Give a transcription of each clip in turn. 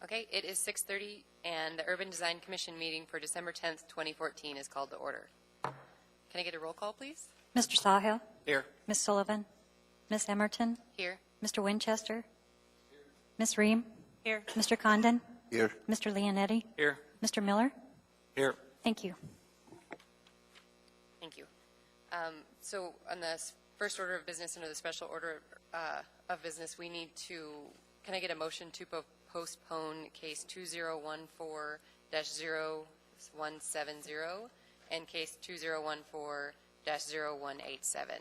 Okay, it is 6:30, and the Urban Design Commission meeting for December 10th, 2014 is called to order. Can I get a roll call, please? Mr. Sawhill? Here. Ms. Sullivan? Ms. Emerton? Here. Mr. Winchester? Ms. Ream? Here. Mr. Condon? Here. Mr. Leonetti? Here. Mr. Miller? Here. Thank you. Thank you. So on the first order of business under the special order of business, we need to, can I get a motion to postpone case 2014-0170 and case 2014-0187?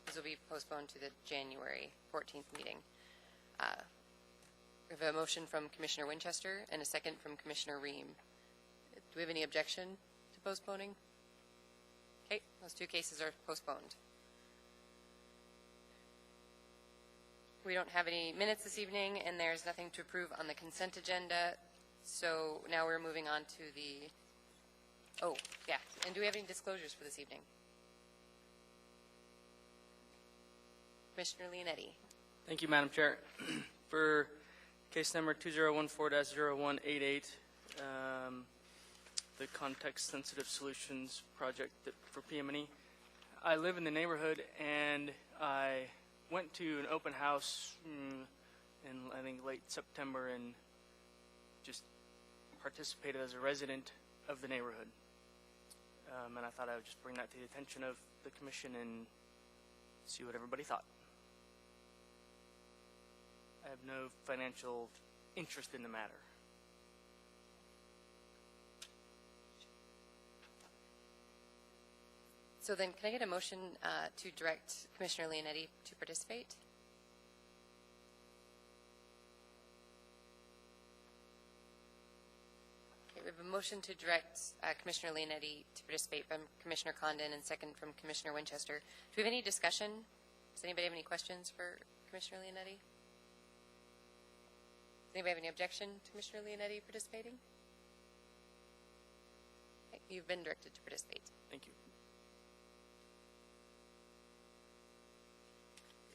These will be postponed to the January 14th meeting. We have a motion from Commissioner Winchester and a second from Commissioner Ream. Do we have any objection to postponing? Okay, those two cases are postponed. We don't have any minutes this evening, and there's nothing to approve on the consent agenda. So now we're moving on to the, oh, yeah. And do we have any disclosures for this evening? Commissioner Leonetti. Thank you, Madam Chair. For case number 2014-0188, the context-sensitive solutions project for PM&E, I live in the neighborhood, and I went to an open house in, I think, late September and just participated as a resident of the neighborhood. And I thought I would just bring that to the attention of the commission and see what everybody thought. I have no financial interest in the matter. So then can I get a motion to direct Commissioner Leonetti to participate? Okay, we have a motion to direct Commissioner Leonetti to participate from Commissioner Condon and second from Commissioner Winchester. Do we have any discussion? Does anybody have any questions for Commissioner Leonetti? Does anybody have any objection to Commissioner Leonetti participating? Okay, you've been directed to participate. Thank you.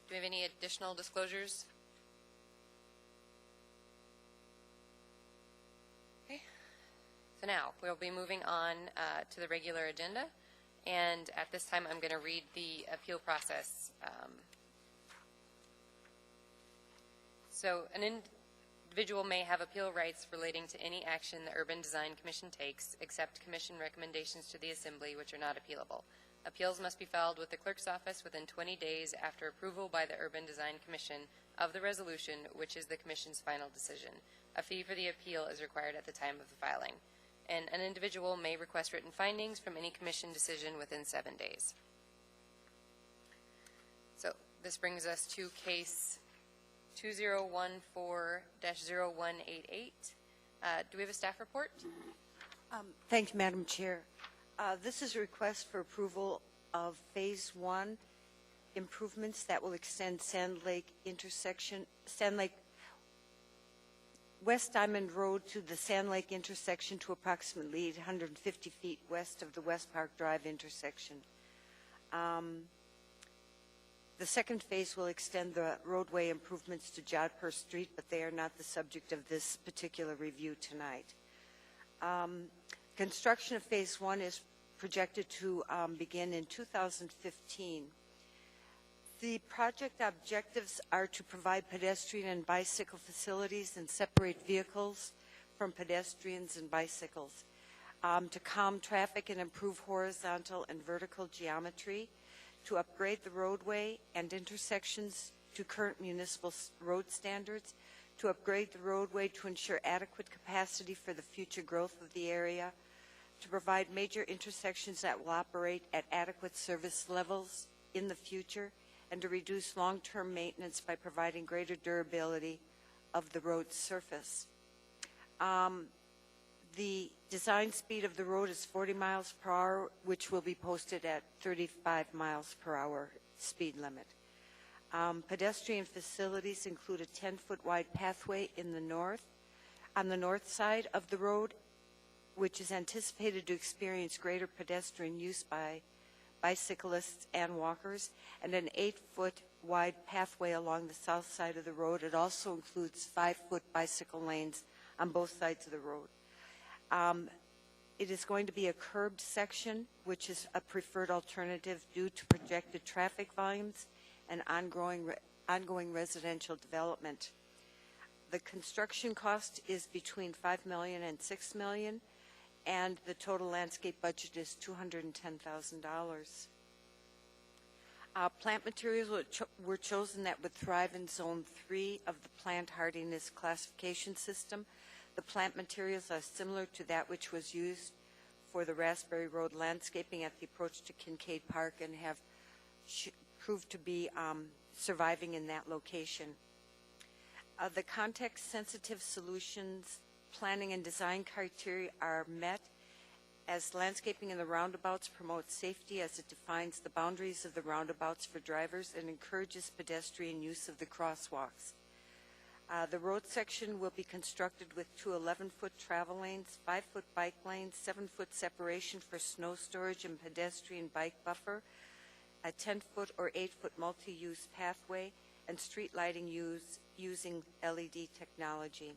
Do we have any additional disclosures? Okay. So now we'll be moving on to the regular agenda. And at this time, I'm going to read the appeal process. So an individual may have appeal rights relating to any action the Urban Design Commission takes, except Commission recommendations to the Assembly, which are not appealable. Appeals must be filed with the Clerk's Office within 20 days after approval by the Urban Design Commission of the resolution, which is the Commission's final decision. A fee for the appeal is required at the time of the filing. And an individual may request written findings from any Commission decision within 7 days. So this brings us to case 2014-0188. Do we have a staff report? Thank you, Madam Chair. This is a request for approval of Phase 1 improvements that will extend Sand Lake West Diamond Road to the Sand Lake intersection to approximately 850 feet west of the West Park Drive intersection. The second phase will extend the roadway improvements to Jodhpur Street, but they are not the subject of this particular review tonight. Construction of Phase 1 is projected to begin in 2015. The project objectives are to provide pedestrian and bicycle facilities and separate vehicles from pedestrians and bicycles, to calm traffic and improve horizontal and vertical geometry, to upgrade the roadway and intersections to current municipal road standards, to upgrade the roadway to ensure adequate capacity for the future growth of the area, to provide major intersections that will operate at adequate service levels in the future, and to reduce long-term maintenance by providing greater durability of the road surface. The design speed of the road is 40 miles per hour, which will be posted at 35 miles per hour speed limit. Pedestrian facilities include a 10-foot wide pathway in the north, on the north side of the road, which is anticipated to experience greater pedestrian use by bicyclists and walkers, and an 8-foot wide pathway along the south side of the road. It also includes 5-foot bicycle lanes on both sides of the road. It is going to be a curbed section, which is a preferred alternative due to projected traffic volumes and ongoing residential development. The construction cost is between $5 million and $6 million, and the total landscape budget is $210,000. Plant materials were chosen that would thrive in Zone 3 of the plant hardiness classification system. The plant materials are similar to that which was used for the Raspberry Road landscaping at the approach to Kincaid Park and have proved to be surviving in that location. The context-sensitive solutions, planning and design criteria are met as landscaping in the roundabouts promotes safety as it defines the boundaries of the roundabouts for drivers and encourages pedestrian use of the crosswalks. The road section will be constructed with 2 11-foot travel lanes, 5-foot bike lanes, 7-foot separation for snow storage and pedestrian bike buffer, a 10-foot or 8-foot multi-use pathway, and street lighting using LED technology.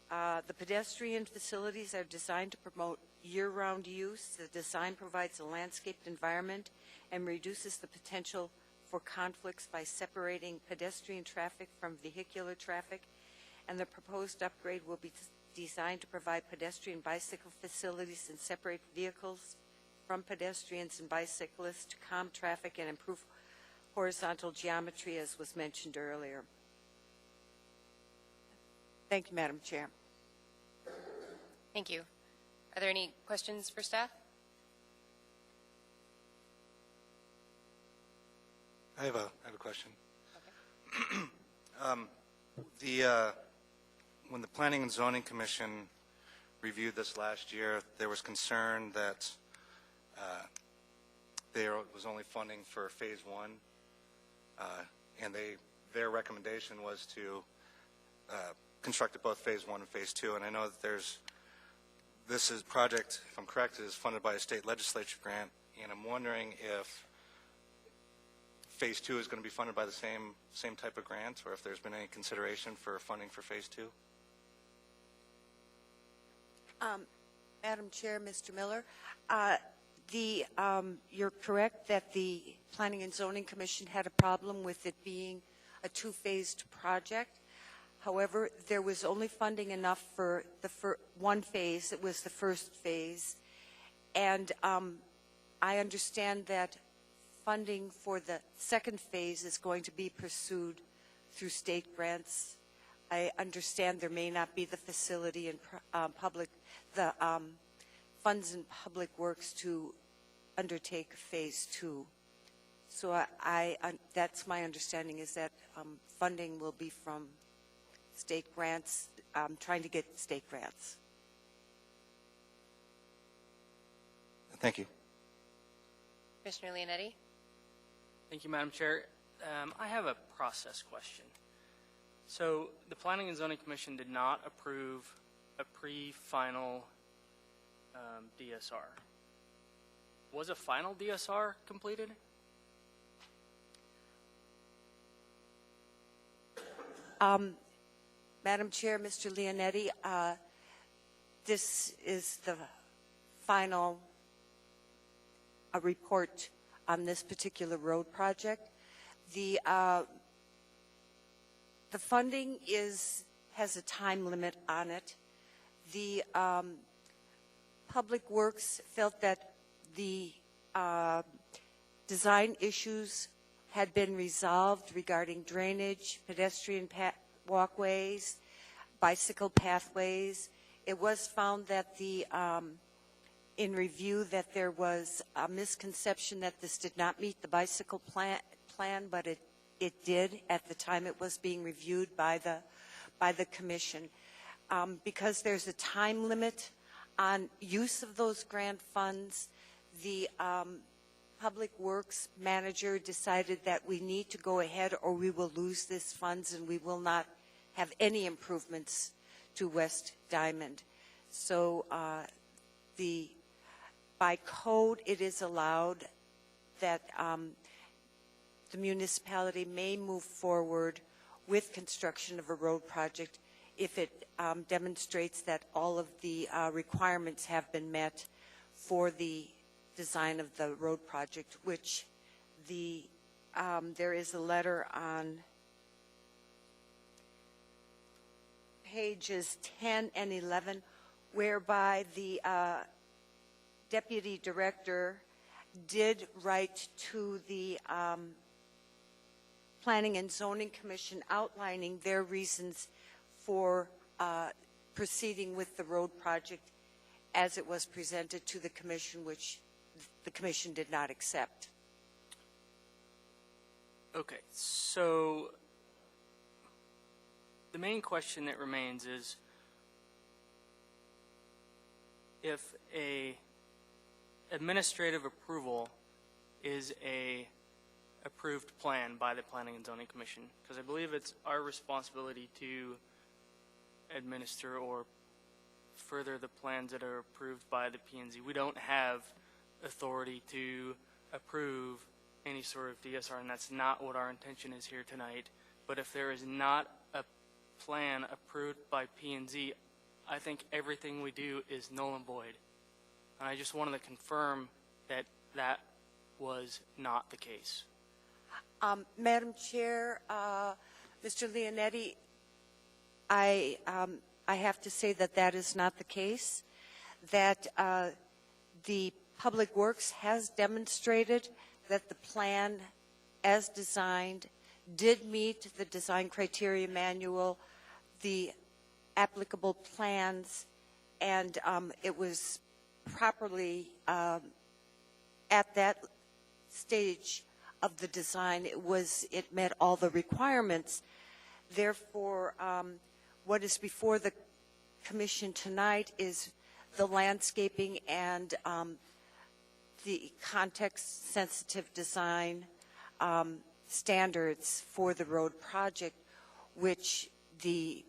The pedestrian facilities are designed to promote year-round use. The design provides a landscaped environment and reduces the potential for conflicts by separating pedestrian traffic from vehicular traffic, and the proposed upgrade will be designed to provide pedestrian bicycle facilities and separate vehicles from pedestrians and bicyclists to calm traffic and improve horizontal geometry, as was mentioned earlier. Thank you, Madam Chair. Thank you. Are there any questions for staff? I have a question. Okay. When the Planning and Zoning Commission reviewed this last year, there was concern that there was only funding for Phase 1, and their recommendation was to construct both Phase 1 and Phase 2. And I know that this is project, if I'm correct, is funded by a state legislature grant, and I'm wondering if Phase 2 is going to be funded by the same type of grant, or if there's been any consideration for funding for Phase 2? Madam Chair, Mr. Miller, you're correct that the Planning and Zoning Commission had a problem with it being a 2-phased project. However, there was only funding enough for the one phase. It was the first phase. And I understand that funding for the second phase is going to be pursued through state grants. I understand there may not be the facility and funds in public works to undertake Phase 2. So that's my understanding, is that funding will be from state grants, trying to get state grants. Thank you. Commissioner Leonetti? Thank you, Madam Chair. I have a process question. So the Planning and Zoning Commission did not approve a pre-final DSR. Was a final DSR completed? Madam Chair, Mr. Leonetti, this is the final report on this particular road project. The funding has a time limit on it. The Public Works felt that the design issues had been resolved regarding drainage, pedestrian walkways, bicycle pathways. It was found that in review that there was a misconception that this did not meet the bicycle plan, but it did at the time it was being reviewed by the commission. Because there's a time limit on use of those grant funds, the Public Works manager decided that we need to go ahead or we will lose these funds and we will not have any improvements to West Diamond. So by code, it is allowed that the municipality may move forward with construction of a road project if it demonstrates that all of the requirements have been met for the design of the road project, which there is a letter on pages 10 and 11 whereby the deputy director did write to the Planning and Zoning Commission outlining their reasons for proceeding with the road project as it was presented to the commission, which the commission did not accept. Okay, so the main question that remains is if a administrative approval is a approved plan by the Planning and Zoning Commission, because I believe it's our responsibility to administer or further the plans that are approved by the P&Z. We don't have authority to approve any sort of DSR, and that's not what our intention is here tonight. But if there is not a plan approved by P&Z, I think everything we do is null and void. And I just wanted to confirm that that was not the case. Madam Chair, Mr. Leonetti, I have to say that that is not the case, that the Public Works has demonstrated that the plan as designed did meet the design criteria manual, the applicable plans, and it was properly at that stage of the design, it met all the requirements. Therefore, what is before the commission tonight is the landscaping and the context-sensitive design standards for the road project, which the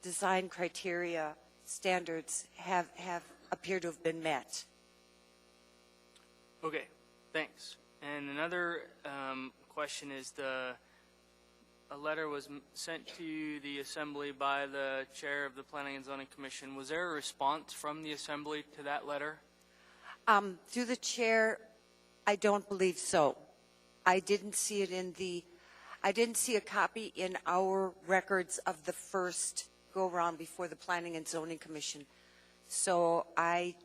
design criteria standards have appear to have been met. Okay, thanks. And another question is a letter was sent to the Assembly by the chair of the Planning and Zoning Commission. Was there a response from the Assembly to that letter? Through the chair, I don't believe so. I didn't see a copy in our records of the first go-around before the Planning and Zoning Commission. So I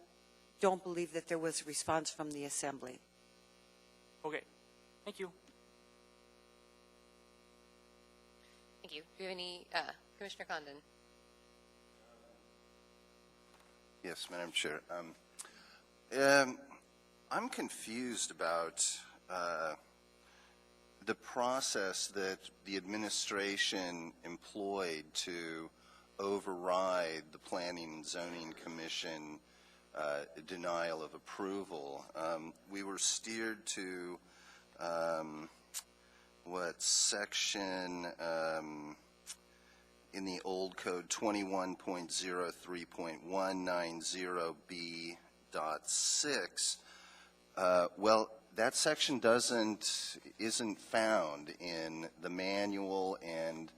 don't believe that there was a response from the Assembly. Okay, thank you. Thank you. Do you have any, Commissioner Condon? Yes, Madam Chair. I'm confused about the process that the administration employed to override the Planning and Zoning Commission denial of approval. We were steered to section in the old code 21.03.190B.6. Well, that section isn't found in the manual, and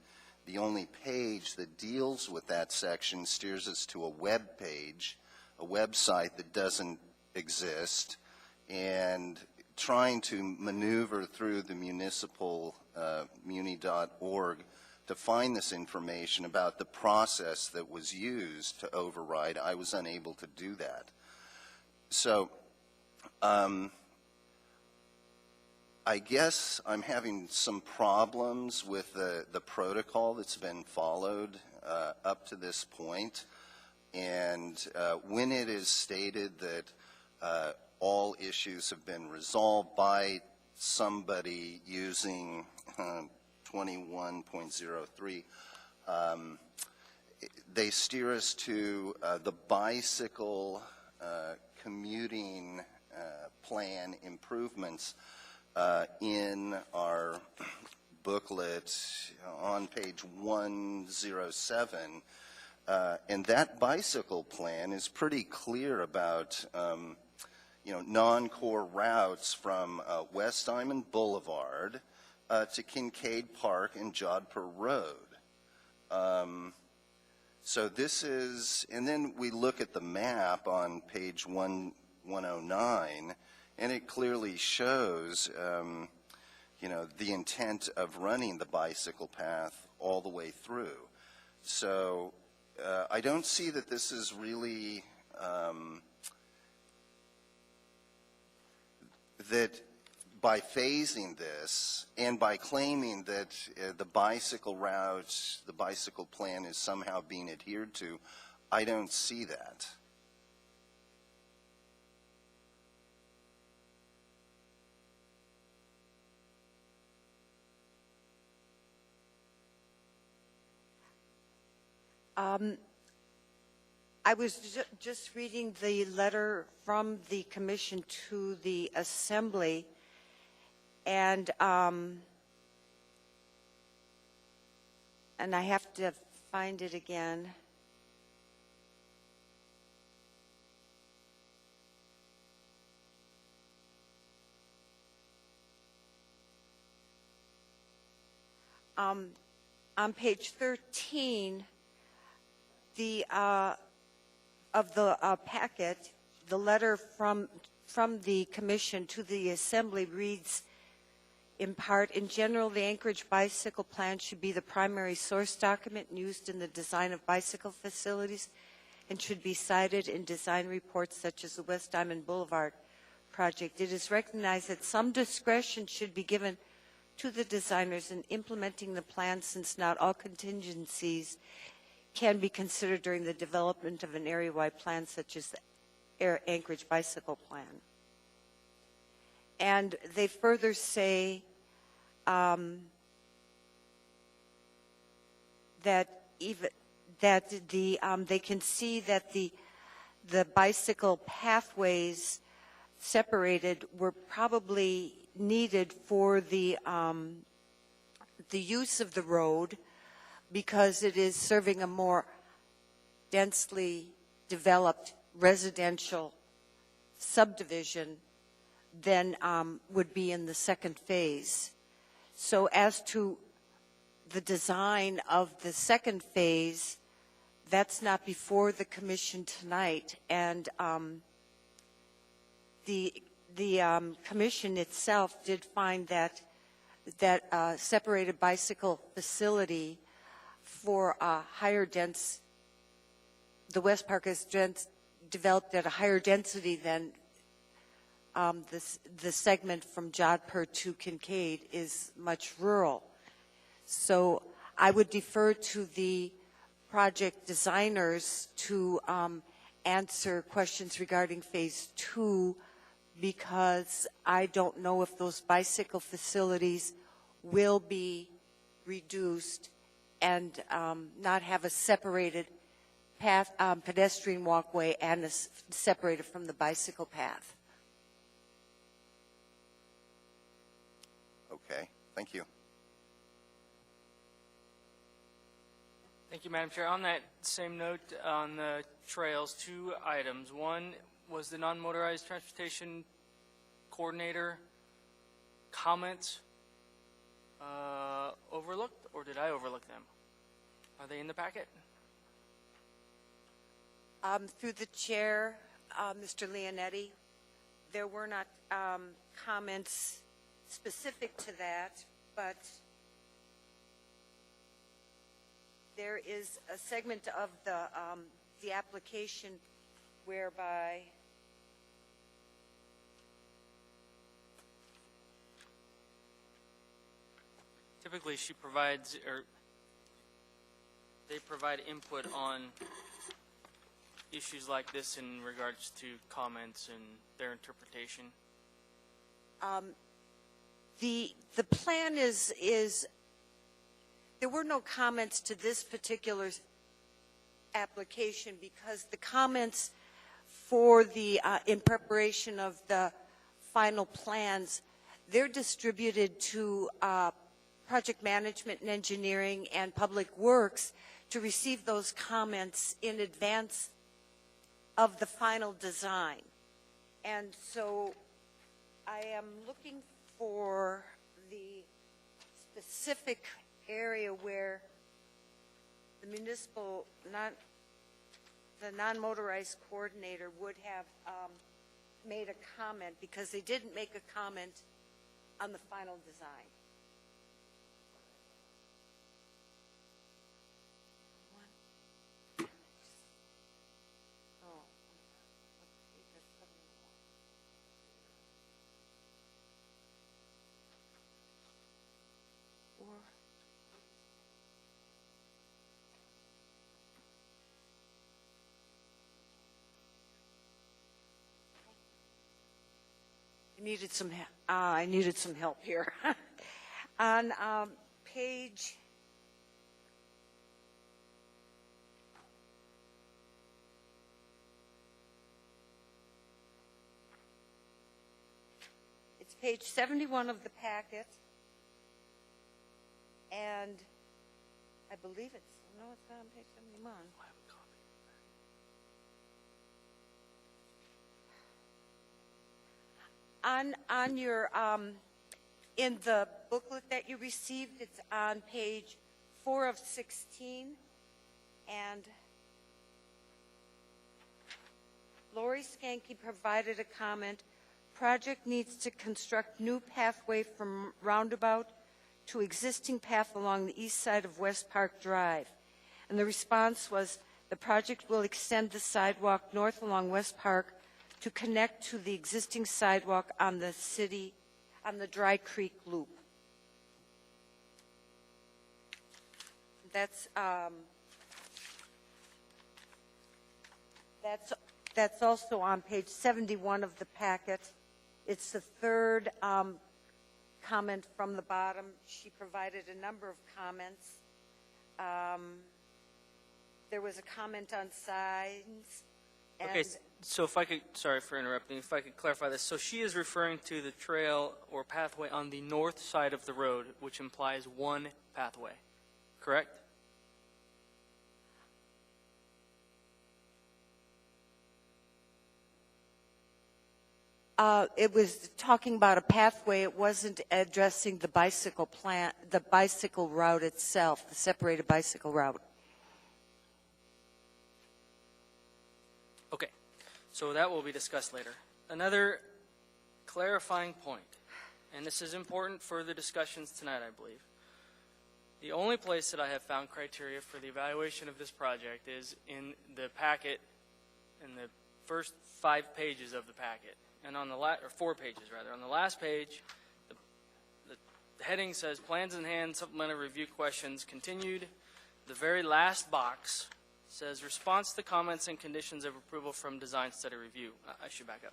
the only page that deals with that section steers us to a web page, a website that doesn't exist, and trying to maneuver through the municipal muni.org to find this information about the process that was used to override. I was unable to do that. So I guess I'm having some problems with the protocol that's been followed up to this point. And when it is stated that all issues have been resolved by somebody using 21.03, they steer us to the bicycle commuting plan improvements in our booklet on page 107. And that bicycle plan is pretty clear about non-core routes from West Diamond Boulevard to Kincaid Park and Jodhpur Road. So this is, and then we look at the map on page 109, and it clearly shows, the intent of running the bicycle path all the way through. So I don't see that this is really, that by phasing this and by claiming that the bicycle routes, the bicycle plan is somehow being adhered to, I don't see that. I was just reading the letter from the commission to the assembly, and I have to find it again. On page 13, of the packet, the letter from the commission to the assembly reads, in part, in general, the Anchorage Bicycle Plan should be the primary source document used in the design of bicycle facilities and should be cited in design reports such as the West Diamond Boulevard project. It is recognized that some discretion should be given to the designers in implementing the plan, since not all contingencies can be considered during the development of an area-wide plan such as the Anchorage Bicycle Plan. And they further say that they can see that the bicycle pathways separated were probably needed for the use of the road, because it is serving a more densely developed residential subdivision than would be in the second phase. So as to the design of the second phase, that's not before the commission tonight, and the commission itself did find that separated bicycle facility for higher dense, the West Park is developed at a higher density than the segment from Jodhpur to Kincaid is much rural. So I would defer to the project designers to answer questions regarding phase 2, because I don't know if those bicycle facilities will be reduced and not have a separated path, pedestrian walkway, and separated from the bicycle path. Okay, thank you. Thank you, Madam Chair. On that same note, on the trails, 2 items. One was the non-motorized transportation coordinator comments overlooked, or did I overlook them? Are they in the packet? Through the chair, Mr. Leonetti, there were not comments specific to that, but there is a segment of the application whereby Typically, she provides, or they provide input on issues like this in regards to comments and their interpretation. the plan is there were no comments to this particular application, because the comments for the in preparation of the final plans, they're distributed to project management and engineering and public works to receive those comments in advance of the final design. And so I am looking for the specific area where the municipal, the non-motorized coordinator would have made a comment, because they didn't make a comment on the final design. Oh. I needed some help here. On page it's page 71 of the packet, and I believe it's not on page 71. On your, in the booklet that you received, it's on page 4 of 16, and Lori Skanke provided a comment. Project needs to construct new pathway from roundabout to existing path along the east side of West Park Drive. And the response was, the project will extend the sidewalk north along West Park to connect to the existing sidewalk on the Dry Creek Loop. That's also on page 71 of the packet. It's the third comment from the bottom. She provided a number of comments. There was a comment on signs. Okay, so if I could, sorry for interrupting, if I could clarify this. So she is referring to the trail or pathway on the north side of the road, which implies one pathway, correct? It was talking about a pathway. It wasn't addressing the bicycle route itself, the separated bicycle route. Okay, so that will be discussed later. Another clarifying point, and this is important for the discussions tonight, I believe. The only place that I have found criteria for the evaluation of this project is in the packet, in the first 5 pages of the packet, and on the or 4 pages rather. On the last page, the heading says plans in hand, supplemental review questions continued. The very last box says response to comments and conditions of approval from design study review. I should back up.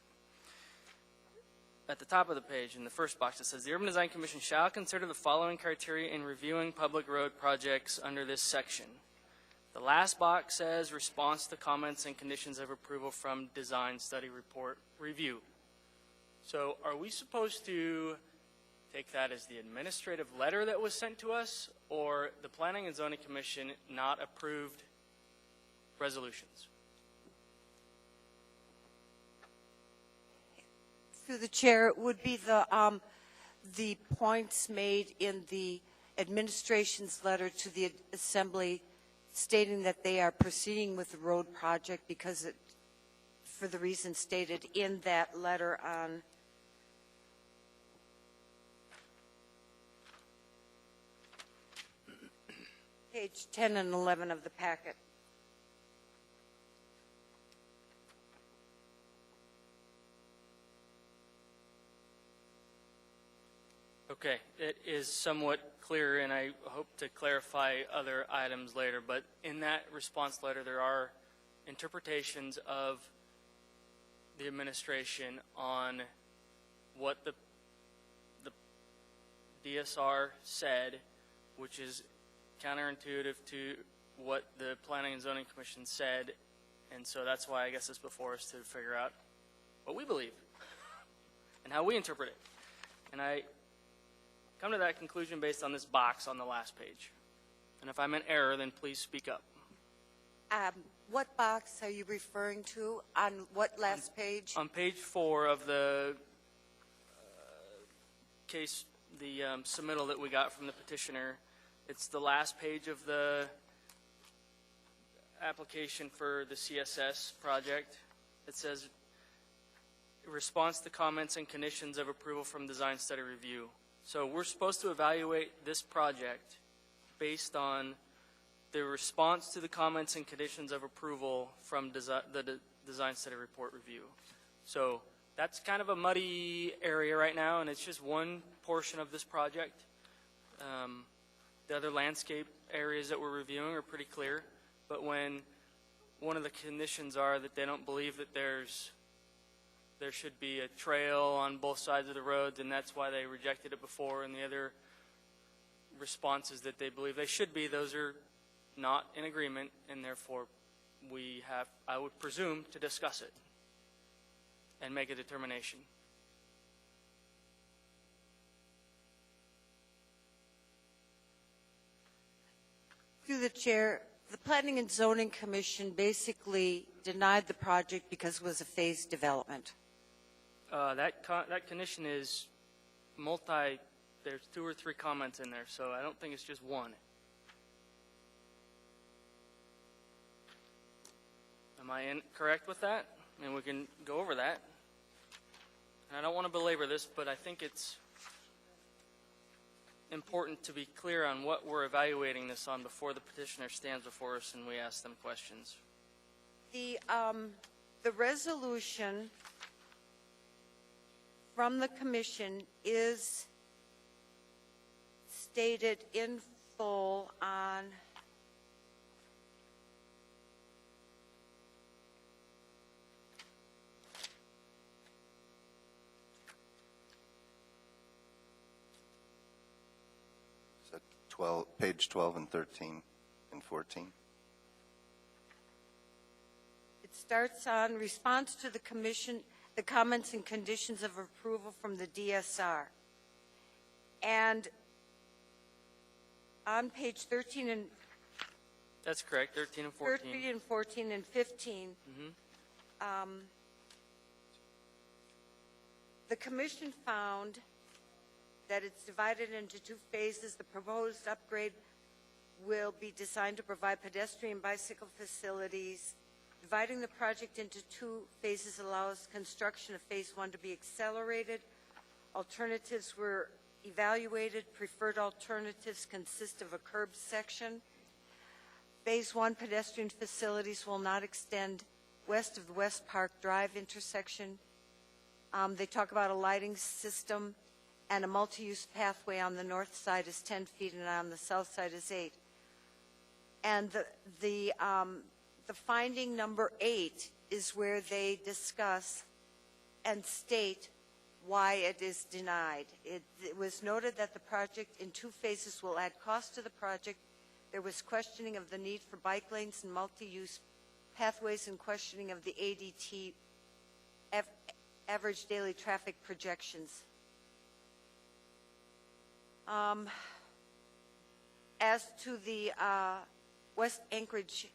At the top of the page, in the first box, it says the Urban Design Commission shall consider the following criteria in reviewing public road projects under this section. The last box says response to comments and conditions of approval from design study report review. So are we supposed to take that as the administrative letter that was sent to us, or the Planning and Zoning Commission not approved resolutions? Through the chair, it would be the points made in the administration's letter to the Assembly stating that they are proceeding with the road project because for the reasons stated in that letter on page 10 and 11 of the packet. Okay, it is somewhat clear, and I hope to clarify other items later, but in that response letter, there are interpretations of the administration on what the DSR said, which is counterintuitive to what the Planning and Zoning Commission said, and so that's why I guess it's before us to figure out what we believe and how we interpret it. And I come to that conclusion based on this box on the last page. And if I'm in error, then please speak up. What box are you referring to? On what last page? On page 4 of the case, the submittal that we got from the petitioner, it's the last page of the application for the CSS project. It says, response to comments and conditions of approval from design study review. So we're supposed to evaluate this project based on the response to the comments and conditions of approval from the design study report review. So that's kind of a muddy area right now, and it's just one portion of this project. The other landscape areas that we're reviewing are pretty clear, but when one of the conditions are that they don't believe that there should be a trail on both sides of the road, and that's why they rejected it before, and the other responses that they believe they should be, those are not in agreement, and therefore we have, I would presume, to discuss it and make a determination. Through the chair, the Planning and Zoning Commission basically denied the project because it was a phased development. That condition is there's 2 or 3 comments in there, so I don't think it's just one. Am I correct with that? And we can go over that. And I don't want to belabor this, but I think it's important to be clear on what we're evaluating this on before the petitioner stands before us and we ask them questions. The resolution from the commission is stated in full on page 12 and 13 and 14. It starts on response to the commission, the comments and conditions of approval from the DSR. And on page 13 and That's correct, 13 and 14. 13 and 14 and 15, the commission found that it's divided into 2 phases. The proposed upgrade will be designed to provide pedestrian bicycle facilities. Dividing the project into 2 phases allows construction of phase 1 to be accelerated. Alternatives were evaluated. Preferred alternatives consist of a curb section. Phase 1 pedestrian facilities will not extend west of the West Park Drive intersection. They talk about a lighting system, and a multi-use pathway on the north side is 10 feet and on the south side is 8. And the finding number 8 is where they discuss and state why it is denied. It was noted that the project in 2 phases will add cost to the project. There was questioning of the need for bike lanes and multi-use pathways and questioning of the ADT, average daily traffic projections. As to the West Anchorage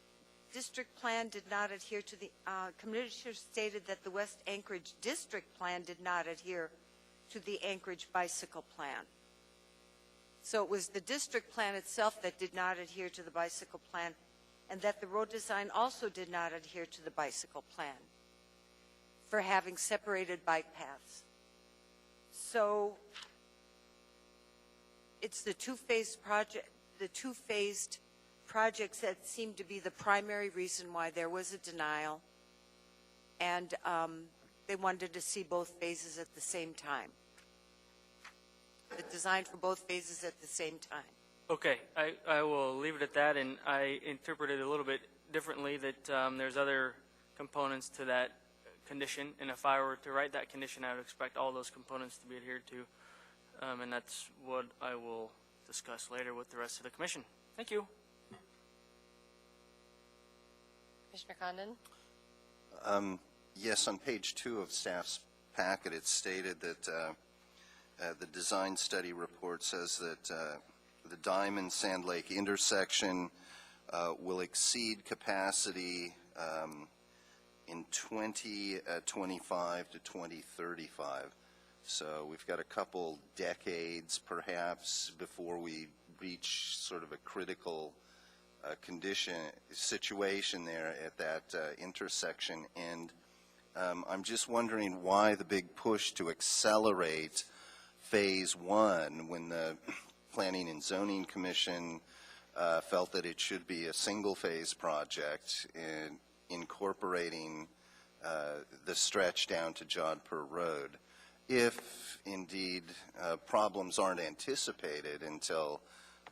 District Plan did not adhere to the, Commissioner stated that the West Anchorage District Plan did not adhere to the Anchorage Bicycle Plan. So it was the district plan itself that did not adhere to the bicycle plan, and that the road design also did not adhere to the bicycle plan for having separated bike paths. So it's the 2-phase project, the 2-phased projects that seem to be the primary reason why there was a denial, and they wanted to see both phases at the same time. The design for both phases at the same time. Okay, I will leave it at that, and I interpreted it a little bit differently that there's other components to that condition, and if I were to write that condition, I would expect all those components to be adhered to, and that's what I will discuss later with the rest of the commission. Thank you. Commissioner Condon? Yes, on page 2 of staff's packet, it's stated that the design study report says that the Diamond Sand Lake intersection will exceed capacity in 2025 to 2035. So we've got a couple decades, perhaps, before we reach sort of a critical situation there at that intersection. And I'm just wondering why the big push to accelerate Phase 1 when the Planning and Zoning Commission felt that it should be a single-phase project in incorporating the stretch down to Jodhpur Road, if indeed problems aren't anticipated until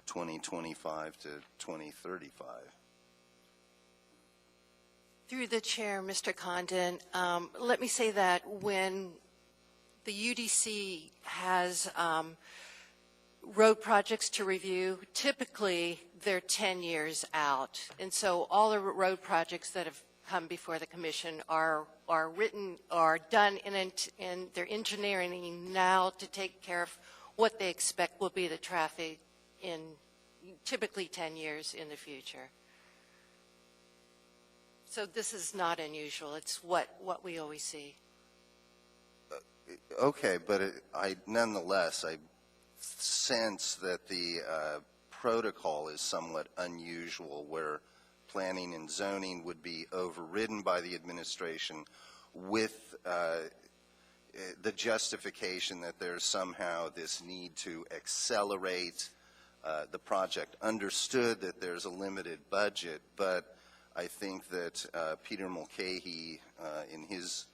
2025 to 2035. Through the chair, Mr. Condon, let me say that when the UDC has road projects to review, typically they're 10 years out. And so all the road projects that have come before the commission are done and they're engineering now to take care of what they expect will be the traffic in typically 10 years in the future. So this is not unusual. It's what we always see. Okay, but nonetheless, I sense that the protocol is somewhat unusual, where planning and zoning would be overridden by the administration with the justification that there's somehow this need to accelerate the project. Understood that there's a limited budget, but I think that Peter Mulcahy, in his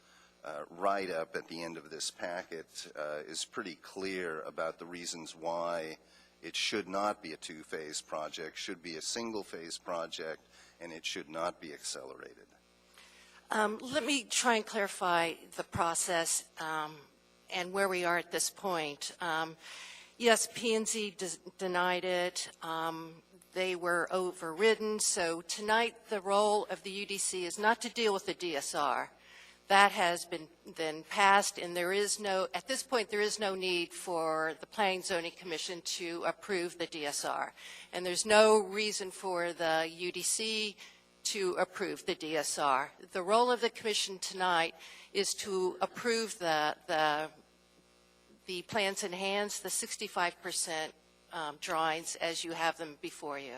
write-up at the end of this packet, is pretty clear about the reasons why it should not be a two-phase project, should be a single-phase project, and it should not be accelerated. Let me try and clarify the process and where we are at this point. Yes, P&Z denied it. They were overridden. So tonight the role of the UDC is not to deal with the DSR. That has been then passed, and there is no, at this point, there is no need for the Planning and Zoning Commission to approve the DSR. And there's no reason for the UDC to approve the DSR. The role of the commission tonight is to approve the plans in hands, the 65% drawings as you have them before you.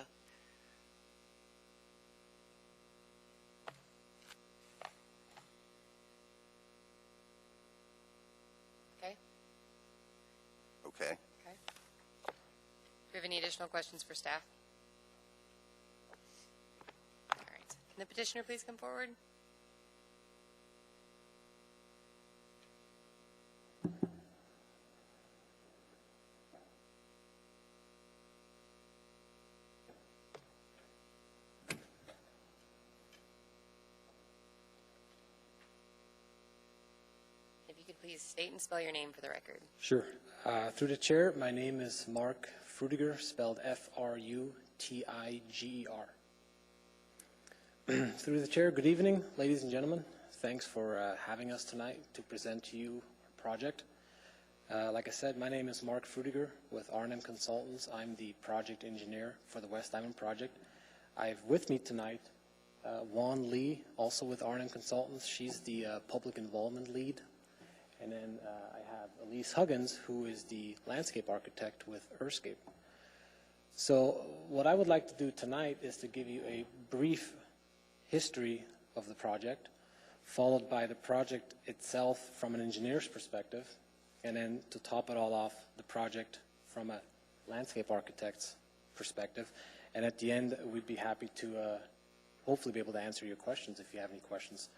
Okay. Okay. Do we have any additional questions for staff? All right. Can the petitioner please come forward? If you could please state and spell your name for the record. Sure. Through the chair, my name is Mark Frudiger, spelled F-R-U-T-I-G-E-R. Through the chair, good evening, ladies and gentlemen. Thanks for having us tonight to present to you our project. Like I said, my name is Mark Frudiger with R&M Consultants. I'm the project engineer for the West Island project. I have with me tonight Juan Lee, also with R&M Consultants. She's the public involvement lead. And then I have Elise Huggins, who is the landscape architect with Earthscape. So what I would like to do tonight is to give you a brief history of the project, followed by the project itself from an engineer's perspective, and then to top it all off, the project from a landscape architect's perspective. And at the end, we'd be happy to hopefully be able to answer your questions if you have any questions.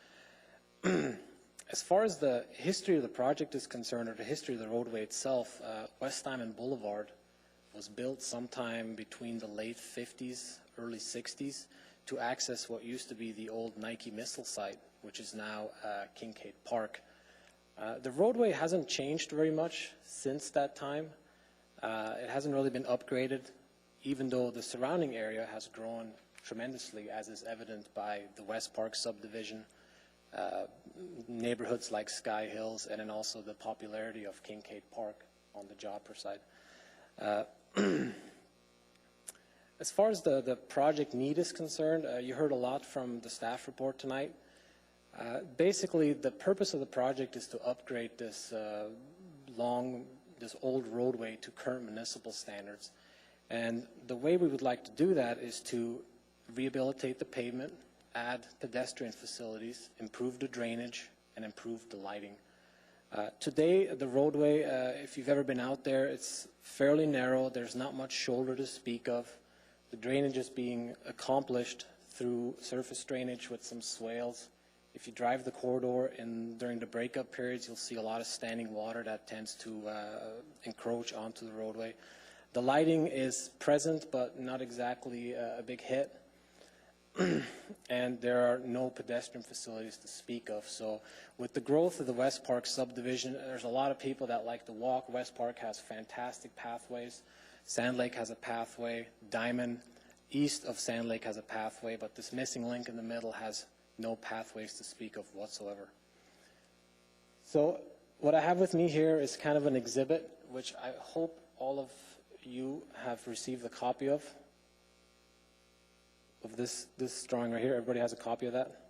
As far as the history of the project is concerned, or the history of the roadway itself, West Island Boulevard was built sometime between the late 50s, early 60s to access what used to be the old Nike missile site, which is now Kincaid Park. The roadway hasn't changed very much since that time. It hasn't really been upgraded, even though the surrounding area has grown tremendously, as is evident by the West Park subdivision, neighborhoods like Sky Hills, and then also the popularity of Kincaid Park on the Jodhpur side. As far as the project need is concerned, you heard a lot from the staff report tonight. Basically, the purpose of the project is to upgrade this this old roadway to current municipal standards. And the way we would like to do that is to rehabilitate the pavement, add pedestrian facilities, improve the drainage, and improve the lighting. Today, the roadway, if you've ever been out there, it's fairly narrow. There's not much shoulder to speak of. The drainage is being accomplished through surface drainage with some swales. If you drive the corridor during the breakup periods, you'll see a lot of standing water that tends to encroach onto the roadway. The lighting is present, but not exactly a big hit. And there are no pedestrian facilities to speak of. So with the growth of the West Park subdivision, there's a lot of people that like to walk. West Park has fantastic pathways. Sand Lake has a pathway. Diamond, east of Sand Lake, has a pathway, but this missing link in the middle has no pathways to speak of whatsoever. So what I have with me here is kind of an exhibit, which I hope all of you have received a copy of this drawing right here. Everybody has a copy of that?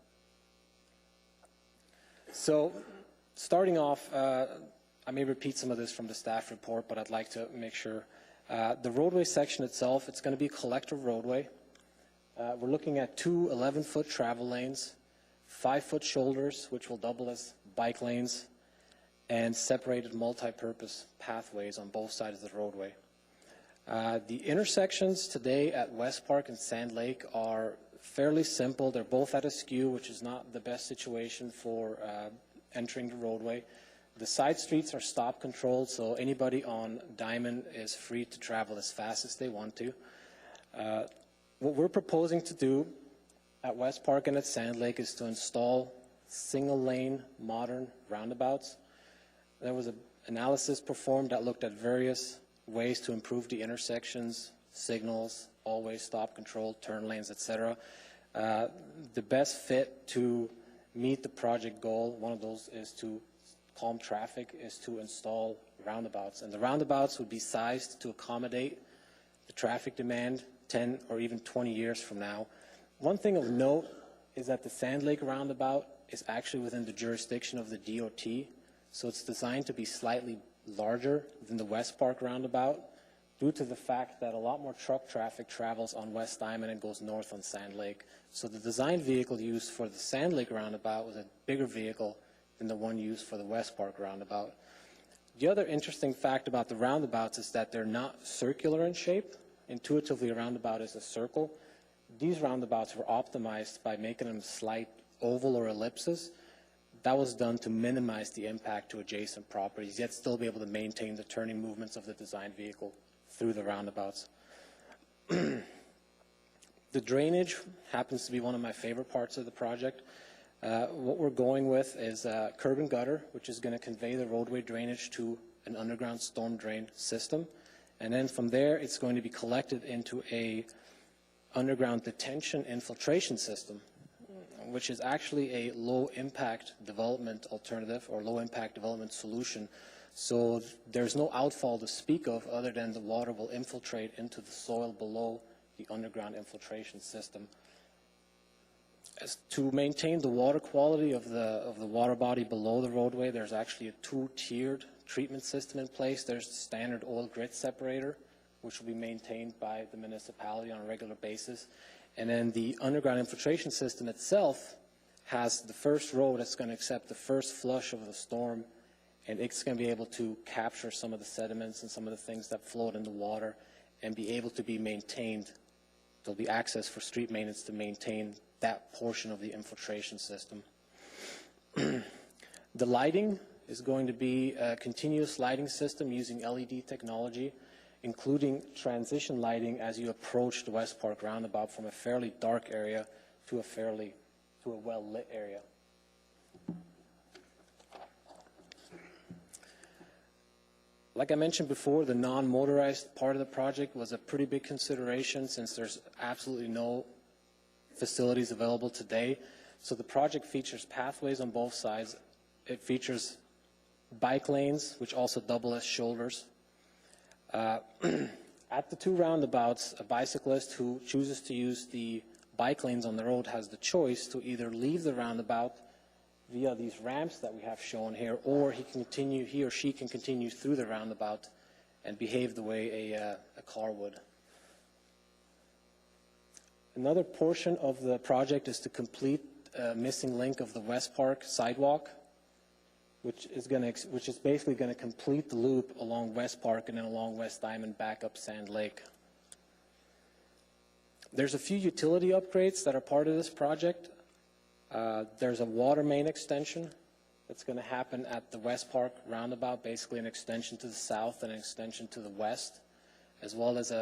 So starting off, I may repeat some of this from the staff report, but I'd like to make sure. The roadway section itself, it's going to be a collective roadway. We're looking at two 11-foot travel lanes, 5-foot shoulders, which will double as bike lanes, and separated multi-purpose pathways on both sides of the roadway. The intersections today at West Park and Sand Lake are fairly simple. They're both at a skew, which is not the best situation for entering the roadway. The side streets are stop controlled, so anybody on Diamond is free to travel as fast as they want to. What we're proposing to do at West Park and at Sand Lake is to install single-lane modern roundabouts. There was an analysis performed that looked at various ways to improve the intersections, signals, always stop control, turn lanes, etc. The best fit to meet the project goal, one of those is to calm traffic, is to install roundabouts. And the roundabouts would be sized to accommodate the traffic demand 10 or even 20 years from now. One thing of note is that the Sand Lake roundabout is actually within the jurisdiction of the DOT, so it's designed to be slightly larger than the West Park roundabout due to the fact that a lot more truck traffic travels on West Diamond and goes north on Sand Lake. So the design vehicle used for the Sand Lake roundabout was a bigger vehicle than the one used for the West Park roundabout. The other interesting fact about the roundabouts is that they're not circular in shape. Intuitively, a roundabout is a circle. These roundabouts were optimized by making them slight oval or ellipses. That was done to minimize the impact to adjacent properties, yet still be able to maintain the turning movements of the design vehicle through the roundabouts. The drainage happens to be one of my favorite parts of the project. What we're going with is curb and gutter, which is going to convey the roadway drainage to an underground storm drain system. And then from there, it's going to be collected into a underground detention infiltration system, which is actually a low-impact development alternative or low-impact development solution. So there's no outfall to speak of other than the water will infiltrate into the soil below the underground infiltration system. As to maintain the water quality of the water body below the roadway, there's actually a two-tiered treatment system in place. There's the standard oil grit separator, which will be maintained by the municipality on a regular basis. And then the underground infiltration system itself has the first row that's going to accept the first flush of the storm, and it's going to be able to capture some of the sediments and some of the things that float in the water and be able to be maintained. There'll be access for street maintenance to maintain that portion of the infiltration system. The lighting is going to be a continuous lighting system using LED technology, including transition lighting as you approach the West Park roundabout from a fairly dark area to a well-lit area. Like I mentioned before, the non-motorized part of the project was a pretty big consideration since there's absolutely no facilities available today. So the project features pathways on both sides. It features bike lanes, which also double as shoulders. At the two roundabouts, a bicyclist who chooses to use the bike lanes on the road has the choice to either leave the roundabout via these ramps that we have shown here, or he or she can continue through the roundabout and behave the way a car would. Another portion of the project is to complete a missing link of the West Park sidewalk, which is basically going to complete the loop along West Park and then along West Diamond back up Sand Lake. There's a few utility upgrades that are part of this project. There's a water main extension that's going to happen at the West Park roundabout, basically an extension to the south and an extension to the west, as well as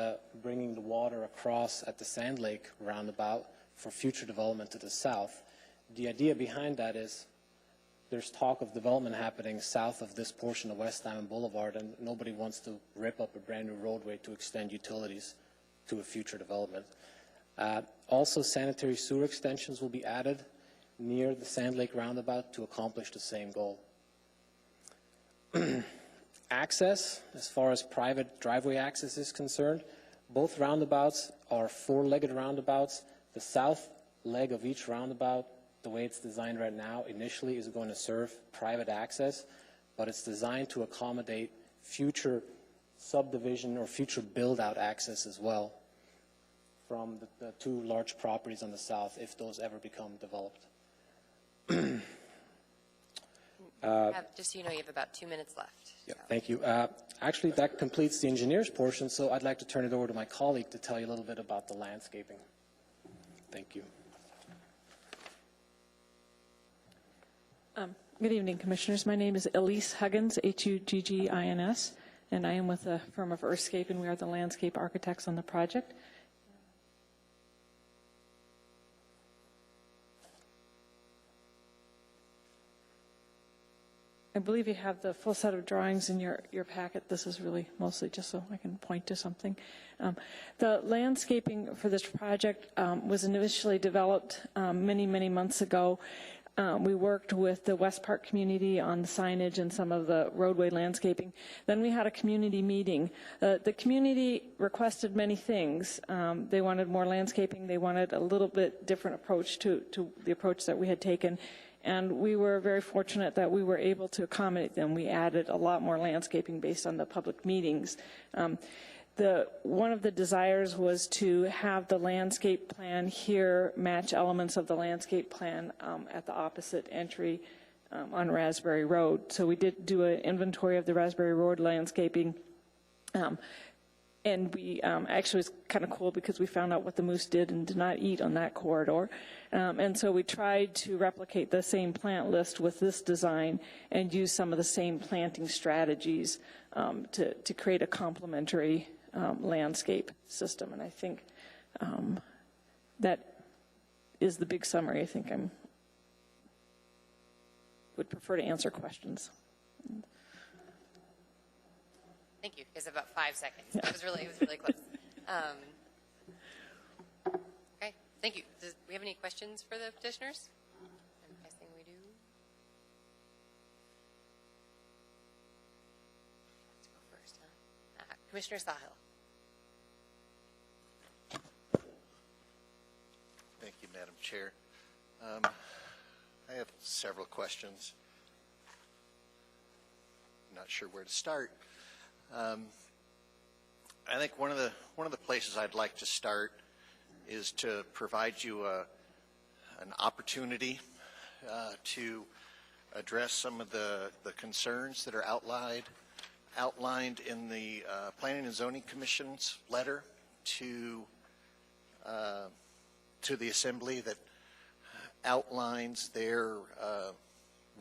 bringing the water across at the Sand Lake roundabout for future development to the south. The idea behind that is there's talk of development happening south of this portion of West Diamond Boulevard, and nobody wants to rip up a brand new roadway to extend utilities to a future development. Also, sanitary sewer extensions will be added near the Sand Lake roundabout to accomplish the same goal. Access, as far as private driveway access is concerned, both roundabouts are four-legged roundabouts. The south leg of each roundabout, the way it's designed right now, initially is going to serve private access, but it's designed to accommodate future subdivision or future build-out access as well from the two large properties on the south, if those ever become developed. Just so you know, you have about 2 minutes left. Yeah, so. thank you. Actually, that completes the engineer's portion, so I'd like to turn it over to my colleague to tell you a little bit about the landscaping. Thank you. Good evening, Commissioners. My name is Elise Huggins, Huggins, and I am with the firm of Earthscape, and we are the landscape architects on the project. I believe you have the full set of drawings in your packet. This is really mostly just so I can point to something. The landscaping for this project was initially developed many, many months ago. We worked with the West Park community on the signage and some of the roadway landscaping. Then we had a community meeting. The community requested many things. They wanted more landscaping. They wanted a little bit different approach to the approach that we had taken. And we were very fortunate that we were able to accommodate them. We added a lot more landscaping based on the public meetings. One of the desires was to have the landscape plan here match elements of the landscape plan at the opposite entry on Raspberry Road. So we did do an inventory of the Raspberry Road landscaping. And we actually, it was kind of cool because we found out what the moose did and did not eat on that corridor. And so we tried to replicate the same plant list with this design and use some of the same planting strategies to create a complementary landscape system. And I think that is the big summary. I think I would prefer to answer questions. Thank you. It's about 5 seconds. Yeah. It was really close. Okay, thank you. Do we have any questions for the petitioners? I'm guessing we do. Let's go first. Huh? Commissioner Sahil. Thank you, Madam Chair. I have several questions. I'm not sure where to start. I think one of the places I'd like to start is to provide you an opportunity to address some of the concerns that are outlined in the Planning and Zoning Commission's letter to the Assembly that outlines their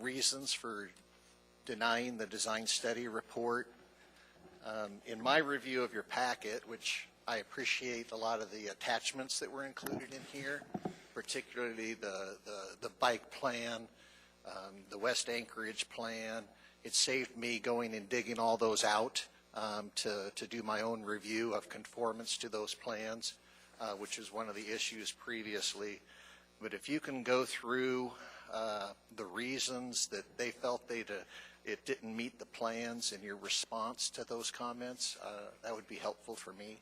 reasons for denying the design study report. In my review of your packet, which I appreciate a lot of the attachments that were included in here, particularly the bike plan, the West Anchorage plan, it saved me going and digging all those out to do my own review of conformance to those plans, which is one of the issues previously. But if you can go through the reasons that they felt it didn't meet the plans and your response to those comments, that would be helpful for me.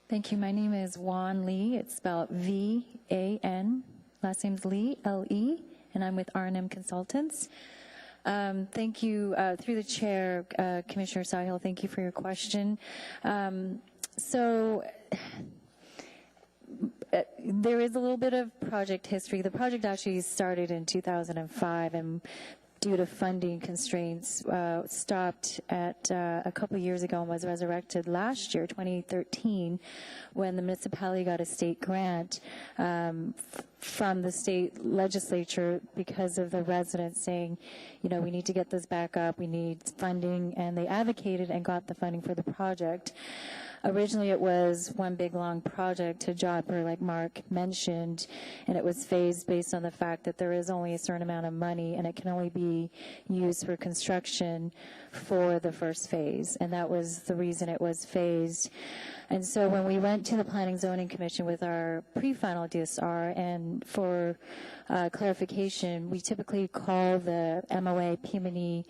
Thank you. My name is Wan Lee. It's spelled V-A-N. Last name's Lee, L-E, and I'm with R&M Consultants. Thank you, through the chair, Commissioner Sahil, thank you for your question. There is a little bit of project history. The project actually started in 2005 and due to funding constraints, stopped at a couple of years ago and was resurrected last year, 2013, when the municipality got a state grant from the state legislature because of the residents saying, you know, we need to get this back up, we need funding, and they advocated and got the funding for the project. Originally, it was one big, long project to Jodhpur, like Mark mentioned, and it was phased based on the fact that there is only a certain amount of money, and it can only be used for construction for the first phase, and that was the reason it was phased. And so when we went to the Planning Zoning Commission with our pre-final DSR, and for clarification, we typically call the MOA PME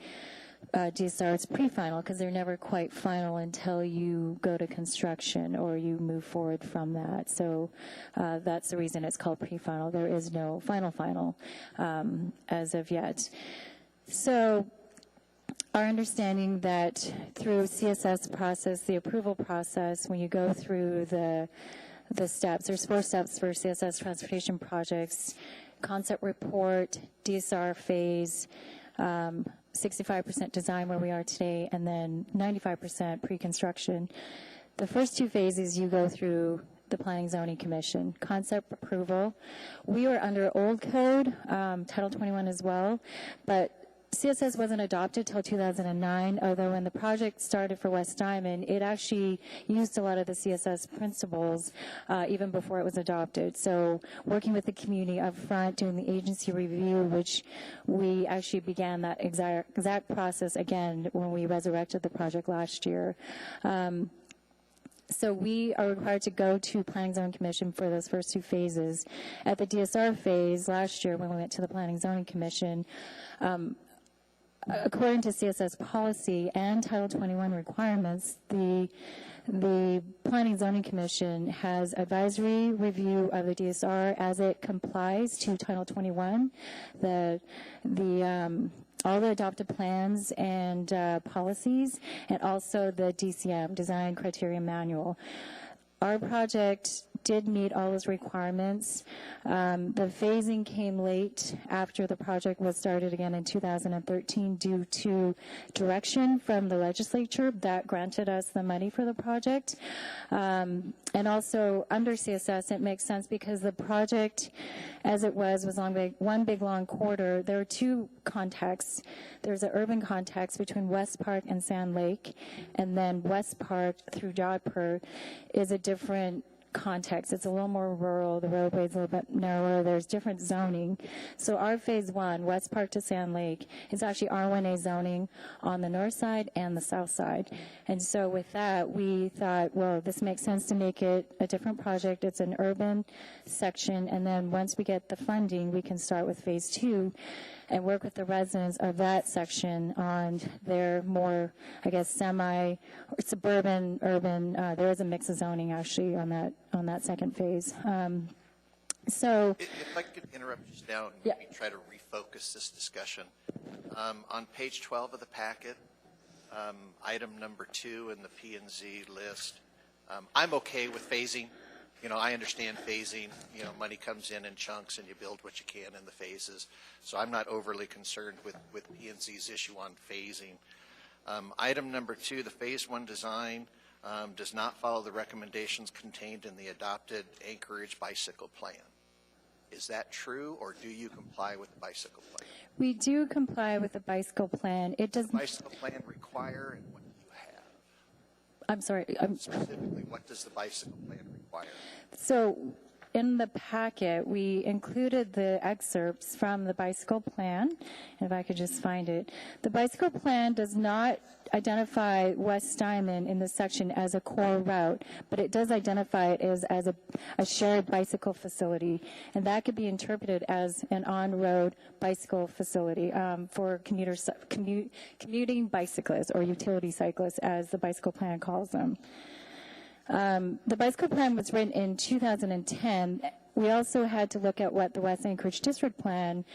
DSRs pre-final because they're never quite final until you go to construction or you move forward from that. So that's the reason it's called pre-final. There is no final as of yet. So our understanding that through CSS process, the approval process, when you go through the steps, there's 4 steps for CSS transportation projects: concept report, DSR phase, 65% design where we are today, and then 95% pre-construction. The first 2 phases you go through the Planning Zoning Commission. Concept approval. We were under old code, Title 21 as well, but CSS wasn't adopted till 2009, although when the project started for West Diamond, it actually used a lot of the CSS principles even before it was adopted. So working with the community up front, doing the agency review, which we actually began that exact process again when we resurrected the project last year. So we are required to go to Planning Zoning Commission for those first 2 phases. At the DSR phase last year when we went to the Planning Zoning Commission, according to CSS policy and Title 21 requirements, the Planning Zoning Commission has advisory review of the DSR as it complies to Title 21, all the adopted plans and policies, and also the DCM, Design Criteria Manual. Our project did meet all those requirements. The phasing came late after the project was started again in 2013 due to direction from the legislature that granted us the money for the project. And also under CSS, it makes sense because the project, as it was one big long corridor. There are 2 contexts. There's an urban context between West Park and Sand Lake, and then West Park through Jodhpur is a different context. It's a little more rural. The roadway is a little bit narrower. There's different zoning. So our phase 1, West Park to Sand Lake, is actually R1A zoning on the north side and the south side. And so with that, we thought, well, this makes sense to make it a different project. It's an urban section. And then once we get the funding, we can start with phase 2 and work with the residents of that section on their more, I guess, semi or suburban, urban. There is a mix of zoning actually on that second phase. So, if I could interrupt just now and yeah. maybe try to refocus this discussion. On page 12 of the packet, item number 2 in the P&Z list, I'm okay with phasing. You know, I understand phasing. You know, money comes in chunks and you build what you can in the phases. So I'm not overly concerned with P&Z's issue on phasing. Item number 2, the phase 1 design does not follow the recommendations contained in the adopted Anchorage bicycle plan. Is that true, or do you comply with the bicycle plan? We do comply with the bicycle plan. It does. The bicycle plan require, and what do you have? I'm sorry. Specifically, what does the bicycle plan require? So in the packet, we included the excerpts from the bicycle plan. And if I could just find it. The bicycle plan does not identify West Diamond in this section as a core route, but it does identify it as a shared bicycle facility. And that could be interpreted as an on-road bicycle facility for commuting bicyclists or utility cyclists, as the bicycle plan calls them. The bicycle plan was written in 2010. We also had to look at what the West Anchorage District Plan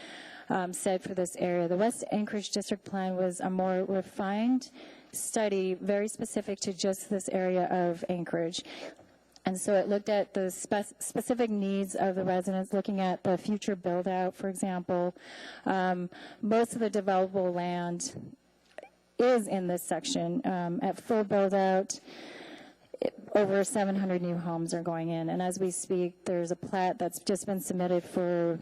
said for this area. The West Anchorage District Plan was a more refined study, very specific to just this area of Anchorage. And so it looked at the specific needs of the residents, looking at the future build-out, for example. Most of the developable land is in this section. At full build-out, over 700 new homes are going in. And as we speak, there's a plat that's just been submitted for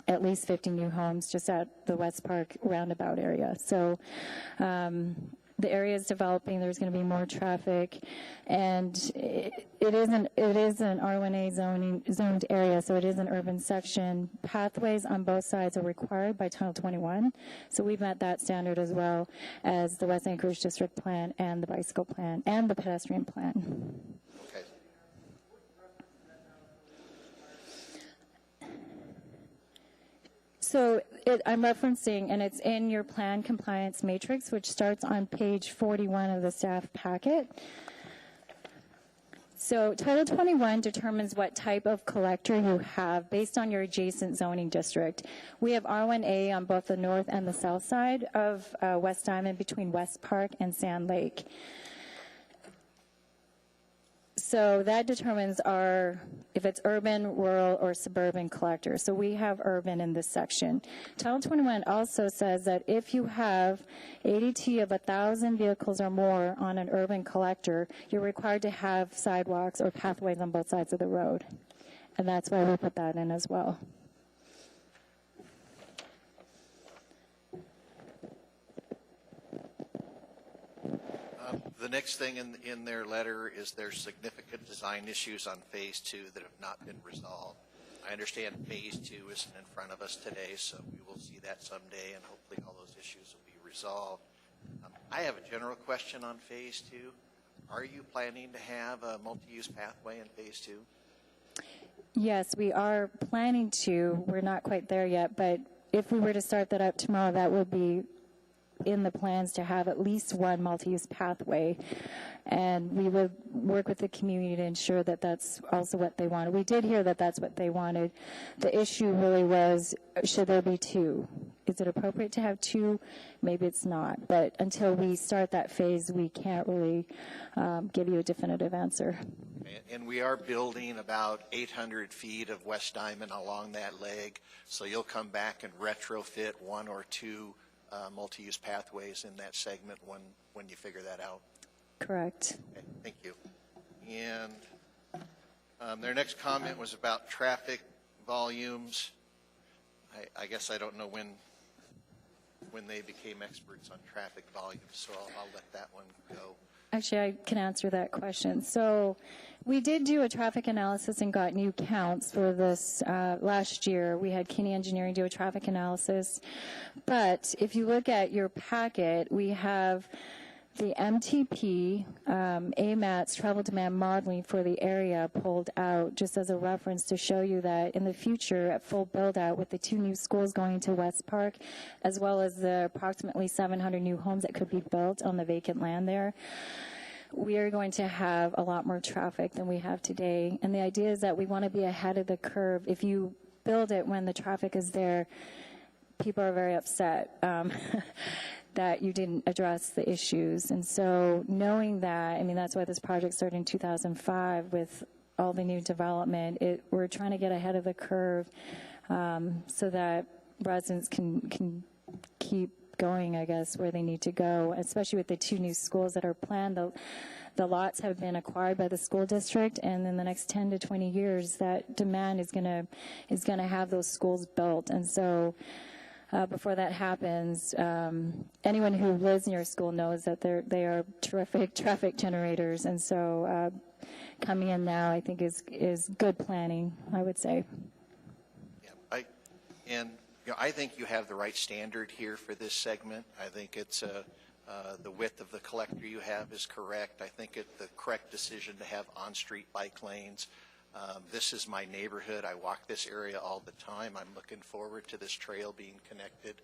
at least 50 new homes just at the West Park roundabout area. So the area is developing. There's going to be more traffic, and it is an R1A zoned area, so it is an urban section. Pathways on both sides are required by Title 21, so we've met that standard as well as the West Anchorage District Plan and the bicycle plan and the pedestrian plan. Okay. So I'm referencing, and it's in your plan compliance matrix, which starts on page 41 of the staff packet. So Title 21 determines what type of collector you have based on your adjacent zoning district. We have R1A on both the north and the south side of West Diamond between West Park and Sand Lake. So that determines if it's urban, rural, or suburban collector. So we have urban in this section. Title 21 also says that if you have ADT of 1,000 vehicles or more on an urban collector, you're required to have sidewalks or pathways on both sides of the road. And that's why we put that in as well. The next thing in their letter is there's significant design issues on Phase 2 that have not been resolved. I understand Phase 2 isn't in front of us today, so we will see that someday, and hopefully all those issues will be resolved. I have a general question on Phase 2. Are you planning to have a multi-use pathway in Phase 2? Yes, we are planning to. We're not quite there yet, but if we were to start that up tomorrow, that would be in the plans to have at least one multi-use pathway, and we would work with the community to ensure that that's also what they wanted. We did hear that that's what they wanted. The issue really was, should there be two? Is it appropriate to have two? Maybe it's not, but until we start that phase, we can't really give you a definitive answer. And we are building about 800 feet of West Diamond along that leg, so you'll come back and retrofit one or two multi-use pathways in that segment when you figure that out. Correct. Okay, thank you. And their next comment was about traffic volumes. I guess I don't know when they became experts on traffic volumes, so I'll let that one go. Actually, I can answer that question. So we did do a traffic analysis and got new counts for this last year. We had Kinney Engineering do a traffic analysis. But if you look at your packet, we have the MTP, AMAT's travel demand modeling for the area pulled out just as a reference to show you that in the future at full build out with the two new schools going to West Park, as well as the approximately 700 new homes that could be built on the vacant land there, we are going to have a lot more traffic than we have today. And the idea is that we want to be ahead of the curve. If you build it when the traffic is there, people are very upset that you didn't address the issues. And so knowing that, I mean, that's why this project started in 2005 with all the new development. We're trying to get ahead of the curve so that residents can keep going, I guess, where they need to go, especially with the two new schools that are planned. The lots have been acquired by the school district, and in the next 10 to 20 years, that demand is going to have those schools built. And so before that happens, anyone who lives near a school knows that they are terrific traffic generators. And so coming in now, I think is good planning, I would say. Yeah, I think you have the right standard here for this segment. I think it's the width of the collector you have is correct. I think it's the correct decision to have on-street bike lanes. This is my neighborhood. I walk this area all the time. I'm looking forward to this trail being connected.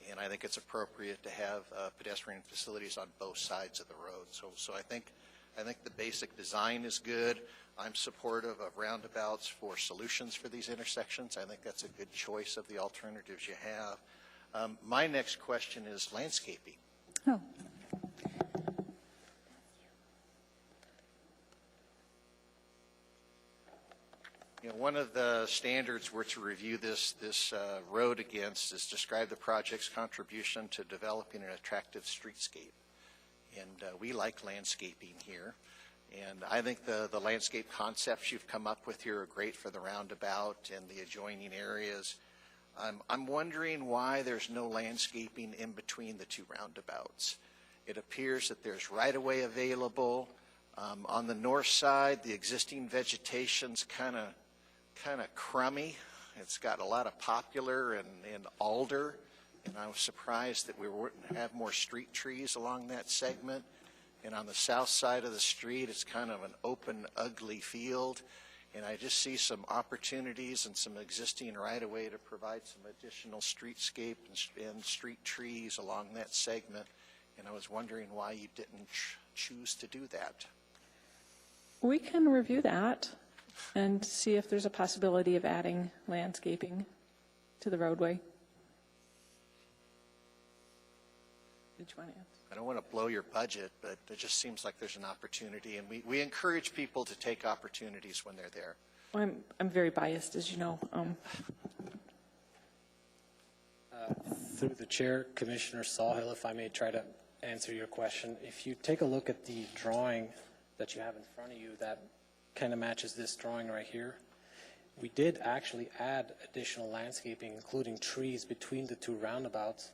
And I think it's appropriate to have pedestrian facilities on both sides of the road. So I think the basic design is good. I'm supportive of roundabouts for solutions for these intersections. I think that's a good choice of the alternatives you have. My next question is landscaping. Oh. You know, one of the standards we're to review this road against is describe the project's contribution to developing an attractive streetscape. And we like landscaping here. And I think the landscape concepts you've come up with here are great for the roundabout and the adjoining areas. I'm wondering why there's no landscaping in between the two roundabouts. It appears that there's right-of-way available. On the north side, the existing vegetation's kind of crummy. It's got a lot of poplar and alder, and I was surprised that we wouldn't have more street trees along that segment. And on the south side of the street, it's kind of an open, ugly field, and I just see some opportunities and some existing right-of-way to provide some additional streetscape and street trees along that segment, and I was wondering why you didn't choose to do that. We can review that and see if there's a possibility of adding landscaping to the roadway. Did you want to answer? I don't want to blow your budget, but it just seems like there's an opportunity, and we encourage people to take opportunities when they're there. Well, I'm very biased, as you know. Through the chair, Commissioner Sawhill, if I may try to answer your question. If you take a look at the drawing that you have in front of you, that kind of matches this drawing right here. We did actually add additional landscaping, including trees between the two roundabouts.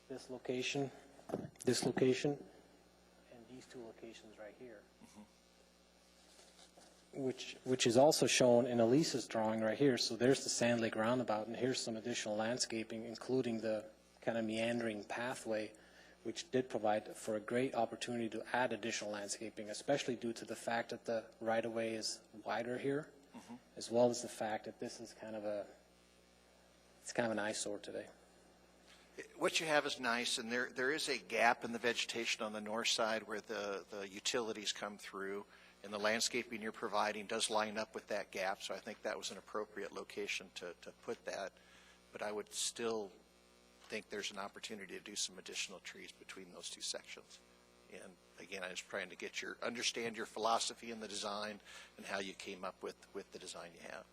This location, and these two locations right here, which is also shown in Elisa's drawing right here. So there's the Sand Lake roundabout, and here's some additional landscaping, including the kind of meandering pathway, which did provide for a great opportunity to add additional landscaping, especially due to the fact that the right-of-way is wider here, as well as the fact that this is kind of an eyesore today. What you have is nice, and there is a gap in the vegetation on the north side where the utilities come through, and the landscaping you're providing does line up with that gap, so I think that was an appropriate location to put that. But I would still think there's an opportunity to do some additional trees between those two sections. And again, I was trying to understand your philosophy in the design and how you came up with the design you have.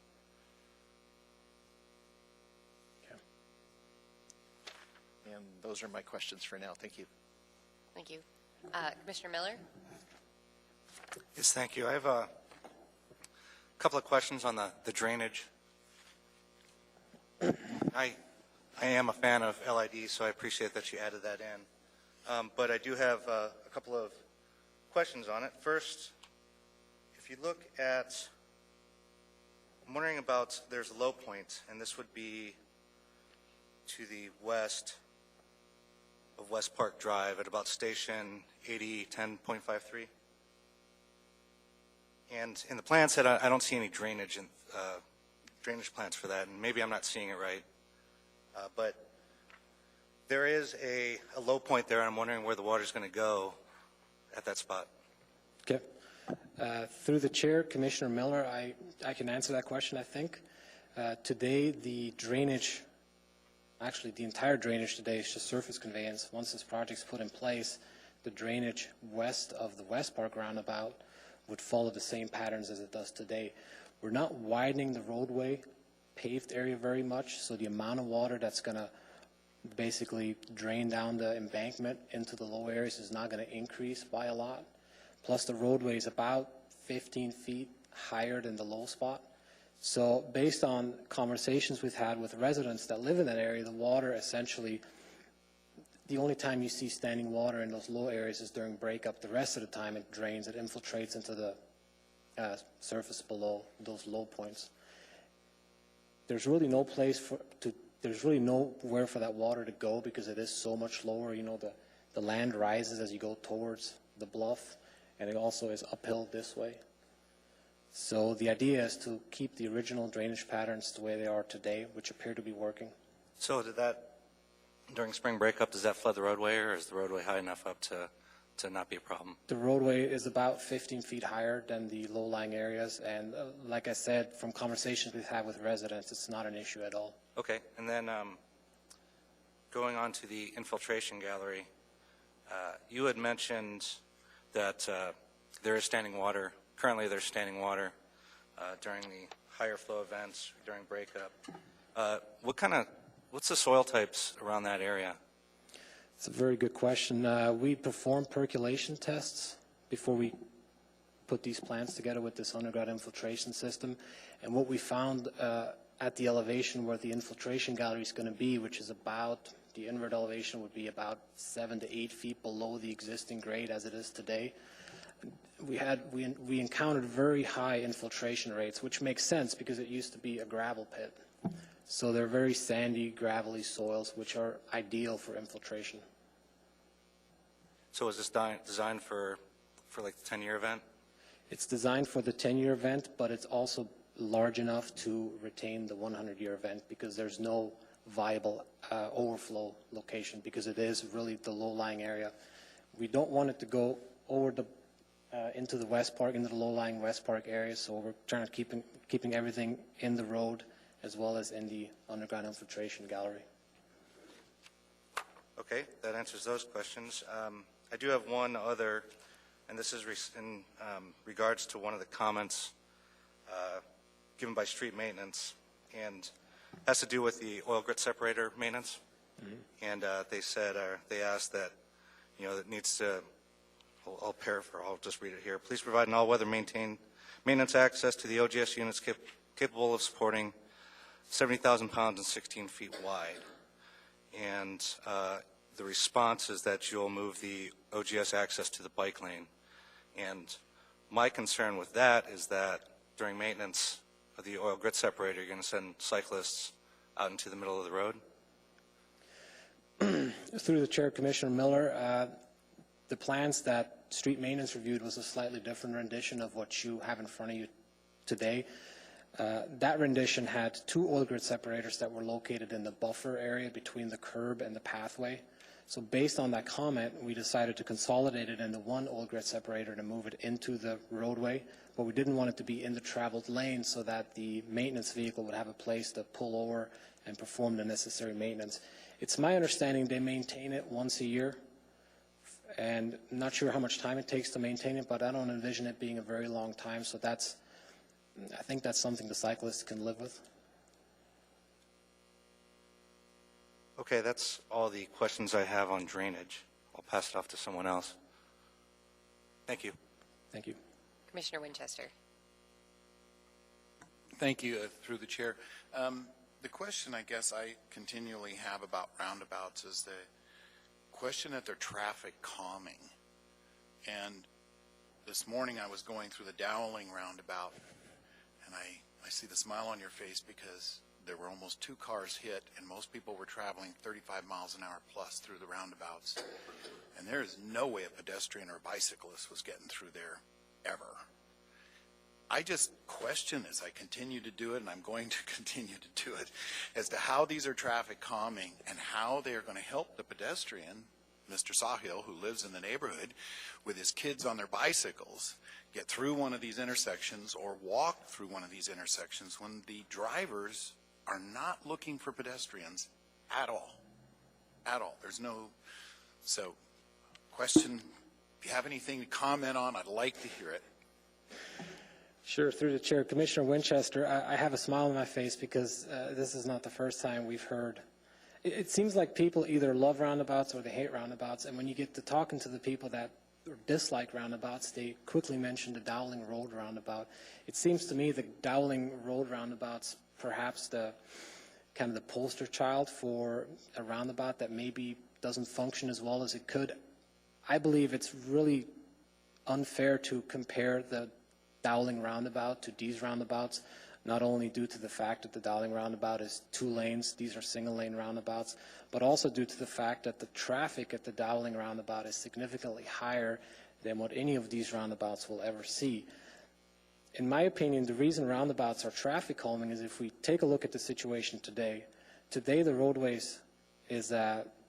And those are my questions for now. Thank you. Thank you. Commissioner Miller? Yes, thank you. I have a couple of questions on the drainage. I am a fan of LID, so I appreciate that you added that in. But I do have a couple of questions on it. First, if you look at, I'm wondering about, there's a low point, and this would be to the west of West Park Drive at about station 8010.53. And in the plan set, I don't see any drainage plans for that, and maybe I'm not seeing it right. But there is a low point there, and I'm wondering where the water's going to go at that spot. Okay. Through the chair, Commissioner Miller, I can answer that question, I think. Today, the drainage, actually the entire drainage today is just surface conveyance. Once this project's put in place, the drainage west of the West Park roundabout would follow the same patterns as it does today. We're not widening the roadway paved area very much, so the amount of water that's going to basically drain down the embankment into the low areas is not going to increase by a lot. Plus the roadway is about 15 feet higher than the low spot. So based on conversations we've had with residents that live in that area, the water essentially, the only time you see standing water in those low areas is during breakup. The rest of the time it drains, it infiltrates into the surface below those low points. There's really no place there's really nowhere for that water to go because it is so much lower. You know, the land rises as you go towards the bluff, and it also is uphill this way. So the idea is to keep the original drainage patterns the way they are today, which appear to be working. So did that, during spring breakup, does that flood the roadway, or is the roadway high enough up to not be a problem? The roadway is about 15 feet higher than the low-lying areas, and like I said, from conversations we've had with residents, it's not an issue at all. Okay, and then going on to the infiltration gallery, you had mentioned that there is standing water. Currently, there's standing water during the higher flow events, during breakup. What's the soil types around that area? It's a very good question. We perform percolation tests before we put these plants together with this underground infiltration system. And what we found at the elevation where the infiltration gallery is going to be, which is about, the inward elevation would be about 7 to 8 feet below the existing grade as it is today. We encountered very high infiltration rates, which makes sense because it used to be a gravel pit. So they're very sandy, gravelly soils, which are ideal for infiltration. So is this designed for like the 10-year event? It's designed for the 10-year event, but it's also large enough to retain the 100-year event because there's no viable overflow location because it is really the low-lying area. We don't want it to go over the into the West Park, into the low-lying West Park area, so we're trying to keeping everything in the road as well as in the underground infiltration gallery. Okay, that answers those questions. I do have one other, and this is in regards to one of the comments given by street maintenance, and has to do with the oil grit separator maintenance. Mm-hmm. And they said, they asked that, you know, that needs to, I'll paraphrase, I'll just read it here. Please provide an all-weather maintenance access to the OGS units capable of supporting 70,000 pounds and 16 feet wide. And the response is that you'll move the OGS access to the bike lane. And my concern with that is that during maintenance of the oil grit separator, you're going to send cyclists out into the middle of the road? Through the chair, Commissioner Miller, the plans that street maintenance reviewed was a slightly different rendition of what you have in front of you today. That rendition had 2 oil grit separators that were located in the buffer area between the curb and the pathway. So based on that comment, we decided to consolidate it into 1 oil grit separator to move it into the roadway, but we didn't want it to be in the traveled lane so that the maintenance vehicle would have a place to pull over and perform the necessary maintenance. It's my understanding they maintain it once a year, and I'm not sure how much time it takes to maintain it, but I don't envision it being a very long time, so I think that's something the cyclists can live with. Okay, that's all the questions I have on drainage. I'll pass it off to someone else. Thank you. Thank you. Commissioner Winchester. Thank you, through the chair. The question I guess I continually have about roundabouts is the question that they're traffic calming. And this morning I was going through the Dowling roundabout, and I see the smile on your face because there were almost 2 cars hit, and most people were traveling 35 miles an hour plus through the roundabouts. And there is no way a pedestrian or a bicyclist was getting through there ever. I just question as I continue to do it, and I'm going to continue to do it, as to how these are traffic calming and how they are going to help the pedestrian, Mr. Sahil, who lives in the neighborhood with his kids on their bicycles, get through one of these intersections or walk through one of these intersections when the drivers are not looking for pedestrians at all. At all. There's no, so question, if you have anything to comment on, I'd like to hear it. Sure, through the chair. Commissioner Winchester, I have a smile on my face because this is not the first time we've heard. It seems like people either love roundabouts or they hate roundabouts, and when you get to talking to the people that dislike roundabouts, they quickly mention the Dowling Road roundabout. It seems to me the Dowling Road roundabout's perhaps the kind of the poster child for a roundabout that maybe doesn't function as well as it could. I believe it's really unfair to compare the Dowling roundabout to these roundabouts, not only due to the fact that the Dowling roundabout is 2 lanes, these are single lane roundabouts, but also due to the fact that the traffic at the Dowling roundabout is significantly higher than what any of these roundabouts will ever see. In my opinion, the reason roundabouts are traffic calming is if we take a look at the situation today. Today the roadways is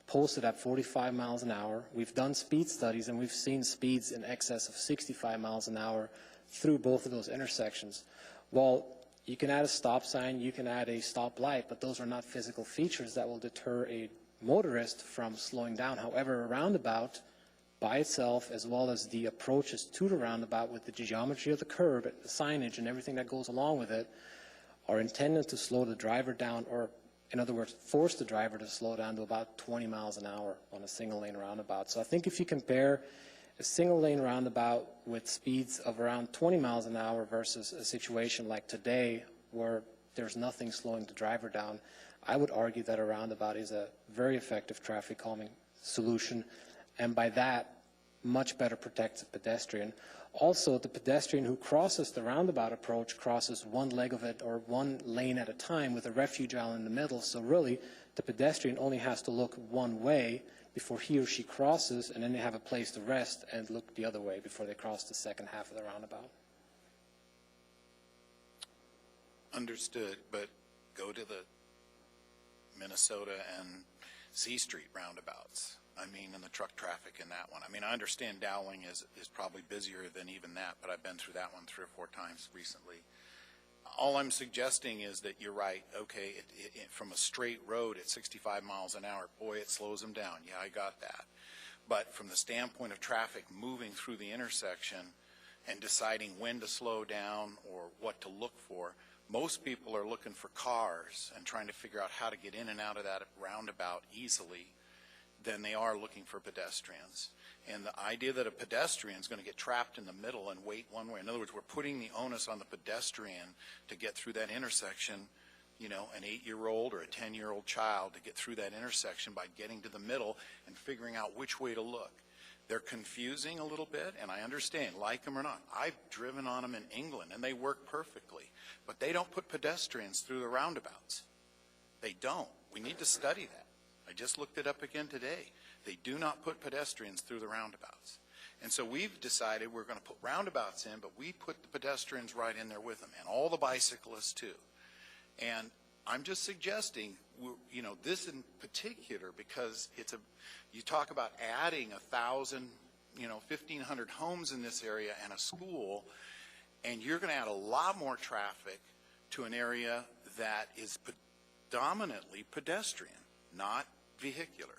posted at 45 miles an hour. We've done speed studies and we've seen speeds in excess of 65 miles an hour through both of those intersections. Well, you can add a stop sign, you can add a stop light, but those are not physical features that will deter a motorist from slowing down. However, a roundabout by itself, as well as the approaches to the roundabout with the geometry of the curb, the signage, and everything that goes along with it, are intended to slow the driver down, or in other words, force the driver to slow down to about 20 miles an hour on a single lane roundabout. So I think if you compare a single lane roundabout with speeds of around 20 miles an hour versus a situation like today where there's nothing slowing the driver down, I would argue that a roundabout is a very effective traffic calming solution, and by that, much better protects the pedestrian. Also, the pedestrian who crosses the roundabout approach crosses one leg of it, or one lane at a time, with a refuge aisle in the middle. So really, the pedestrian only has to look one way before he or she crosses, and then they have a place to rest and look the other way before they cross the second half of the roundabout. Understood, but go to the Minnesota and C Street roundabouts. I mean, and the truck traffic in that one. I mean, I understand Dowling is probably busier than even that, but I've been through that one 3 or 4 times recently. All I'm suggesting is that you're right. Okay, from a straight road at 65 miles an hour, boy, it slows them down. Yeah, I got that. But from the standpoint of traffic moving through the intersection and deciding when to slow down or what to look for, most people are looking for cars and trying to figure out how to get in and out of that roundabout easily than they are looking for pedestrians. And the idea that a pedestrian is going to get trapped in the middle and wait one way, in other words, we're putting the onus on the pedestrian to get through that intersection, you know, an 8-year-old or a 10-year-old child to get through that intersection by getting to the middle and figuring out which way to look. They're confusing a little bit, and I understand, like them or not. I've driven on them in England, and they work perfectly. But they don't put pedestrians through the roundabouts. They don't. We need to study that. I just looked it up again today. They do not put pedestrians through the roundabouts. And so we've decided we're going to put roundabouts in, but we put the pedestrians right in there with them, and all the bicyclists too. And I'm just suggesting, you know, this in particular, because you talk about adding 1,000, you know, 1,500 homes in this area and a school, and you're going to add a lot more traffic to an area that is predominantly pedestrian, not vehicular.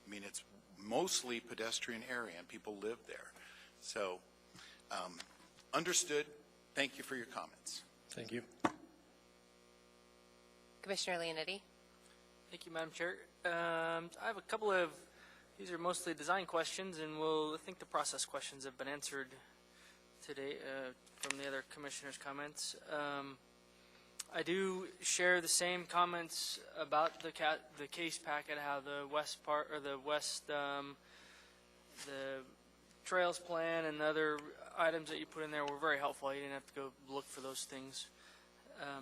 I mean, it's mostly pedestrian area, and people live there. So, understood. Thank you for your comments. Thank you. Commissioner Leonetti? Thank you, Madam Chair. I have a couple of, these are mostly design questions, and I think the process questions have been answered today from the other commissioners' comments. I do share the same comments about the case packet, how the west part, or the trails plan and the other items that you put in there were very helpful. You didn't have to go look for those things.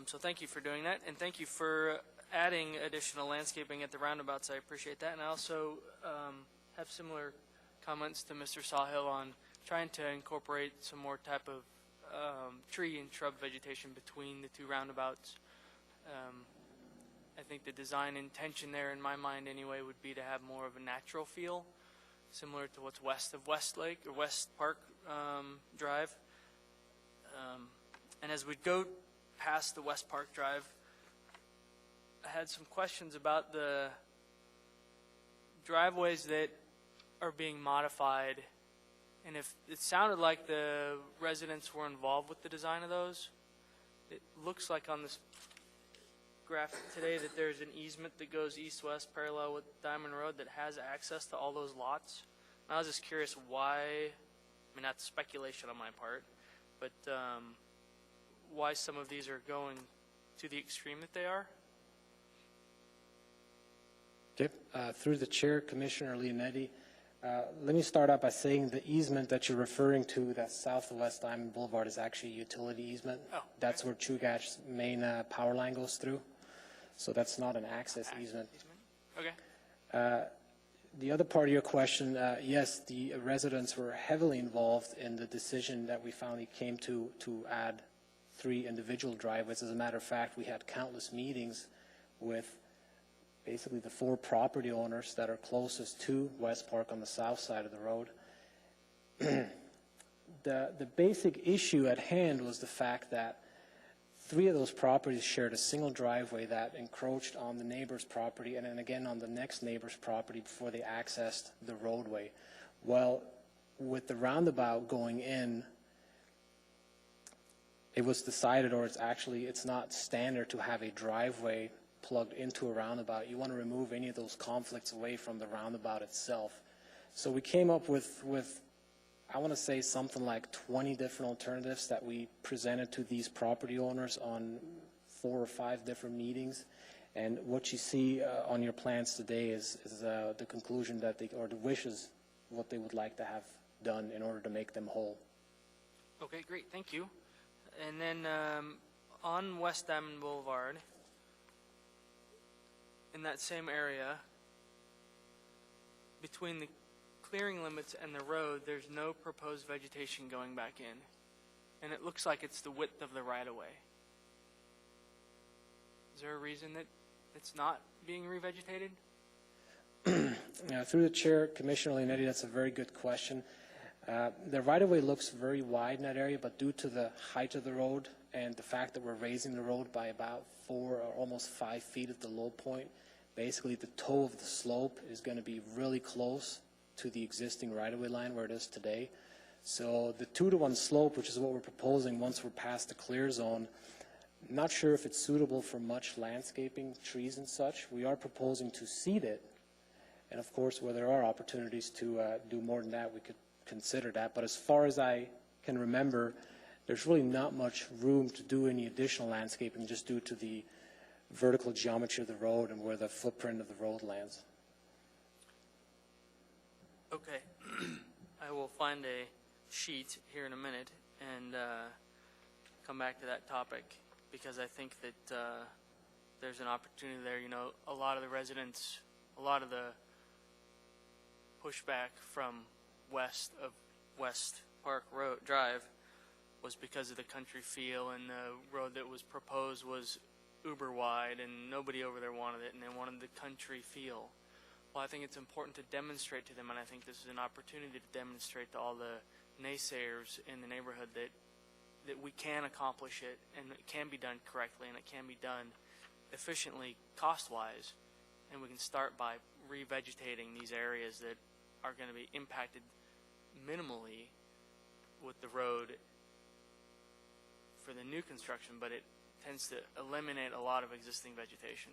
So thank you for doing that, and thank you for adding additional landscaping at the roundabouts. I appreciate that, and I also have similar comments to Mr. Sawhill on trying to incorporate some more type of tree and shrub vegetation between the 2 roundabouts. I think the design intention there, in my mind anyway, would be to have more of a natural feel, similar to what's west of Westlake or West Park Drive. And as we go past the West Park Drive, I had some questions about the driveways that are being modified, and if it sounded like the residents were involved with the design of those. It looks like on this graphic today that there's an easement that goes east-west parallel with Diamond Road that has access to all those lots. And I was just curious why, I mean, that's speculation on my part, but why some of these are going to the extreme that they are. Okay. Through the chair, Commissioner Leonetti, let me start out by saying the easement that you're referring to that's south of West Diamond Boulevard is actually a utility easement. Oh, okay. That's where Chugach's main power line goes through. So that's not an access easement. Okay. The other part of your question, yes, the residents were heavily involved in the decision that we finally came to add 3 individual driveways. As a matter of fact, we had countless meetings with basically the 4 property owners that are closest to West Park on the south side of the road. The basic issue at hand was the fact that 3 of those properties shared a single driveway that encroached on the neighbor's property and then again on the next neighbor's property before they accessed the roadway. Well, with the roundabout going in, it was decided, or it's not standard to have a driveway plugged into a roundabout. You want to remove any of those conflicts away from the roundabout itself. So we came up with I want to say something like 20 different alternatives that we presented to these property owners on 4 or 5 different meetings. And what you see on your plans today is the conclusion that or the wishes, what they would like to have done in order to make them whole. Okay, great. Thank you. And then on West Diamond Boulevard, in that same area, between the clearing limits and the road, there's no proposed vegetation going back in. And it looks like it's the width of the right-of-way. Is there a reason that it's not being revegetated? Through the chair, Commissioner Leonetti, that's a very good question. The right-of-way looks very wide in that area, but due to the height of the road and the fact that we're raising the road by about 4 or almost 5 feet at the low point, basically the toe of the slope is going to be really close to the existing right-of-way line where it is today. So the 2-to-1 slope, which is what we're proposing once we're past the clear zone, not sure if it's suitable for much landscaping, trees and such. We are proposing to seed it, and of course where there are opportunities to do more than that, we could consider that. But as far as I can remember, there's really not much room to do any additional landscaping just due to the vertical geometry of the road and where the footprint of the road lands. Okay. I will find a sheet here in a minute and come back to that topic, because I think that there's an opportunity there. You know, a lot of the residents, a lot of the pushback from west of West Park Road Drive was because of the country feel, and the road that was proposed was uber wide, and nobody over there wanted it, and they wanted the country feel. Well, I think it's important to demonstrate to them, and I think this is an opportunity to demonstrate to all the naysayers in the neighborhood that we can accomplish it, and it can be done correctly, and it can be done efficiently, cost-wise, and we can start by revegetating these areas that are going to be impacted minimally with the road for the new construction, but it tends to eliminate a lot of existing vegetation.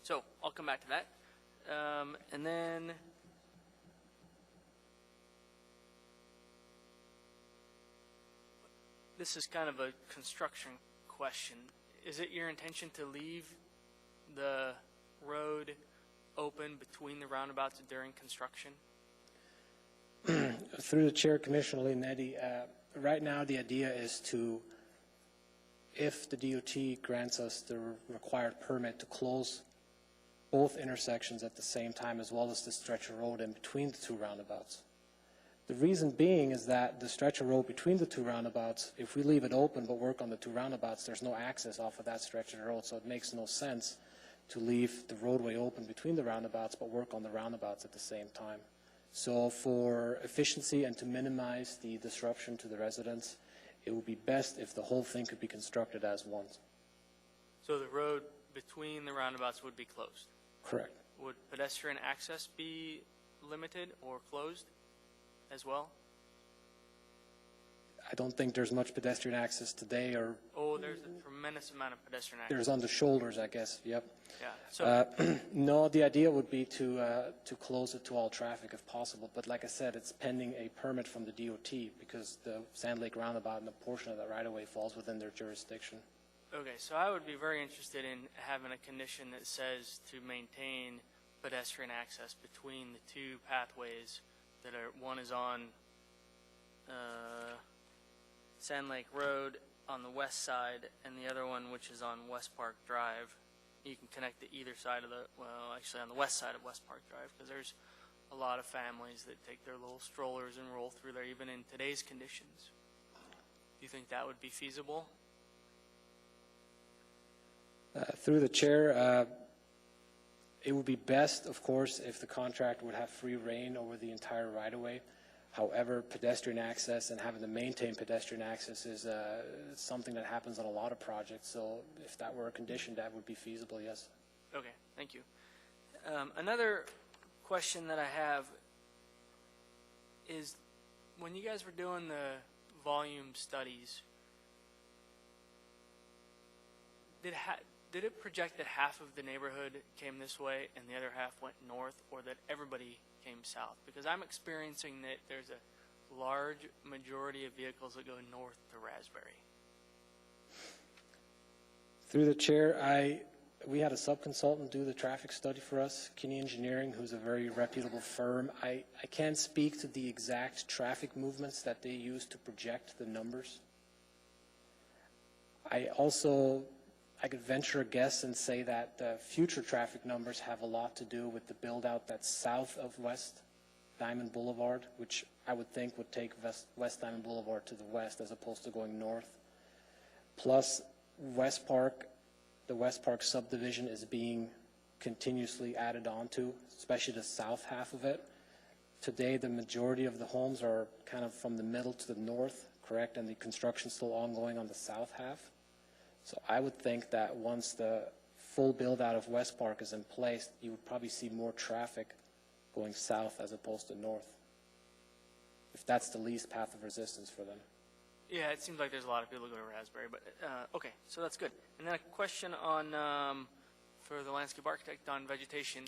So I'll come back to that. And then this is kind of a construction question. Is it your intention to leave the road open between the roundabouts during construction? Through the chair, Commissioner Leonetti, right now the idea is to, if the DOT grants us the required permit, to close both intersections at the same time, as well as the stretch of road in between the 2 roundabouts. The reason being is that the stretch of road between the 2 roundabouts, if we leave it open but work on the 2 roundabouts, there's no access off of that stretch of road, so it makes no sense to leave the roadway open between the roundabouts but work on the roundabouts at the same time. So for efficiency and to minimize the disruption to the residents, it would be best if the whole thing could be constructed as one. So the road between the roundabouts would be closed? Correct. Would pedestrian access be limited or closed as well? I don't think there's much pedestrian access today, or Oh, there's a tremendous amount of pedestrian access. there's on the shoulders, I guess. Yep. Yeah. So No, the idea would be to close it to all traffic if possible. But like I said, it's pending a permit from the DOT because the Sand Lake Roundabout and a portion of that right-of-way falls within their jurisdiction. okay, so I would be very interested in having a condition that says to maintain pedestrian access between the two pathways that are, one is on Sand Lake Road on the west side, and the other one, which is on West Park Drive. You can connect to either side of the, well, actually on the west side of West Park Drive, because there's a lot of families that take their little strollers and roll through there, even in today's conditions. Do you think that would be feasible? Through the chair, it would be best, of course, if the contractor would have free reign over the entire right-of-way. However, pedestrian access and having to maintain pedestrian access is something that happens on a lot of projects. So if that were a condition, that would be feasible, yes. Okay, thank you. Another question that I have is, when you guys were doing the volume studies, did it project that half of the neighborhood came this way and the other half went north, or that everybody came south? Because I'm experiencing that there's a large majority of vehicles that go north to Raspberry. Through the chair, we had a sub-consultant do the traffic study for us, Kinney Engineering, who's a very reputable firm. I can't speak to the exact traffic movements that they use to project the numbers. I could venture a guess and say that the future traffic numbers have a lot to do with the build-out that's south of West Diamond Boulevard, which I would think would take West Diamond Boulevard to the west as opposed to going north. Plus, West Park, the West Park subdivision is being continuously added onto, especially the south half of it. Today, the majority of the homes are kind of from the middle to the north, correct, and the construction's still ongoing on the south half. So I would think that once the full build-out of West Park is in place, you would probably see more traffic going south as opposed to north, if that's the least path of resistance for them. Yeah, it seems like there's a lot of people who go to Raspberry, but okay, so that's good. And then a question on, for the landscape architect on vegetation,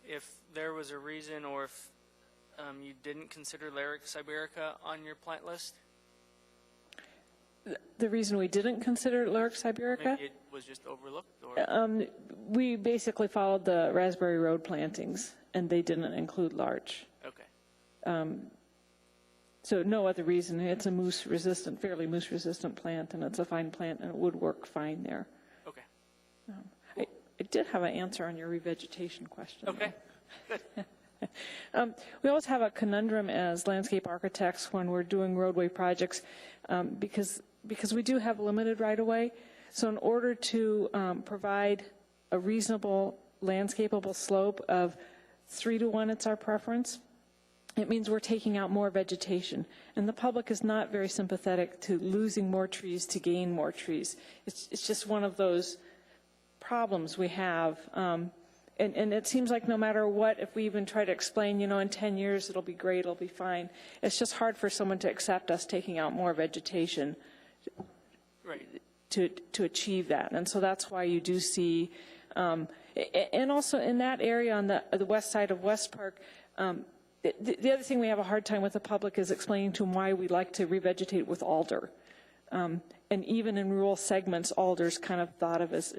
if there was a reason, or if you didn't consider Lyric Siberica on your plant list? The reason we didn't consider Lyric Siberica? Maybe it was just overlooked? Or? We basically followed the Raspberry Road plantings, and they didn't include larch. Okay. So no other reason. It's a moose-resistant, fairly moose-resistant plant, and it's a fine plant, and it would work fine there. Okay. I did have an answer on your revegetation question. Okay, good. We always have a conundrum as landscape architects when we're doing roadway projects, because we do have limited right-of-way. So in order to provide a reasonable landscapable slope of 3-to-1, it's our preference, it means we're taking out more vegetation. And the public is not very sympathetic to losing more trees to gain more trees. It's just one of those problems we have. And it seems like no matter what, if we even try to explain, in 10 years it'll be great, it'll be fine, it's just hard for someone to accept us taking out more vegetation to achieve that. And so that's why you do see, and also in that area on the west side of West Park, the other thing we have a hard time with the public is explaining to them why we like to revegetate with alder. And even in rural segments, alder's kind of thought of as,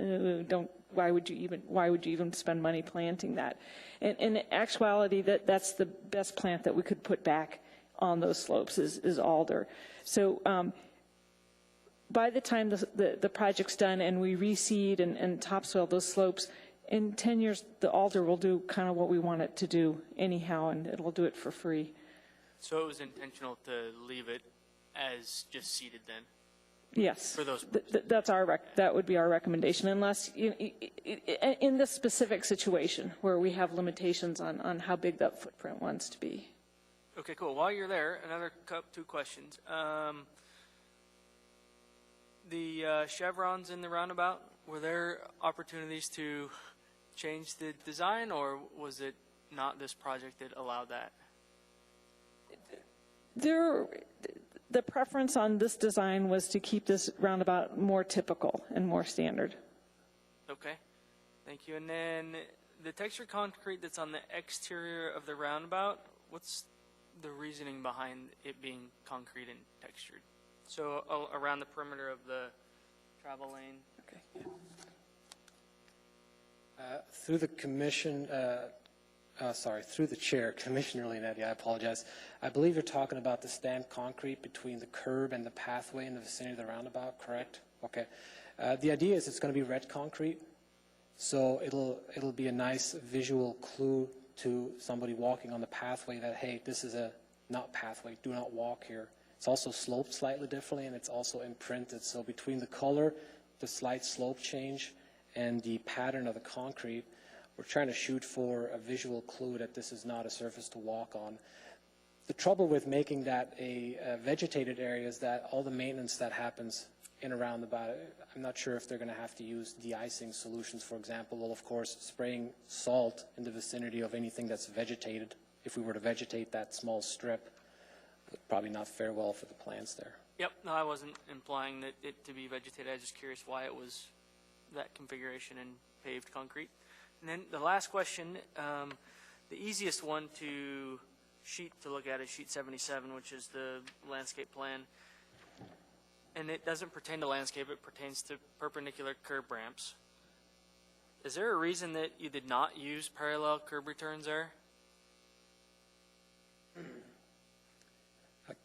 why would you even spend money planting that? And in actuality, that's the best plant that we could put back on those slopes is alder. So by the time the project's done and we reseed and topsoil those slopes, in 10 years, the alder will do kind of what we want it to do anyhow, and it will do it for free. So it was intentional to leave it as just seeded then? Yes. For those that would be our recommendation, unless in this specific situation where we have limitations on how big that footprint wants to be. Okay, cool. While you're there, another two questions. The chevrons in the roundabout, were there opportunities to change the design, or was it not this project that allowed that? The preference on this design was to keep this roundabout more typical and more standard. Okay, thank you. And then the textured concrete that's on the exterior of the roundabout, what's the reasoning behind it being concrete and textured? So around the perimeter of the travel lane? Okay. Through the commission, through the chair, Commissioner Leonetti, I apologize. I believe you're talking about the stamped concrete between the curb and the pathway in the vicinity of the roundabout, correct? Okay. The idea is it's going to be red concrete, so it'll be a nice visual clue to somebody walking on the pathway that, hey, this is a not pathway, do not walk here. It's also sloped slightly differently, and it's also imprinted. So between the color, the slight slope change, and the pattern of the concrete, we're trying to shoot for a visual clue that this is not a surface to walk on. The trouble with making that a vegetated area is that all the maintenance that happens in around about it, I'm not sure if they're going to have to use de-icing solutions, for example. Well, of course, spraying salt in the vicinity of anything that's vegetated, if we were to vegetate that small strip, would probably not fare well for the plants there. Yep, no, I wasn't implying that it to be vegetated. I was just curious why it was that configuration in paved concrete. And then the last question, the easiest one to look at is sheet 77, which is the landscape plan. And it doesn't pertain to landscape, it pertains to perpendicular curb ramps. Is there a reason that you did not use parallel curb returns there?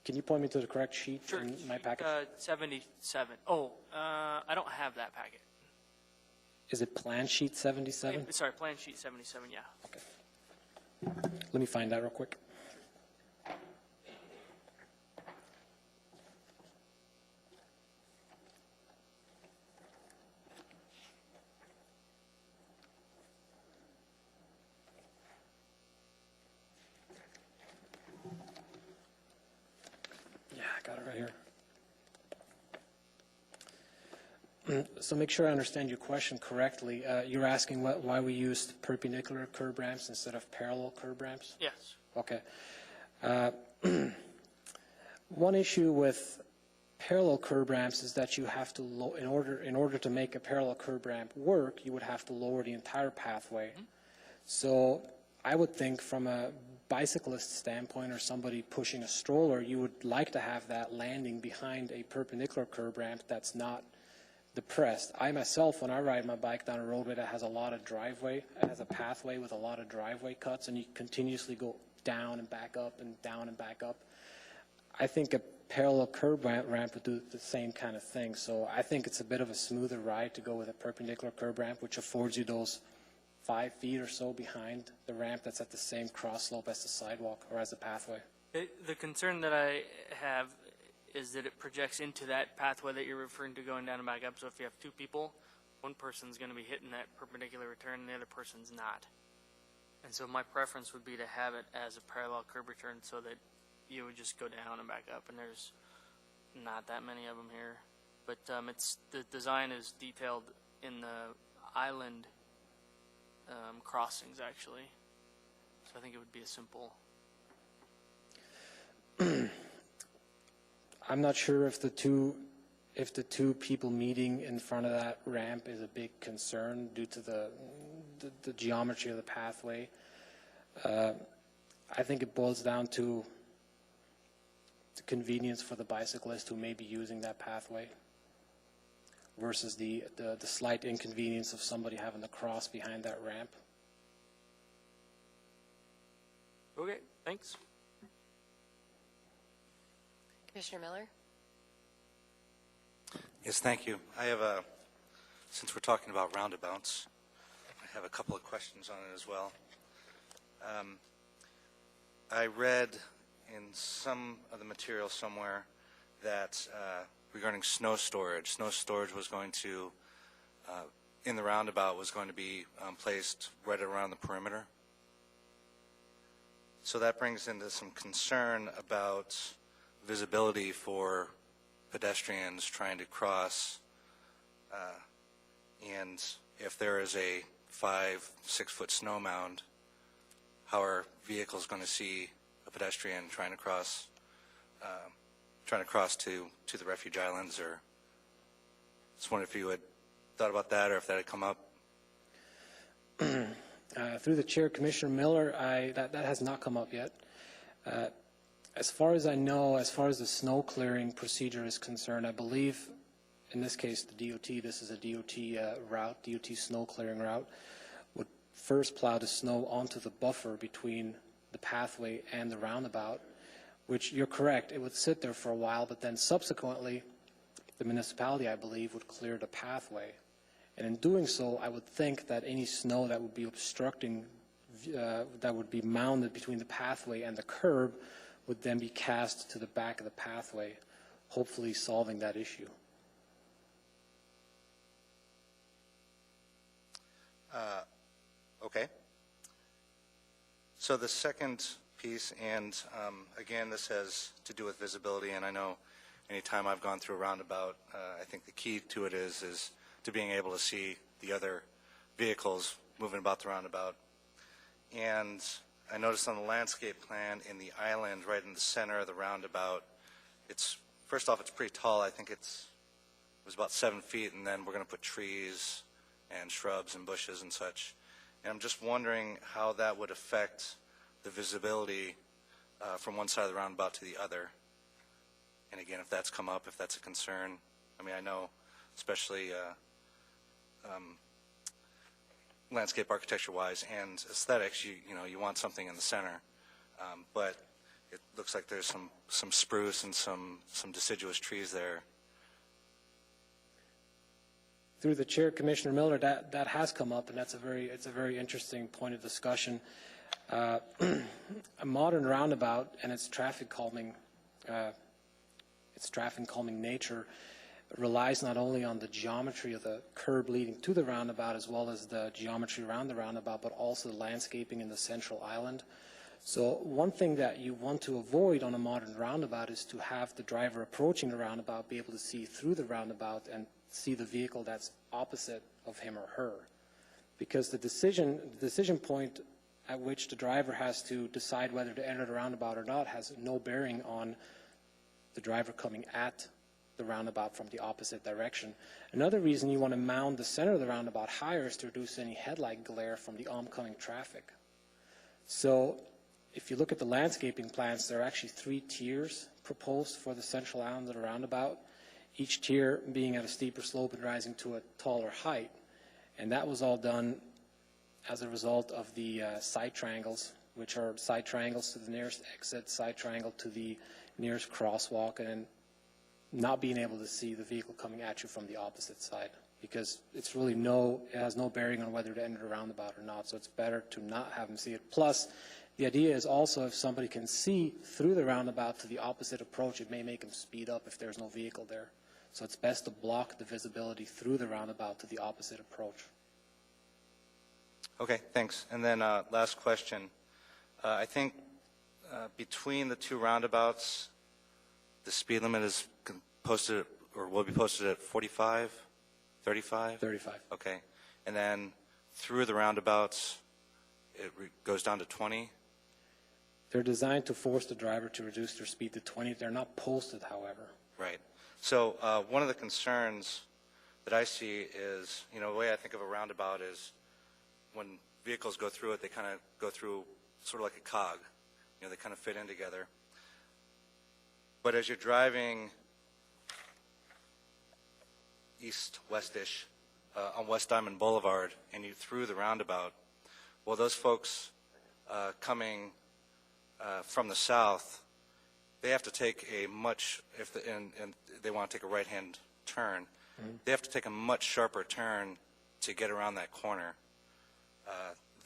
Can you point me to the correct sheet in my packet? 77. Oh, I don't have that packet. Is it plan sheet 77? Sorry, plan sheet 77, yeah. Okay. Let me find that real quick. Yeah, I got it right here. So make sure I understand your question correctly. You're asking why we used perpendicular curb ramps instead of parallel curb ramps? Yes. Okay. One issue with parallel curb ramps is that you have to, in order to make a parallel curb ramp work, you would have to lower the entire pathway. Mm-hmm. So I would think from a bicyclist standpoint or somebody pushing a stroller, you would like to have that landing behind a perpendicular curb ramp that's not depressed. I myself, when I ride my bike down a roadway that has a lot of driveway, it has a pathway with a lot of driveway cuts, and you continuously go down and back up and down and back up. I think a parallel curb ramp would do the same kind of thing. So I think it's a bit of a smoother ride to go with a perpendicular curb ramp, which affords you those 5 feet or so behind the ramp that's at the same cross slope as the sidewalk or as the pathway. The concern that I have is that it projects into that pathway that you're referring to going down and back up. So if you have two people, one person's going to be hitting that perpendicular return and the other person's not. And so my preference would be to have it as a parallel curb return so that you would just go down and back up, and there's not that many of them here. But the design is detailed in the island crossings, actually. So I think it would be a simple... I'm not sure if the two people meeting in front of that ramp is a big concern due to the geometry of the pathway. I think it boils down to the convenience for the bicyclist who may be using that pathway versus the slight inconvenience of somebody having to cross behind that ramp. Okay, thanks. Commissioner Miller? Yes, thank you. I have since we're talking about roundabouts, I have a couple of questions on it as well. I read in some of the material somewhere that regarding snow storage was going to, in the roundabout, was going to be placed right around the perimeter. So that brings into some concern about visibility for pedestrians trying to cross, and if there is a 5-6 foot snow mound, how are vehicles going to see a pedestrian trying to cross to the refuge islands? Or just wondering if you had thought about that or if that had come up. Through the chair, Commissioner Miller, that has not come up yet. As far as I know, as far as the snow clearing procedure is concerned, I believe, in this case, the DOT, this is a DOT route, DOT snow clearing route, would first plow the snow onto the buffer between the pathway and the roundabout, which you're correct, it would sit there for a while, but then subsequently the municipality, I believe, would clear the pathway. And in doing so, I would think that any snow that would be obstructing, that would be mounted between the pathway and the curb would then be cast to the back of the pathway, hopefully solving that issue. Okay. So the second piece, and again, this has to do with visibility, and I know anytime I've gone through a roundabout, I think the key to it is to being able to see the other vehicles moving about the roundabout. And I noticed on the landscape plan in the island right in the center of the roundabout, first off, it's pretty tall. I think it was about 7 feet, and then we're going to put trees and shrubs and bushes and such. And I'm just wondering how that would affect the visibility from one side of the roundabout to the other. And again, if that's come up, if that's a concern. I mean, I know, especially landscape architecture-wise and aesthetics, you want something in the center. But it looks like there's some spruce and some deciduous trees there. Through the chair, Commissioner Miller, that has come up, and it's a very interesting point of discussion. A modern roundabout and its traffic calming nature relies not only on the geometry of the curb leading to the roundabout as well as the geometry around the roundabout, but also the landscaping in the central island. So one thing that you want to avoid on a modern roundabout is to have the driver approaching the roundabout be able to see through the roundabout and see the vehicle that's opposite of him or her. Because the decision point at which the driver has to decide whether to enter the roundabout or not has no bearing on the driver coming at the roundabout from the opposite direction. Another reason you want to mound the center of the roundabout higher is to reduce any headlight glare from the oncoming traffic. So if you look at the landscaping plans, there are actually 3 tiers proposed for the central island of the roundabout, each tier being at a steeper slope and rising to a taller height. And that was all done as a result of the side triangles, which are side triangles to the nearest exit, side triangle to the nearest crosswalk, and not being able to see the vehicle coming at you from the opposite side, because it has no bearing on whether to enter the roundabout or not, so it's better to not have them see it. Plus, the idea is also if somebody can see through the roundabout to the opposite approach, it may make them speed up if there's no vehicle there. So it's best to block the visibility through the roundabout to the opposite approach. Okay, thanks. And then last question. I think between the 2 roundabouts, the speed limit is posted or will be posted at 45, 35? 35. Okay. And then through the roundabouts, it goes down to 20? They're designed to force the driver to reduce their speed to 20. They're not posted, however. Right. So one of the concerns that I see is, the way I think of a roundabout is when vehicles go through it, they kind of go through sort of like a cog. They kind of fit in together. But as you're driving east-west-ish on West Diamond Boulevard and you through the roundabout, well, those folks coming from the south, they have to take a much, and they want to take a right-hand turn, they have to take a much sharper turn to get around that corner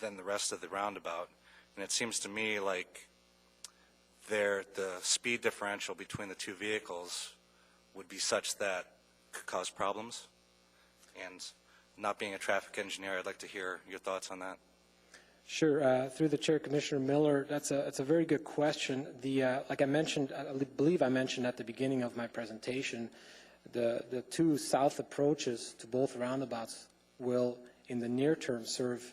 than the rest of the roundabout. And it seems to me like the speed differential between the 2 vehicles would be such that could cause problems. And not being a traffic engineer, I'd like to hear your thoughts on that. Sure. Through the chair, Commissioner Miller, it's a very good question. Like I mentioned, I believe I mentioned at the beginning of my presentation, the 2 south approaches to both roundabouts will, in the near term, serve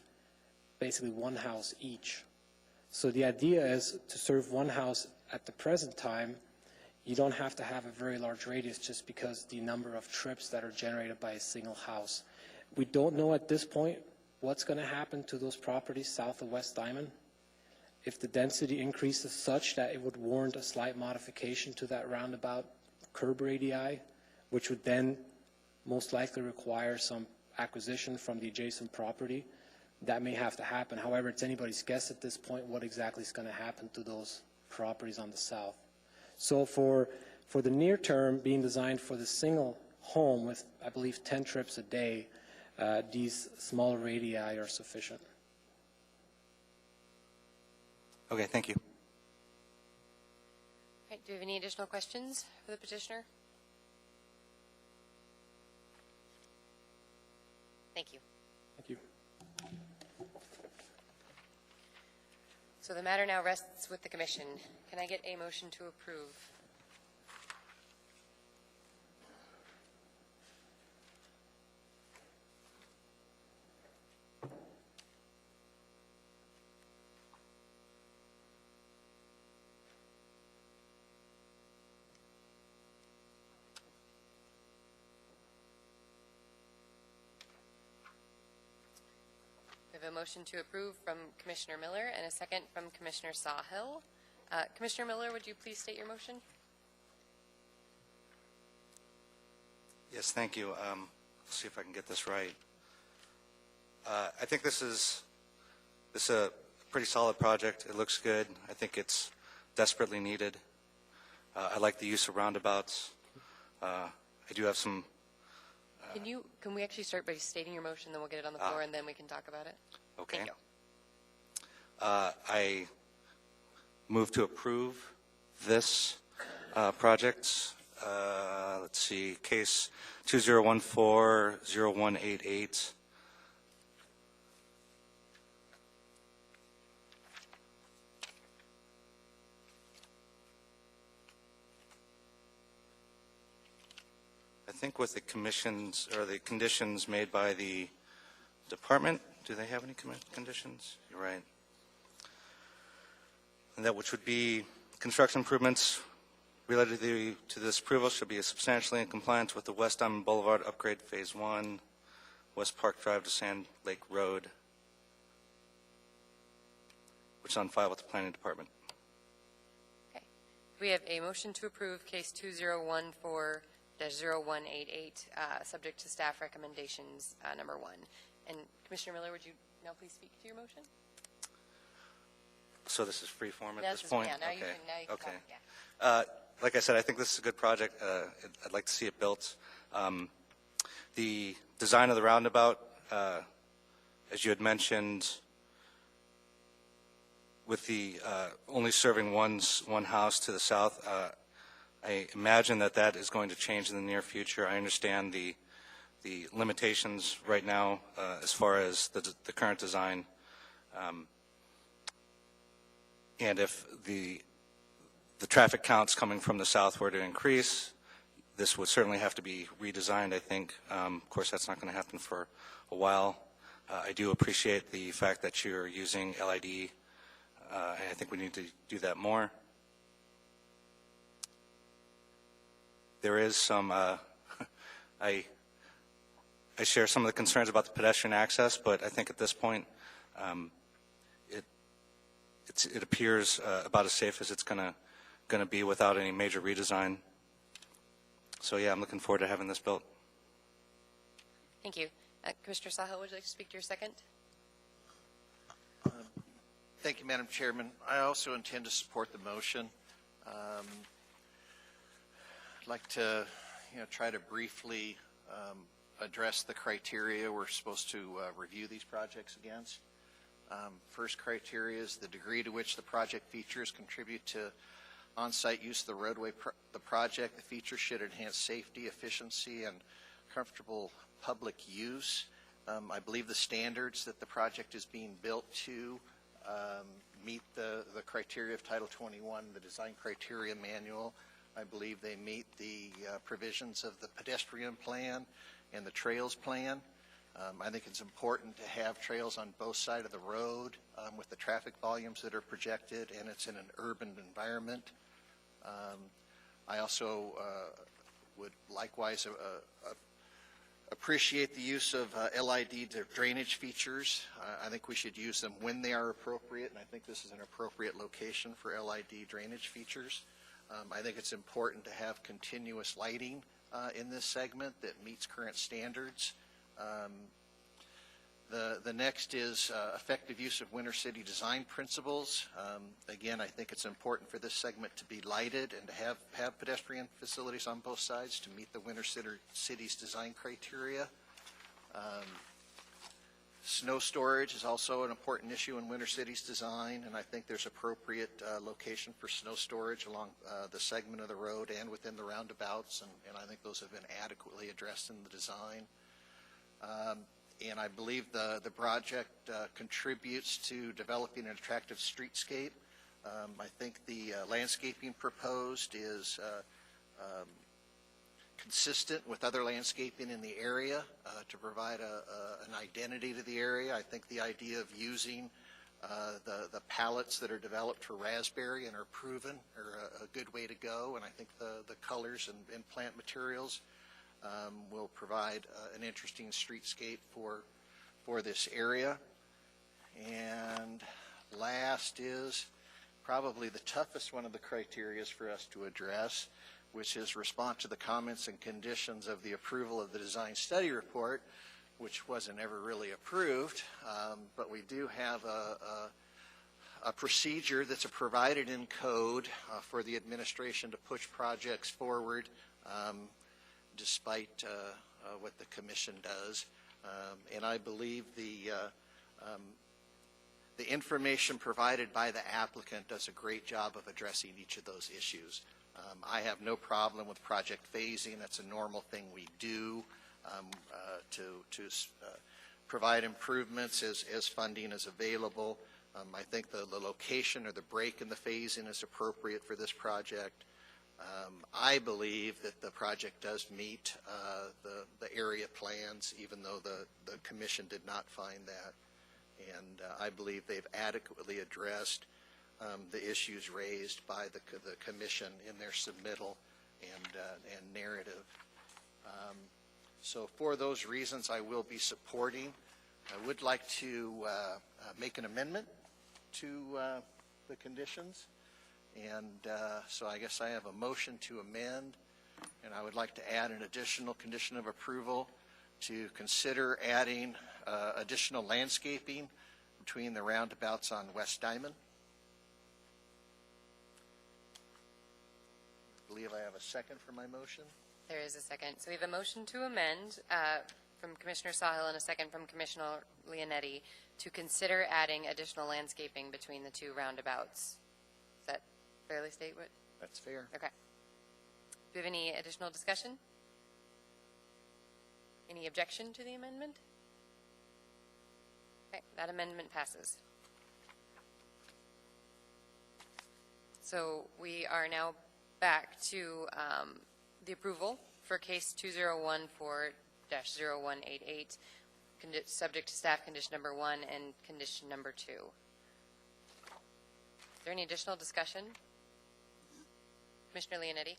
basically 1 house each. So the idea is to serve 1 house at the present time. You don't have to have a very large radius just because the number of trips that are generated by a single house. We don't know at this point what's going to happen to those properties south of West Diamond. If the density increases such that it would warrant a slight modification to that roundabout curb radii, which would then most likely require some acquisition from the adjacent property, that may have to happen. However, it's anybody's guess at this point what exactly is going to happen to those properties on the south. So for the near term, being designed for the single home with, I believe, 10 trips a day, these smaller radii are sufficient. Okay, thank you. All right, do we have any additional questions for the petitioner? Thank you. Thank you. So the matter now rests with the commission. Can I get a motion to approve? We have a motion to approve from Commissioner Miller and a second from Commissioner Sawhill. Commissioner Miller, would you please state your motion? Yes, thank you. Let's see if I can get this right. I think this is a pretty solid project. It looks good. I think it's desperately needed. I like the use of roundabouts. I do have some. Can we actually start by stating your motion, then we'll get it on the floor, and then we can talk about it? Okay. Thank you. I move to approve this project. Let's see, case 2014-0188. I think with the commissions or the conditions made by the department. Do they have any conditions? You're right. And that which would be construction improvements related to this approval should be substantially in compliance with the West Diamond Boulevard Upgrade Phase 1, West Park Drive to Sand Lake Road, which is on file with the Planning Department. Okay. We have a motion to approve case 2014-0188, subject to staff recommendations, number 1. And Commissioner Miller, would you now please speak to your motion? So this is free form at Yes, this point? Yeah, now okay. you can okay. talk, yeah. Like I said, I think this is a good project. I'd like to see it built. The design of the roundabout, as you had mentioned, with the only serving one house to the south, I imagine that is going to change in the near future. I understand the limitations right now as far as the current design. And if the traffic counts coming from the south were to increase, this would certainly have to be redesigned, I think. Of course, that's not going to happen for a while. I do appreciate the fact that you're using LID. I think we need to do that more. There is some, I share some of the concerns about the pedestrian access, but I think at this point, it appears about as safe as it's going to be without any major redesign. So yeah, I'm looking forward to having this built. Thank you. Commissioner Sawhill, would you like to speak to your second? Thank you, Madam Chairman. I also intend to support the motion. I'd like to, try to briefly address the criteria we're supposed to review these projects against. First criteria is the degree to which the project features contribute to on-site use of the roadway. The project, the feature should enhance safety, efficiency, and comfortable public use. I believe the standards that the project is being built to meet the criteria of Title 21, the Design Criteria Manual. I believe they meet the provisions of the pedestrian plan and the trails plan. I think it's important to have trails on both sides of the road with the traffic volumes that are projected, and it's in an urban environment. I also would likewise appreciate the use of LID drainage features. I think we should use them when they are appropriate, and I think this is an appropriate location for LID drainage features. I think it's important to have continuous lighting in this segment that meets current standards. The next is effective use of Winter City design principles. Again, I think it's important for this segment to be lighted and to have pedestrian facilities on both sides to meet the Winter City's design criteria. Snow storage is also an important issue in Winter City's design, and I think there's appropriate location for snow storage along the segment of the road and within the roundabouts, and I think those have been adequately addressed in the design. And I believe the project contributes to developing an attractive streetscape. I think the landscaping proposed is consistent with other landscaping in the area to provide an identity to the area. I think the idea of using the palettes that are developed for raspberry and are proven are a good way to go, and I think the colors and plant materials will provide an interesting streetscape for this area. And last is probably the toughest one of the criteria for us to address, which is response to the comments and conditions of the approval of the design study report, which wasn't ever really approved, but we do have a procedure that's provided in code for the administration to push projects forward despite what the commission does. And I believe the information provided by the applicant does a great job of addressing each of those issues. I have no problem with project phasing. That's a normal thing we do to provide improvements as funding is available. I think the location or the break in the phasing is appropriate for this project. I believe that the project does meet the area plans, even though the commission did not find that. And I believe they've adequately addressed the issues raised by the commission in their submittal and narrative. So for those reasons, I will be supporting. I would like to make an amendment to the conditions. And so I guess I have a motion to amend, and I would like to add an additional condition of approval to consider adding additional landscaping between the roundabouts on West Diamond. I believe I have a second for my motion. There is a second. So we have a motion to amend from Commissioner Sahil and a second from Commissioner Leonetti to consider adding additional landscaping between the two roundabouts. Is that fairly state what? That's fair. Okay. Do we have any additional discussion? Any objection to the amendment? Okay, that amendment passes. So we are now back to the approval for case 2014-0188, subject to staff condition number 1 and condition number 2. Is there any additional discussion? Commissioner Leonetti?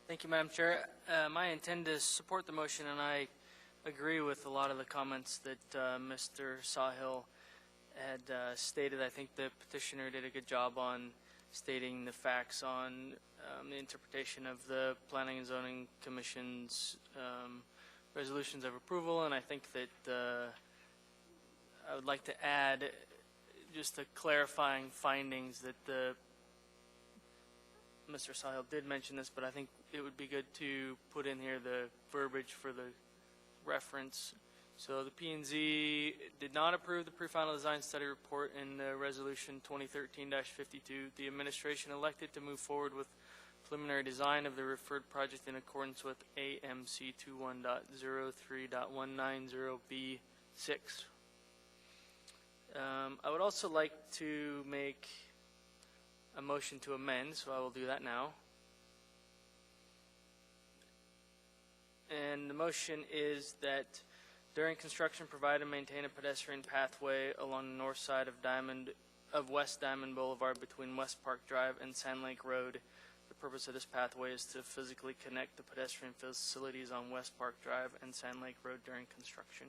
Thank you, Madam Chair. I intend to support the motion, and I agree with a lot of the comments that Mr. Sahil had stated. I think the petitioner did a good job on stating the facts on the interpretation of the Planning and Zoning Commission's resolutions of approval, and I think that I would like to add just the clarifying findings that Mr. Sahil did mention this, but I think it would be good to put in here the verbiage for the reference. So the P&Z did not approve the pre-final design study report in the resolution 2013-52. The administration elected to move forward with preliminary design of the referred project in accordance with AMC 21.03.190B6. I would also like to make a motion to amend, so I will do that now. And the motion is that during construction, provide and maintain a pedestrian pathway along the north side of West Diamond Boulevard between West Park Drive and Sand Lake Road. The purpose of this pathway is to physically connect the pedestrian facilities on West Park Drive and Sand Lake Road during construction.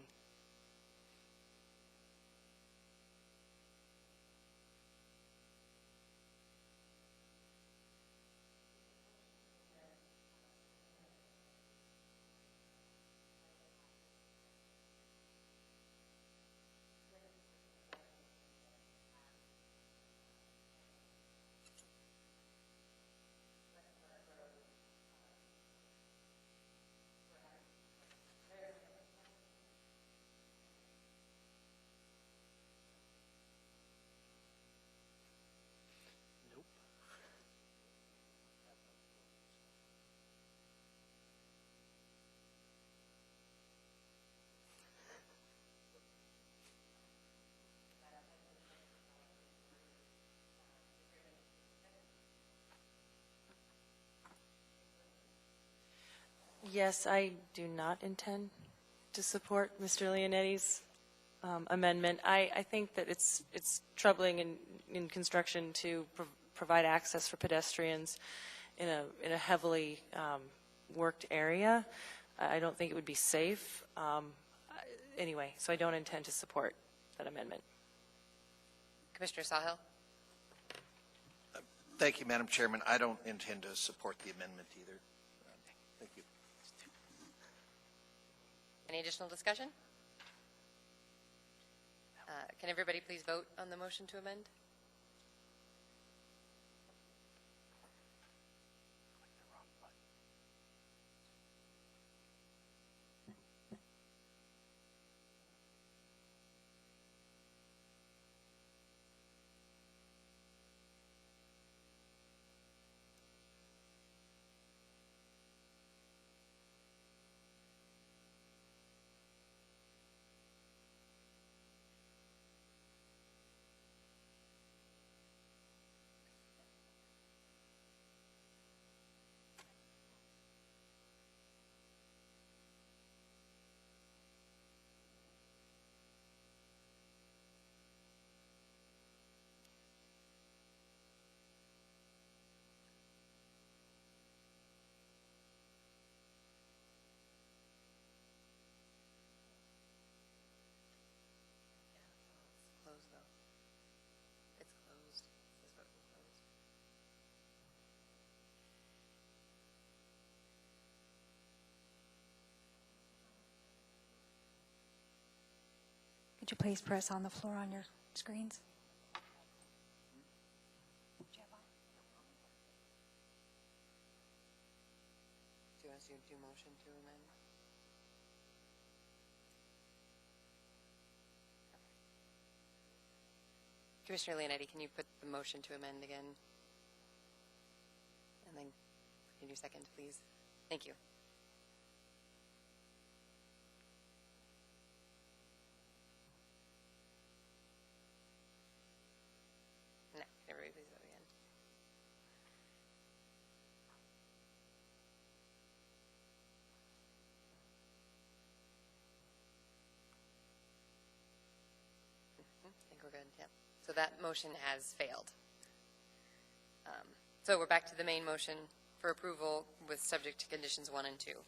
Yes, I do not intend to support Mr. Leonetti's amendment. I think that it's troubling in construction to provide access for pedestrians in a heavily worked area. I don't think it would be safe. Anyway, so I don't intend to support that amendment. Commissioner Sahil? Thank you, Madam Chairman. I don't intend to support the amendment either. Thank you. Any additional discussion? Can everybody please vote on the motion to amend? Closed, though. It's closed. This vote is closed. Could you please press on the floor on your screens? Do you want us to do motion to amend? Commissioner Leonetti, can you put the motion to amend again? And then can you second, please? Thank you. No, can everybody please vote again? I think we're good, yep. So that motion has failed. So we're back to the main motion for approval with subject to conditions 1 and 2.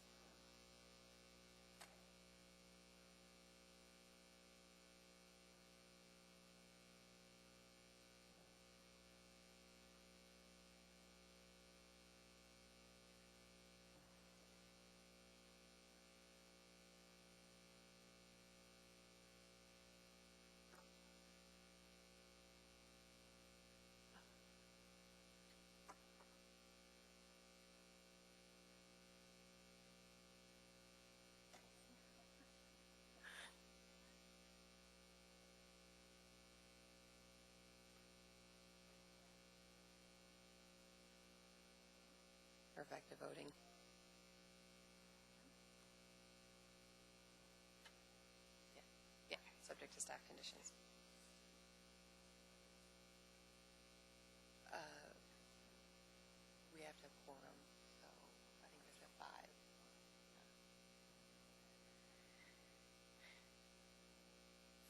For effective voting. Yeah, subject to staff conditions. We have to have quorum, so I think we have to have 5.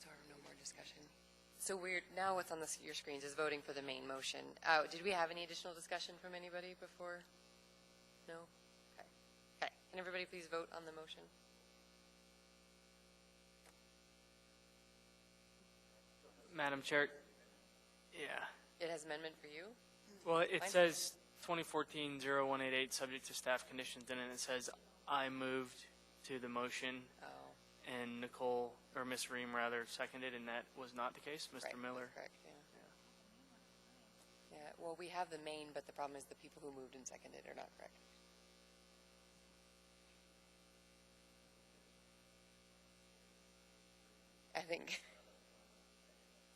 So no more discussion. So now what's on your screens is voting for the main motion. Did we have any additional discussion from anybody before? No? Okay. Okay. Can everybody please vote on the motion? Madam Chair, yeah. It has amendment for you? Well, it Fine. says 2014-0188, subject to staff conditions, and then it says, I moved to the motion, Oh, and Nicole, or Ms. Ream rather, seconded, and that was not the case. Mr. right, Miller? that's correct, yeah. Yeah, well, we have the main, but the problem is the people who moved and seconded are not correct. I think.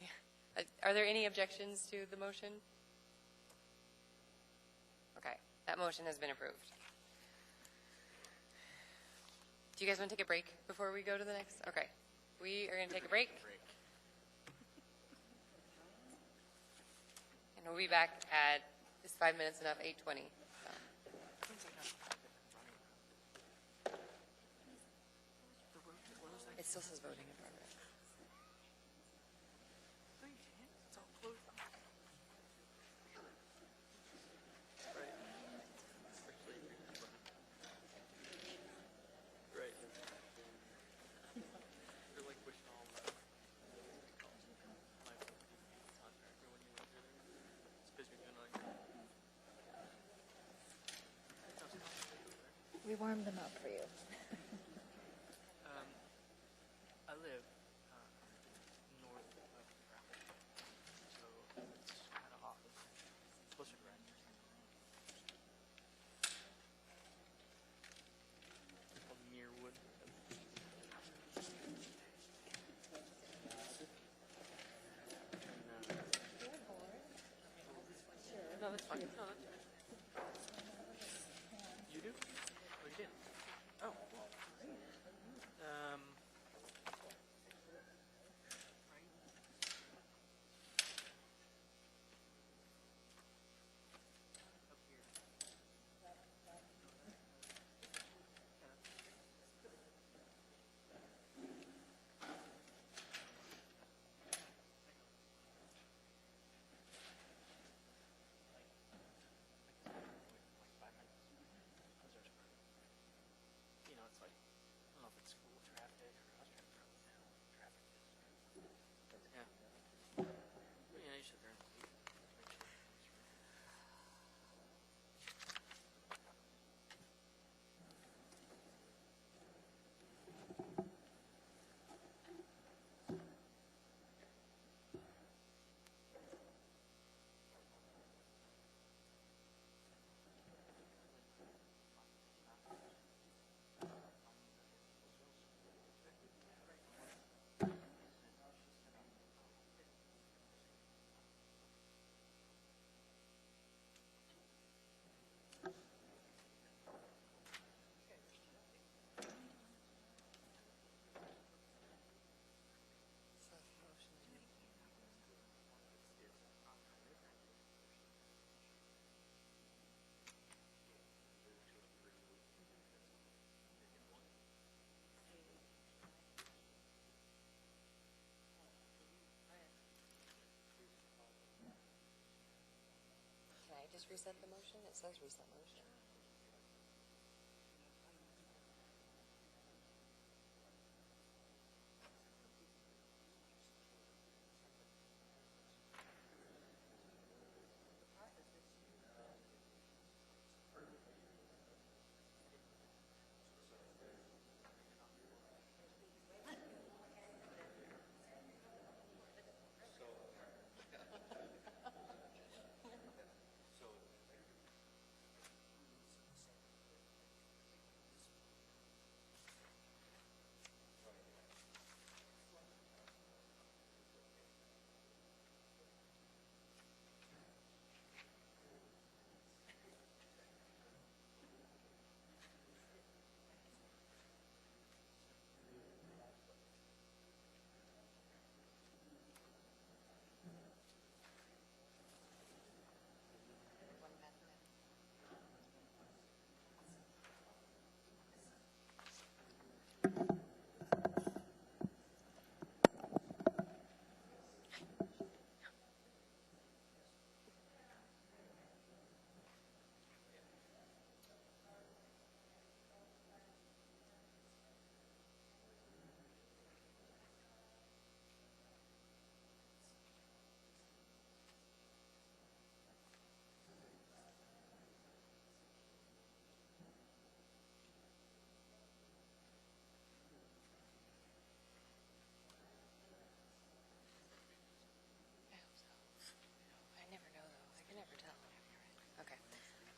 Yeah. Are there any objections to the motion? Okay, that motion has been approved. Do you guys want to take a break before we go to the next? Okay, we are going to take a break. And we'll be back at, is 5 minutes enough, 8:20. still says voting in progress. It's all closed. Right. Relinquish all my contractor when you went through there. It's because you're doing like. We warmed them up for you. I live north of Rapid, so it's kind of off. Closer to Rapid. It's called Muirwood. No, that's fine. No, that's fine. You do? Oh, you did? Oh, well. You know, it's like, I don't know if it's school traffic or I was trying to figure out what the hell traffic is. Yeah. But yeah, you should learn. Can I just reset the motion? It says reset motion.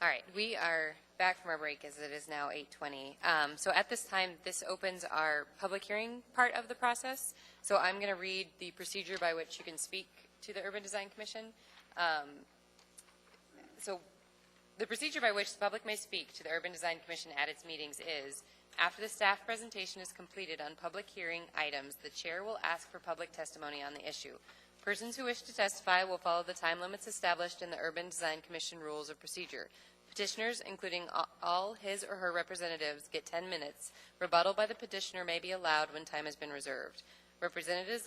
All right, we are back from our break as it is now 8:20. So at this time, this opens our public hearing part of the process. So I'm going to read the procedure by which you can speak to the Urban Design Commission. So the procedure by which the public may speak to the Urban Design Commission at its meetings is, after the staff presentation is completed on public hearing items, the chair will ask for public testimony on the issue. Persons who wish to testify will follow the time limits established in the Urban Design Commission Rules of Procedure. Petitioners, including all his or her representatives, get 10 minutes. Rebuttal by the petitioner may be allowed when time has been reserved. Representatives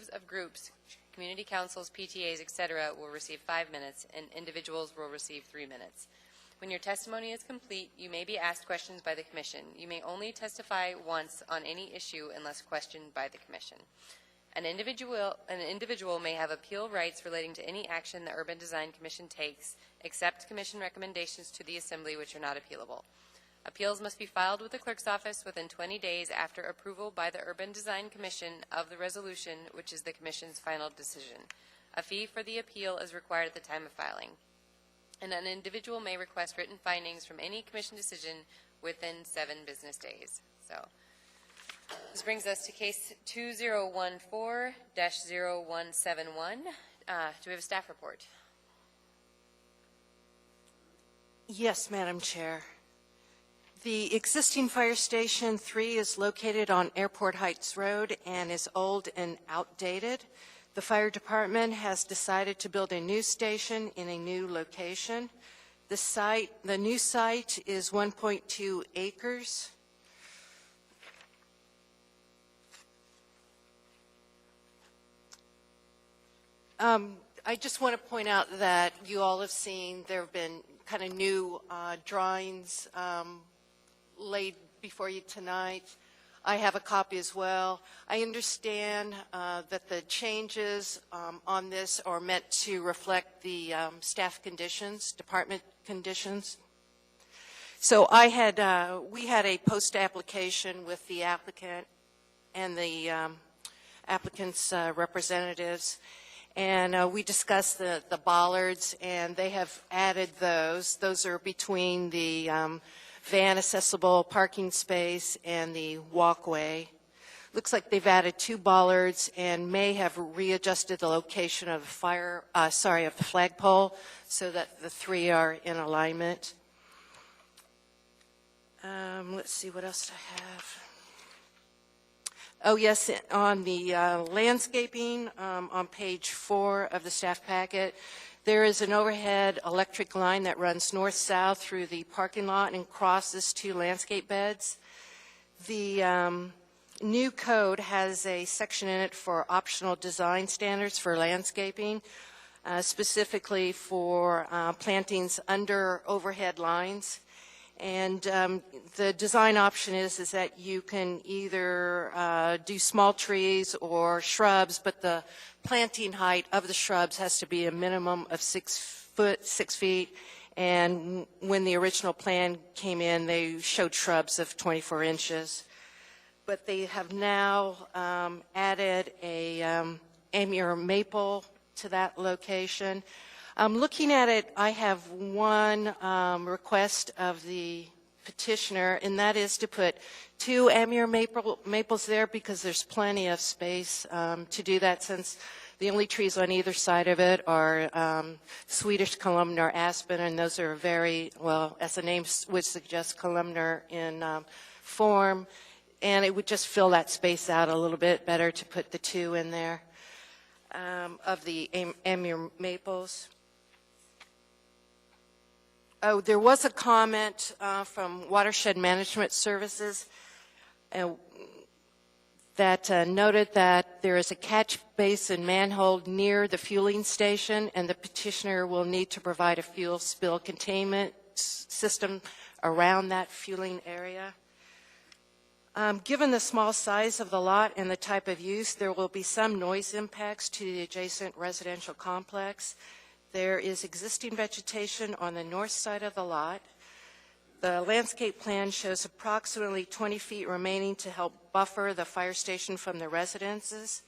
of groups, community councils, PTAs, etc., will receive 5 minutes, and individuals will receive 3 minutes. When your testimony is complete, you may be asked questions by the Commission. You may only testify once on any issue unless questioned by the Commission. An individual may have appeal rights relating to any action the Urban Design Commission takes, except Commission recommendations to the Assembly which are not appealable. Appeals must be filed with the Clerk's Office within 20 days after approval by the Urban Design Commission of the resolution, which is the Commission's final decision. A fee for the appeal is required at the time of filing. And an individual may request written findings from any Commission decision within 7 business days. So this brings us to case 2014-0171. Do we have a staff report? Yes, Madam Chair. The existing Fire Station 3 is located on Airport Heights Road and is old and outdated. The fire department has decided to build a new station in a new location. The new site is 1.2 acres. I just want to point out that you all have seen there have been kind of new drawings laid before you tonight. I have a copy as well. I understand that the changes on this are meant to reflect the staff conditions, department conditions. So we had a post application with the applicant and the applicant's representatives, and we discussed the bollards, and they have added those. Those are between the van accessible parking space and the walkway. Looks like they've added 2 bollards and may have readjusted the location of the flagpole so that the 3 are in alignment. Let's see, what else do I have? Oh, yes, on the landscaping on page 4 of the staff packet, there is an overhead electric line that runs north-south through the parking lot and crosses 2 landscape beds. The new code has a section in it for optional design standards for landscaping, specifically for plantings under overhead lines. And the design option is that you can either do small trees or shrubs, but the planting height of the shrubs has to be a minimum of 6 feet. And when the original plan came in, they showed shrubs of 24 inches. But they have now added a Amur maple to that location. Looking at it, I have one request of the petitioner, and that is to put 2 Amur maples there because there's plenty of space to do that, since the only trees on either side of it are Swedish columnar aspen, and those are very, well, as the name would suggest, columnar in form, and it would just fill that space out a little bit better to put the 2 in there of the Amur maples. Oh, there was a comment from Watershed Management Services that noted that there is a catch basin manhole near the fueling station, and the petitioner will need to provide a fuel spill containment system around that fueling area. Given the small size of the lot and the type of use, there will be some noise impacts to the adjacent residential complex. There is existing vegetation on the north side of the lot. The landscape plan shows approximately 20 feet remaining to help buffer the fire station from the residences.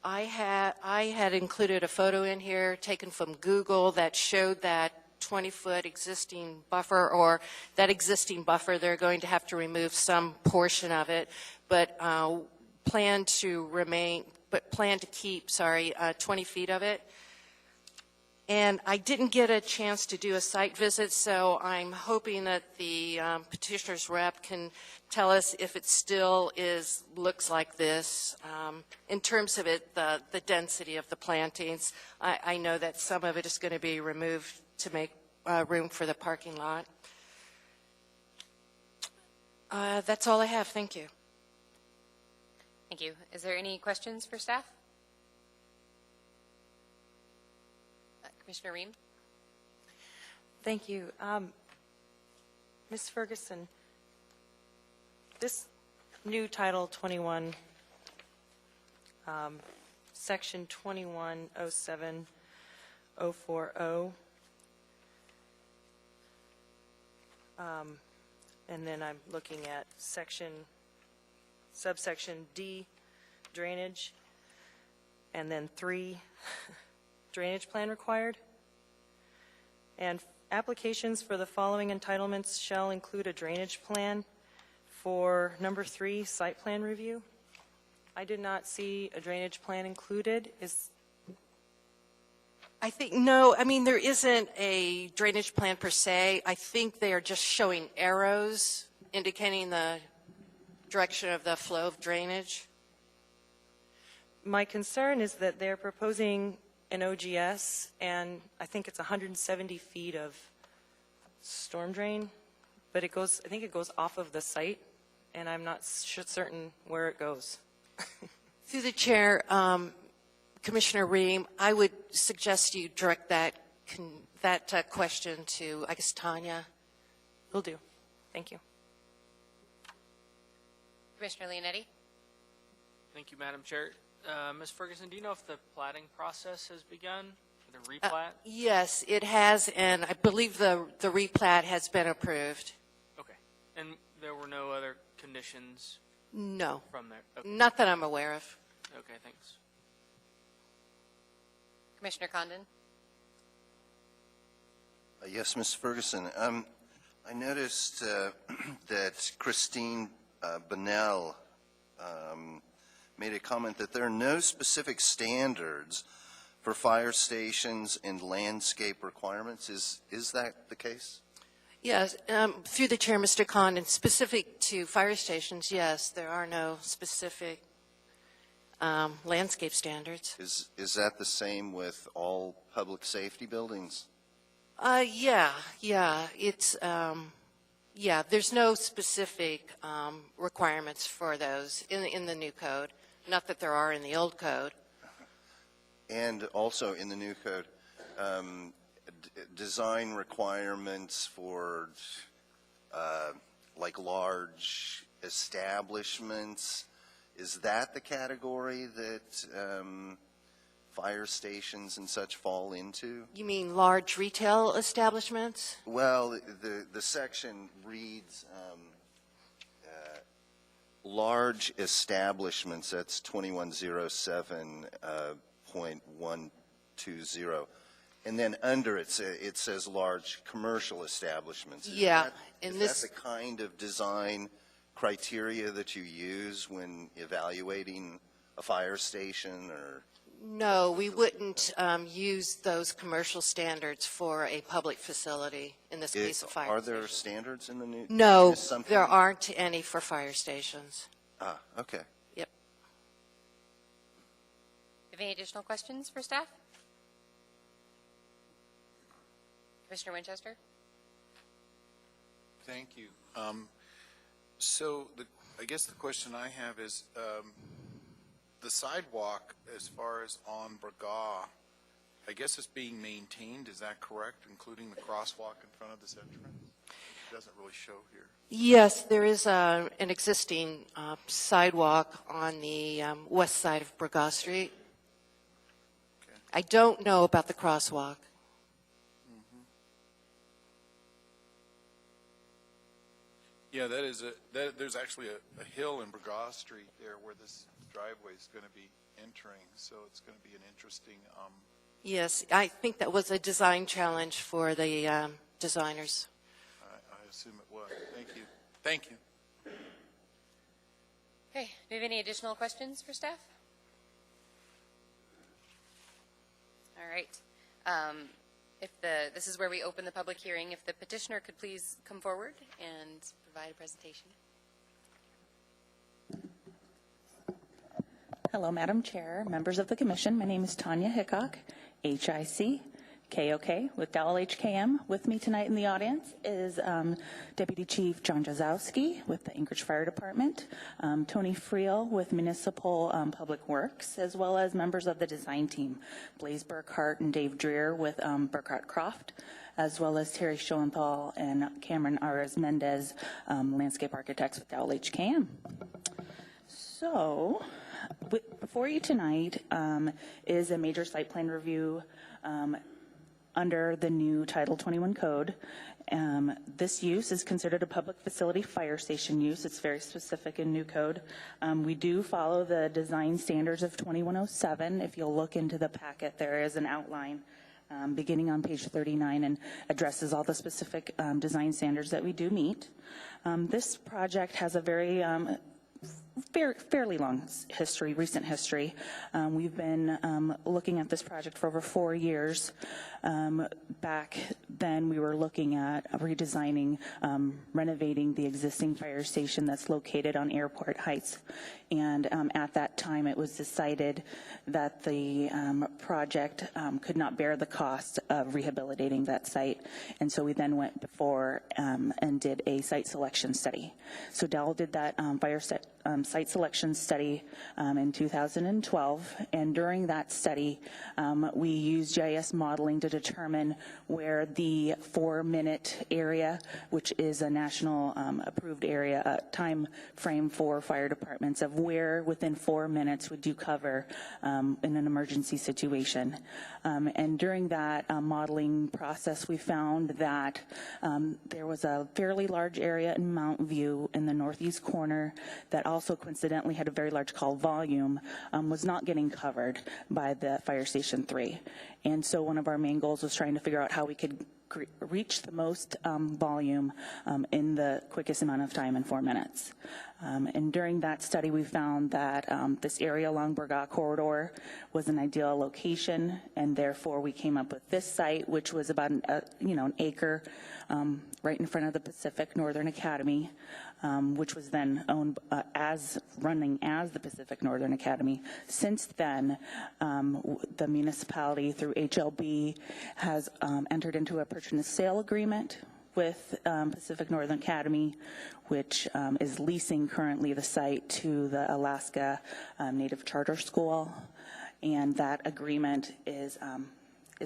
I had included a photo in here taken from Google that showed that 20-foot existing buffer, or that existing buffer. They're going to have to remove some portion of it, but plan to keep 20 feet of it. And I didn't get a chance to do a site visit, so I'm hoping that the petitioner's rep can tell us if it still looks like this. In terms of it, the density of the plantings, I know that some of it is going to be removed to make room for the parking lot. That's all I have. Thank you. Thank you. Is there any questions for staff? Commissioner Ream? Thank you. Ms. Ferguson, this new Title 21, Section 2107040, and then I'm looking at subsection D, drainage, and then 3, drainage plan required. And applications for the following entitlements shall include a drainage plan. For number 3, site plan review, I did not see a drainage plan included. I think, no, I mean, there isn't a drainage plan per se. I think they are just showing arrows indicating the direction of the flow of drainage. My concern is that they're proposing an OGS, and I think it's 170 feet of storm drain, but it goes, I think it goes off of the site, and I'm not certain where it goes. Through the chair, Commissioner Ream, I would suggest you direct that question to, I guess, Tanya. Will do. Thank you. Commissioner Leonetti? Thank you, Madam Chair. Ms. Ferguson, do you know if the plating process has begun for the replat? Yes, it has, and I believe the replat has been approved. Okay. And there were no other conditions No, from there? Okay. not that I'm aware of. Okay, thanks. Commissioner Condon? Yes, Ms. Ferguson. I noticed that Christine Bonnell made a comment that there are no specific standards for fire stations and landscape requirements. Is that the case? Yes, through the chair, Mr. Condon, specific to fire stations, yes, there are no specific landscape standards. Is that the same with all public safety buildings? Yeah, it's, there's no specific requirements for those in the new code, not that there are in the old code. And also in the new code, design requirements for like large establishments, is that the category that fire stations and such fall into? You mean large retail establishments? Well, the section reads large establishments, that's 2107.120. And then under it says large commercial establishments. Is that the kind of design criteria that you use when evaluating a fire station? Or No, we wouldn't use those commercial standards for a public facility, in this case, a fire station. Are there standards in the new? No, there aren't any for fire stations. Ah, okay. Yep. Have any additional questions for staff? Commissioner Winchester? Thank you. So I guess the question I have is, the sidewalk as far as on Braga, I guess it's being maintained, is that correct, including the crosswalk in front of this entrance? It doesn't really show here. Yes, there is an existing sidewalk on the west side of Braga Street. Okay. I don't know about the crosswalk. Yeah, there's actually a hill in Braga Street there where this driveway is going to be entering, so it's going to be an interesting. Yes, I think that was a design challenge for the designers. I assume it was. Thank you. Thank you. Okay, do we have any additional questions for staff? All right. This is where we open the public hearing. If the petitioner could please come forward and provide a presentation. Hello, Madam Chair, members of the Commission. My name is Tanya Hickok, HIC, KOK with Dowell HKM. With me tonight in the audience is Deputy Chief John Jazowski with the Anchorage Fire Department, Tony Friel with Municipal Public Works, as well as members of the design team, Blaze Burkhart and Dave Dreer with Burkhart Croft, as well as Terry Schoenthal and Cameron Ares Mendez, landscape architects with Dowell HKM. So, before you tonight is a major site plan review under the new Title 21 code. This use is considered a public facility fire station use. It's very specific in new code. We do follow the design standards of 2107. If you'll look into the packet, there is an outline beginning on page 39 and addresses all the specific design standards that we do meet. This project has a very fairly long history, recent history. We've been looking at this project for over 4 years. Back then, we were looking at redesigning, renovating the existing fire station that's located on Airport Heights. And at that time, it was decided that the project could not bear the cost of rehabilitating that site. And so we then went before and did a site selection study. So Dowell did that site selection study in 2012, and during that study, we used GIS modeling to determine where the 4-minute area, which is a national approved area, time frame for fire departments, of where within 4 minutes would you cover in an emergency situation. And during that modeling process, we found that there was a fairly large area in Mount View in the northeast corner that also coincidentally had a very large call volume, was not getting covered by the Fire Station 3. And so one of our main goals was trying to figure out how we could reach the most volume in the quickest amount of time in 4 minutes. And during that study, we found that this area along Burgaw Corridor was an ideal location, and therefore we came up with this site, which was about an acre right in front of the Pacific Northern Academy, which was then owned running as the Pacific Northern Academy. Since then, the municipality through HLB has entered into a purchase and sale agreement with Pacific Northern Academy, which is leasing currently the site to the Alaska Native Charter School, and that agreement is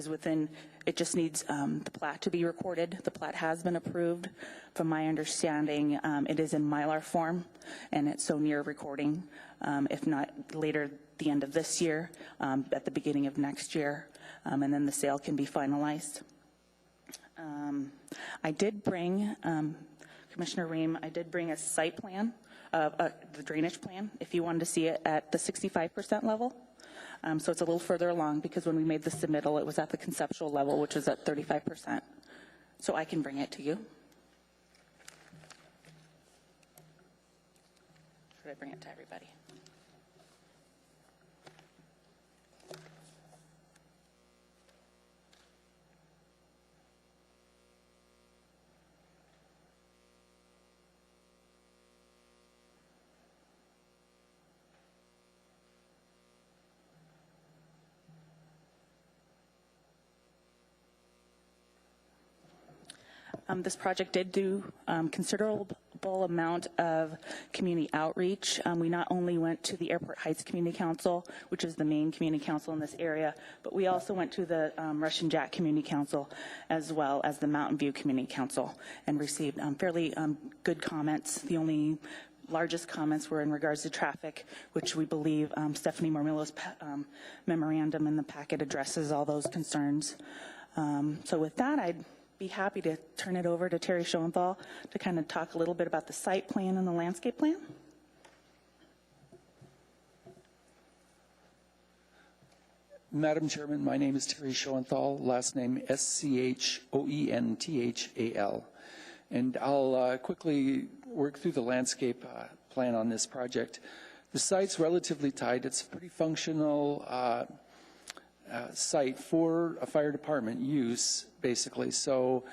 within. It just needs the plat to be recorded. The plat has been approved. From my understanding, it is in Mylar form, and it's so near recording, if not later the end of this year, at the beginning of next year, and then the sale can be finalized. I did bring, Commissioner Ream, I did bring a site plan, the drainage plan, if you wanted to see it at the 65% level. So it's a little further along, because when we made the submittal, it was at the conceptual level, which was at 35%. So I can bring it to you. Should I bring it to everybody? This project did do considerable amount of community outreach. We not only went to the Airport Heights Community Council, which is the main community council in this area, but we also went to the Russian Jack Community Council, as well as the Mountain View Community Council, and received fairly good comments. The only largest comments were in regards to traffic, which we believe Stephanie Mormillo's memorandum in the packet addresses all those concerns. So with that, I'd be happy to turn it over to Terry Schoenthal to kind of talk a little bit about the site plan and the landscape plan. Madam Chairman, my name is Terry Schoenthal, last name Schoenthal. And I'll quickly work through the landscape plan on this project. The site's relatively tight. It's a pretty functional site for a fire department use, basically. So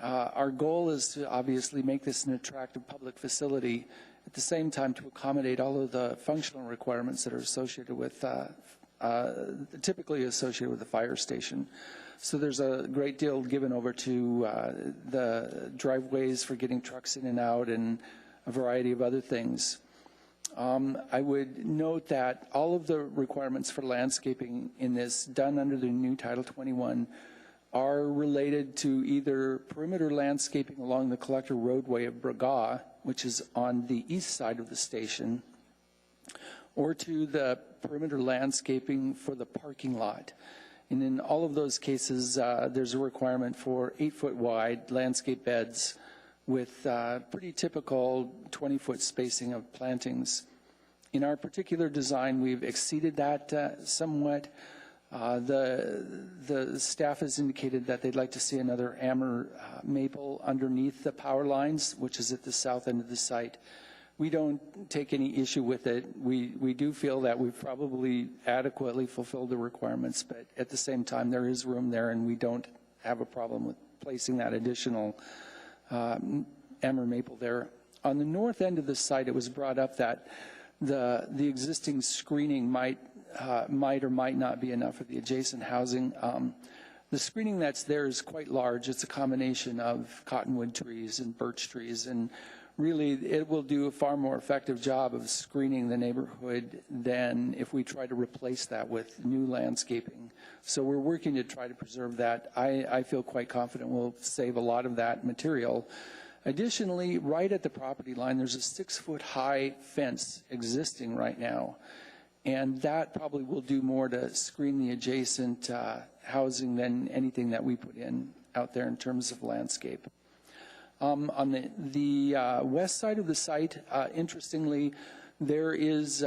our goal is to obviously make this an attractive public facility, at the same time to accommodate all of the functional requirements that are associated with typically associated with the fire station. So there's a great deal given over to the driveways for getting trucks in and out and a variety of other things. I would note that all of the requirements for landscaping in this done under the new Title 21 are related to either perimeter landscaping along the collector roadway of Braga, which is on the east side of the station, or to the perimeter landscaping for the parking lot. And in all of those cases, there's a requirement for 8-foot wide landscape beds with pretty typical 20-foot spacing of plantings. In our particular design, we've exceeded that somewhat. The staff has indicated that they'd like to see another amber maple underneath the power lines, which is at the south end of the site. We don't take any issue with it. We do feel that we've probably adequately fulfilled the requirements, but at the same time, there is room there, and we don't have a problem with placing that additional amber maple there. On the north end of the site, it was brought up that the existing screening might or might not be enough for the adjacent housing. The screening that's there is quite large. It's a combination of cottonwood trees and birch trees, and really it will do a far more effective job of screening the neighborhood than if we try to replace that with new landscaping. So we're working to try to preserve that. I feel quite confident we'll save a lot of that material. Additionally, right at the property line, there's a 6-foot high fence existing right now. And that probably will do more to screen the adjacent housing than anything that we put in out there in terms of landscape. On the west side of the site, interestingly, there is,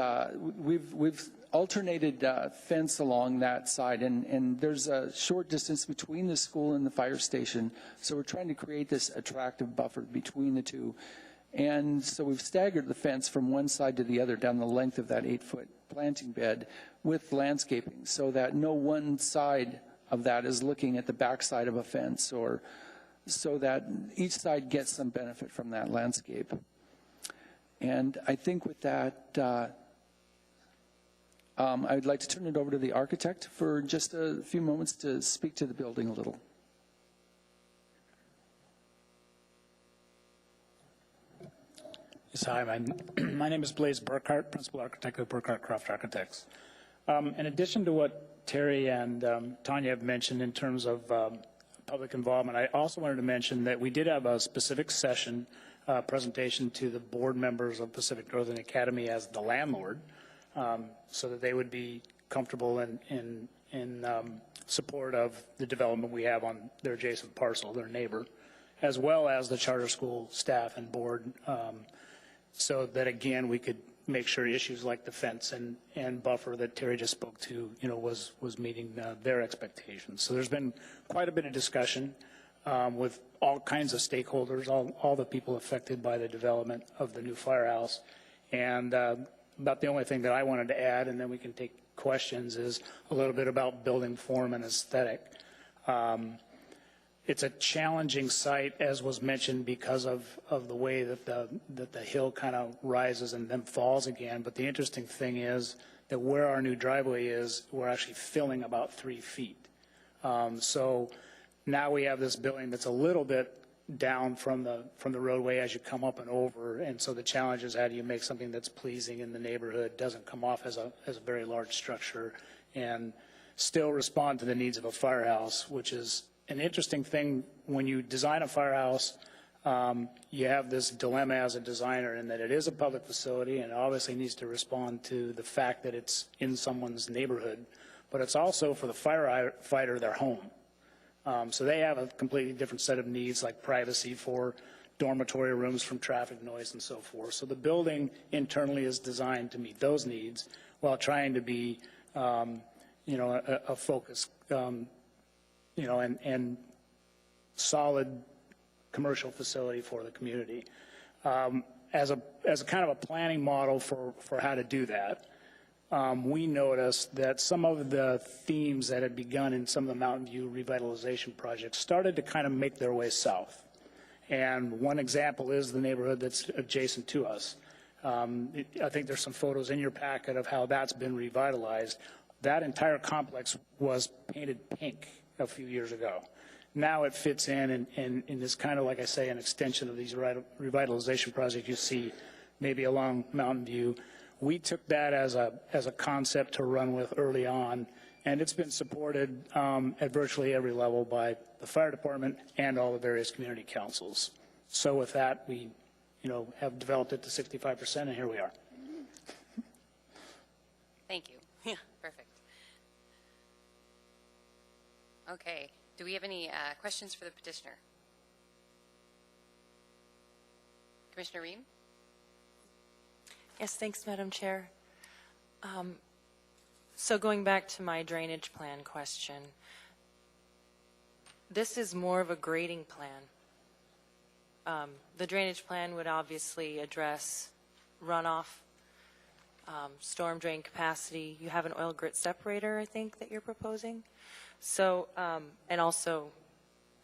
we've alternated fence along that side, and there's a short distance between the school and the fire station. So we're trying to create this attractive buffer between the two. And so we've staggered the fence from one side to the other down the length of that 8-foot planting bed with landscaping so that no one side of that is looking at the back side of a fence, or so that each side gets some benefit from that landscape. And I think with that, I would like to turn it over to the architect for just a few moments to speak to the building a little. Yes, hi, my name is Blaise Burkhart, Principal Architect of Burkhart Croft Architects. In addition to what Terry and Tanya have mentioned in terms of public involvement, I also wanted to mention that we did have a specific session presentation to the board members of Pacific Northern Academy as the landlord, so that they would be comfortable in support of the development we have on their adjacent parcel, their neighbor, as well as the charter school staff and board, so that, again, we could make sure issues like the fence and buffer that Terry just spoke to, was meeting their expectations. So there's been quite a bit of discussion with all kinds of stakeholders, all the people affected by the development of the new firehouse. And about the only thing that I wanted to add, and then we can take questions, is a little bit about building form and aesthetic. It's a challenging site, as was mentioned, because of the way that the hill kind of rises and then falls again. But the interesting thing is that where our new driveway is, we're actually filling about 3 feet. So now we have this building that's a little bit down from the roadway as you come up and over. And so the challenge is, how do you make something that's pleasing in the neighborhood, doesn't come off as a very large structure, and still respond to the needs of a firehouse, which is an interesting thing. When you design a firehouse, you have this dilemma as a designer in that it is a public facility and it obviously needs to respond to the fact that it's in someone's neighborhood, but it's also for the firefighter their home. So they have a completely different set of needs, like privacy for dormitory rooms from traffic noise and so forth. So the building internally is designed to meet those needs while trying to be, a focus, and solid commercial facility for the community. As a kind of a planning model for how to do that, we noticed that some of the themes that had begun in some of the Mountain View revitalization projects started to kind of make their way south. And one example is the neighborhood that's adjacent to us. I think there's some photos in your packet of how that's been revitalized. That entire complex was painted pink a few years ago. Now it fits in is kind of, like I say, an extension of these revitalization projects you see maybe along Mountain View. We took that as a concept to run with early on, and it's been supported at virtually every level by the fire department and all the various community councils. So with that, we, have developed it to 65%, and here we are. Thank you. Yeah. Perfect. Okay. Do we have any questions for the petitioner? Commissioner Ream? Yes, thanks, Madam Chair. So going back to my drainage plan question, this is more of a grading plan. The drainage plan would obviously address runoff, storm drain capacity. You have an oil grit separator, I think, that you're proposing. So, and also,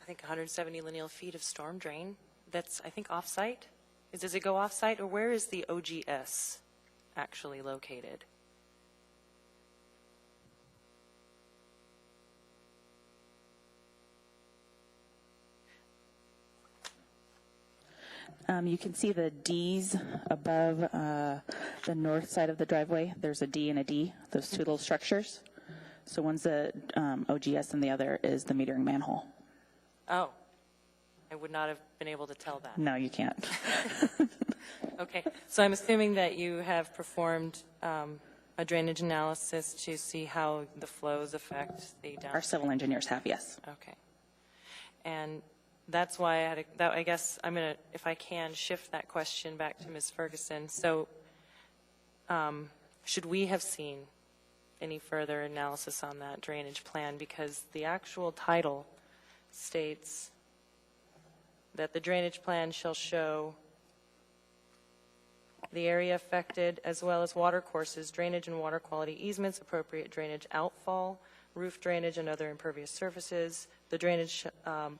I think 170 lineal feet of storm drain. That's, I think, off-site. Does it go off-site, or where is the OGS actually located? You can see the Ds above the north side of the driveway. There's a D and a D, those two little structures. So one's the OGS and the other is the metering manhole. Oh, I would not have been able to tell that. No, you can't. Okay, so I'm assuming that you have performed a drainage analysis to see how the flows affect the down. Our civil engineers have, yes. Okay. And that's why I guess I'm going to, if I can, shift that question back to Ms. Ferguson. So should we have seen any further analysis on that drainage plan? Because the actual title states that the drainage plan shall show the area affected as well as water courses, drainage and water quality easements, appropriate drainage outfall, roof drainage and other impervious surfaces. The drainage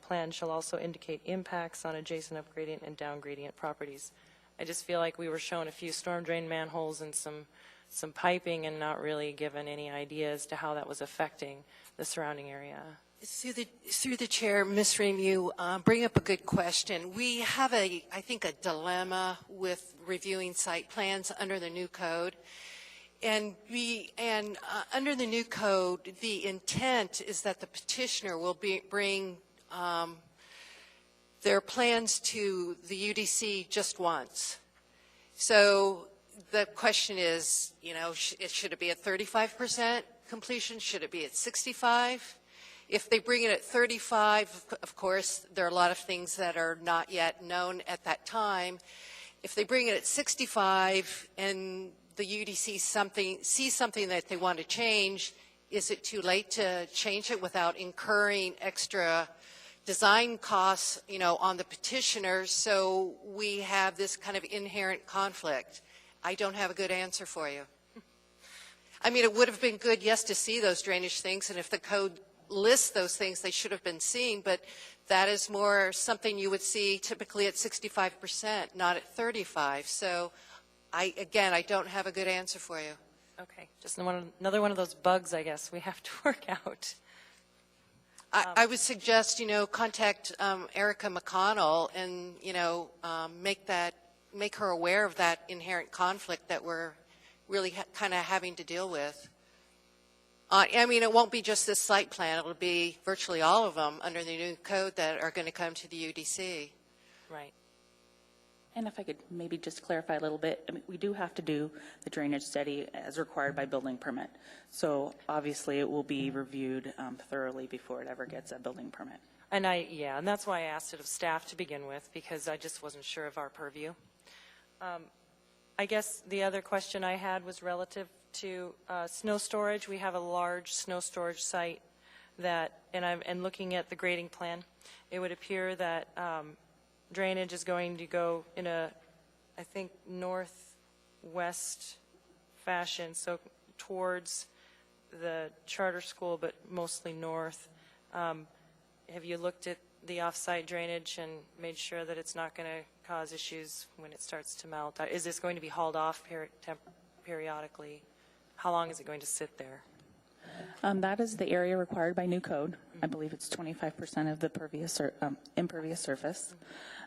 plan shall also indicate impacts on adjacent upgradient and downgradient properties. I just feel like we were shown a few storm drain manholes and some piping and not really given any idea as to how that was affecting the surrounding area. Through the chair, Ms. Ream, you bring up a good question. We have I think, a dilemma with reviewing site plans under the new code. And under the new code, the intent is that the petitioner will bring their plans to the UDC just once. So the question is, should it be at 35% completion? Should it be at 65? If they bring it at 35, of course, there are a lot of things that are not yet known at that time. If they bring it at 65 and the UDC sees something that they want to change, is it too late to change it without incurring extra design costs, on the petitioner? So we have this kind of inherent conflict. I don't have a good answer for you. I mean, it would have been good, yes, to see those drainage things, and if the code lists those things, they should have been seen, but that is more something you would see typically at 65%, not at 35. So I don't have a good answer for you. Okay, just another one of those bugs, I guess, we have to work out. I would suggest, contact Erica McConnell and, make her aware of that inherent conflict that we're really kind of having to deal with. I mean, it won't be just this site plan. It will be virtually all of them under the new code that are going to come to the UDC. Right. And if I could maybe just clarify a little bit, I mean, we do have to do the drainage study as required by building permit. So obviously it will be reviewed thoroughly before it ever gets a building permit. And and that's why I asked it of staff to begin with, because I just wasn't sure of our purview. I guess the other question I had was relative to snow storage. We have a large snow storage site that, and looking at the grading plan, it would appear that drainage is going to go in a, I think, northwest fashion, so towards the charter school, but mostly north. Have you looked at the off-site drainage and made sure that it's not going to cause issues when it starts to melt? Is this going to be hauled off periodically? How long is it going to sit there? That is the area required by new code. I believe it's 25% of the impervious surface.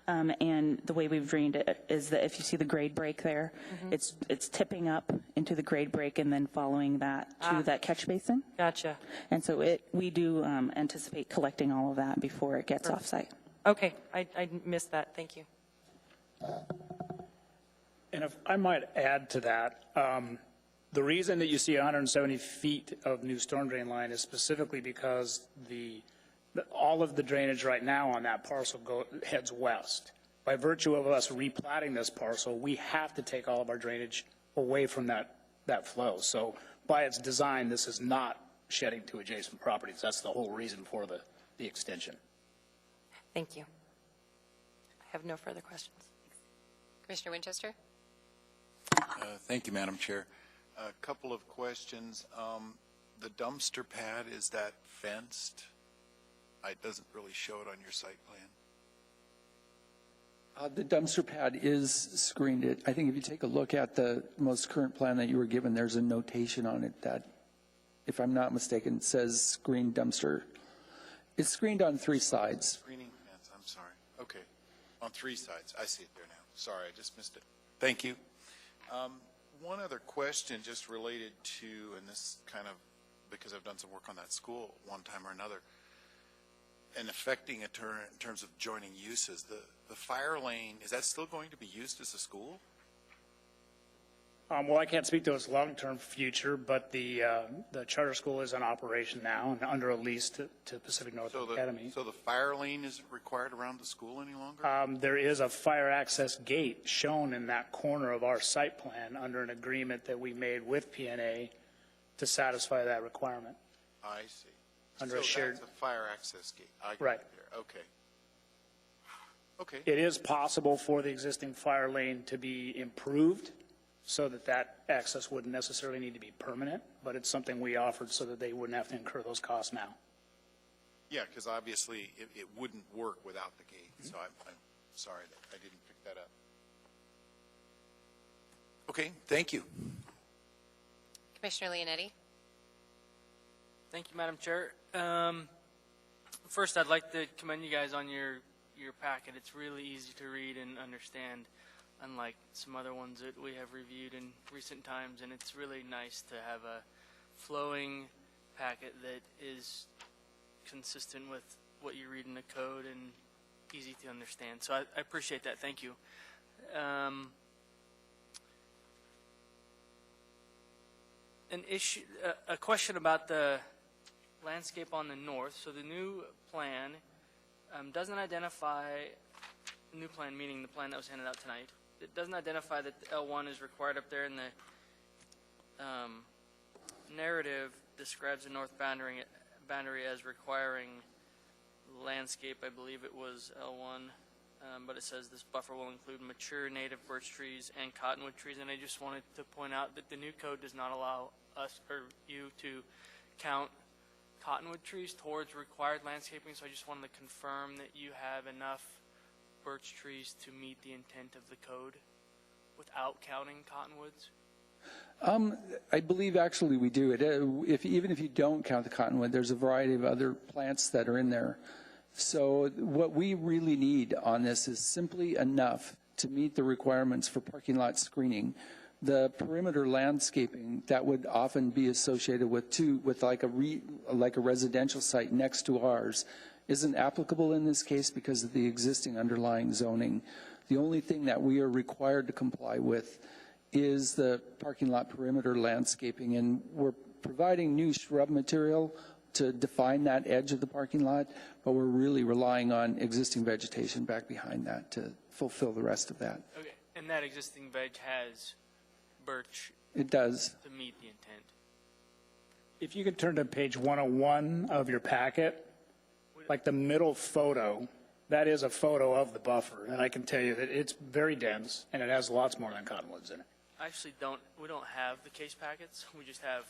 And the way we've drained it is that if you see the grade break there, it's tipping up into the grade break and then following that to that catch basin. Gotcha. And so we do anticipate collecting all of that before it gets off-site. Okay, I missed that. Thank you. And if I might add to that, the reason that you see 170 feet of new storm drain line is specifically because all of the drainage right now on that parcel heads west. By virtue of us replatting this parcel, we have to take all of our drainage away from that flow. So by its design, this is not shedding to adjacent properties. That's the whole reason for the extension. Thank you. I have no further questions. Commissioner Winchester? Thank you, Madam Chair. A couple of questions. The dumpster pad, is that fenced? It doesn't really show it on your site plan. The dumpster pad is screened. I think if you take a look at the most current plan that you were given, there's a notation on it that, if I'm not mistaken, says screened dumpster. It's screened on 3 sides. Screening fence, I'm sorry. Okay. On 3 sides. I see it there now. Sorry, I just missed it. Thank you. One other question just related to, and this kind of, because I've done some work on that school one time or another, and affecting it in terms of joining uses. The fire lane, is that still going to be used as a school? Well, I can't speak to its long-term future, but the charter school is in operation now and under a lease to Pacific Northwest Academy. So the fire lane isn't required around the school any longer? There is a fire access gate shown in that corner of our site plan under an agreement that we made with PNA to satisfy that requirement. I see. Under a shared. That's a fire access gate. I got Right. it there. Okay. Okay. It is possible for the existing fire lane to be improved so that access wouldn't necessarily need to be permanent, but it's something we offered so that they wouldn't have to incur those costs now. Yeah, because obviously it wouldn't work without the gate. So I'm sorry that I didn't pick that up. Okay, thank you. Commissioner Leonetti? Thank you, Madam Chair. First, I'd like to commend you guys on your packet. It's really easy to read and understand, unlike some other ones that we have reviewed in recent times, and it's really nice to have a flowing packet that is consistent with what you read in the code and easy to understand. So I appreciate that. Thank you. A question about the landscape on the north. So the new plan doesn't identify, new plan meaning the plan that was handed out tonight, it doesn't identify that the L1 is required up there, in the narrative describes the north boundary as requiring landscape. I believe it was L1, but it says this buffer will include mature native birch trees and cottonwood trees, and I just wanted to point out that the new code does not allow us or you to count cottonwood trees towards required landscaping, so I just wanted to confirm that you have enough birch trees to meet the intent of the code without counting cottonwoods? I believe actually we do. Even if you don't count the cottonwood, there's a variety of other plants that are in there. So what we really need on this is simply enough to meet the requirements for parking lot screening. The perimeter landscaping that would often be associated with like a residential site next to ours isn't applicable in this case because of the existing underlying zoning. The only thing that we are required to comply with is the parking lot perimeter landscaping, and we're providing new shrub material to define that edge of the parking lot, but we're really relying on existing vegetation back behind that to fulfill the rest of that. Okay, and that existing veg has birch? It does. To meet the intent. If you could turn to page 101 of your packet, like the middle photo, that is a photo of the buffer, and I can tell you that it's very dense, and it has lots more than cottonwoods in it. Actually, we don't have the case packets. We just have,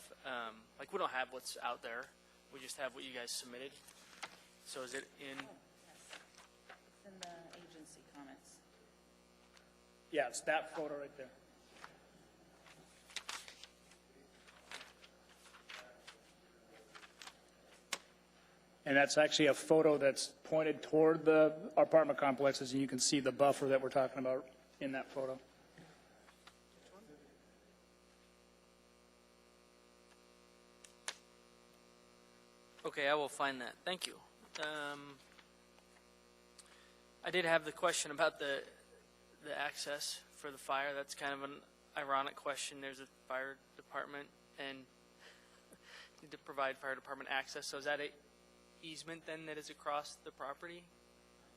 we don't have what's out there. We just have what you guys submitted. So is it in? It's in the agency comments. Yeah, it's that photo right there. And that's actually a photo that's pointed toward the apartment complexes, and you can see the buffer that we're talking about in that photo. Okay, I will find that. Thank you. I did have the question about the access for the fire. That's kind of an ironic question. There's a fire department and need to provide fire department access. So is that a easement then that is across the property?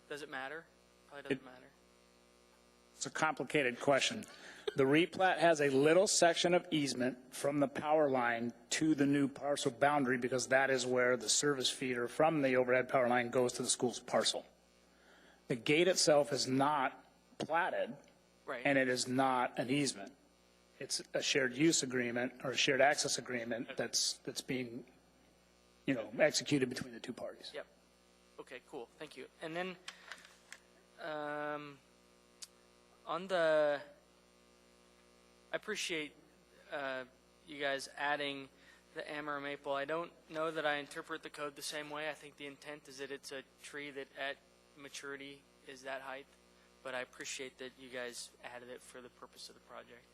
Does it matter? Probably doesn't matter. It's a complicated question. The replat has a little section of easement from the power line to the new parcel boundary because that is where the service feeder from the overhead power line goes to the school's parcel. The gate itself is not platted, Right. and it is not an easement. It's a shared use agreement or a shared access agreement that's being, executed between the two parties. Yep. Okay, cool. Thank you. And then I appreciate you guys adding the Amur maple. I don't know that I interpret the code the same way. I think the intent is that it's a tree that at maturity is that height, but I appreciate that you guys added it for the purpose of the project.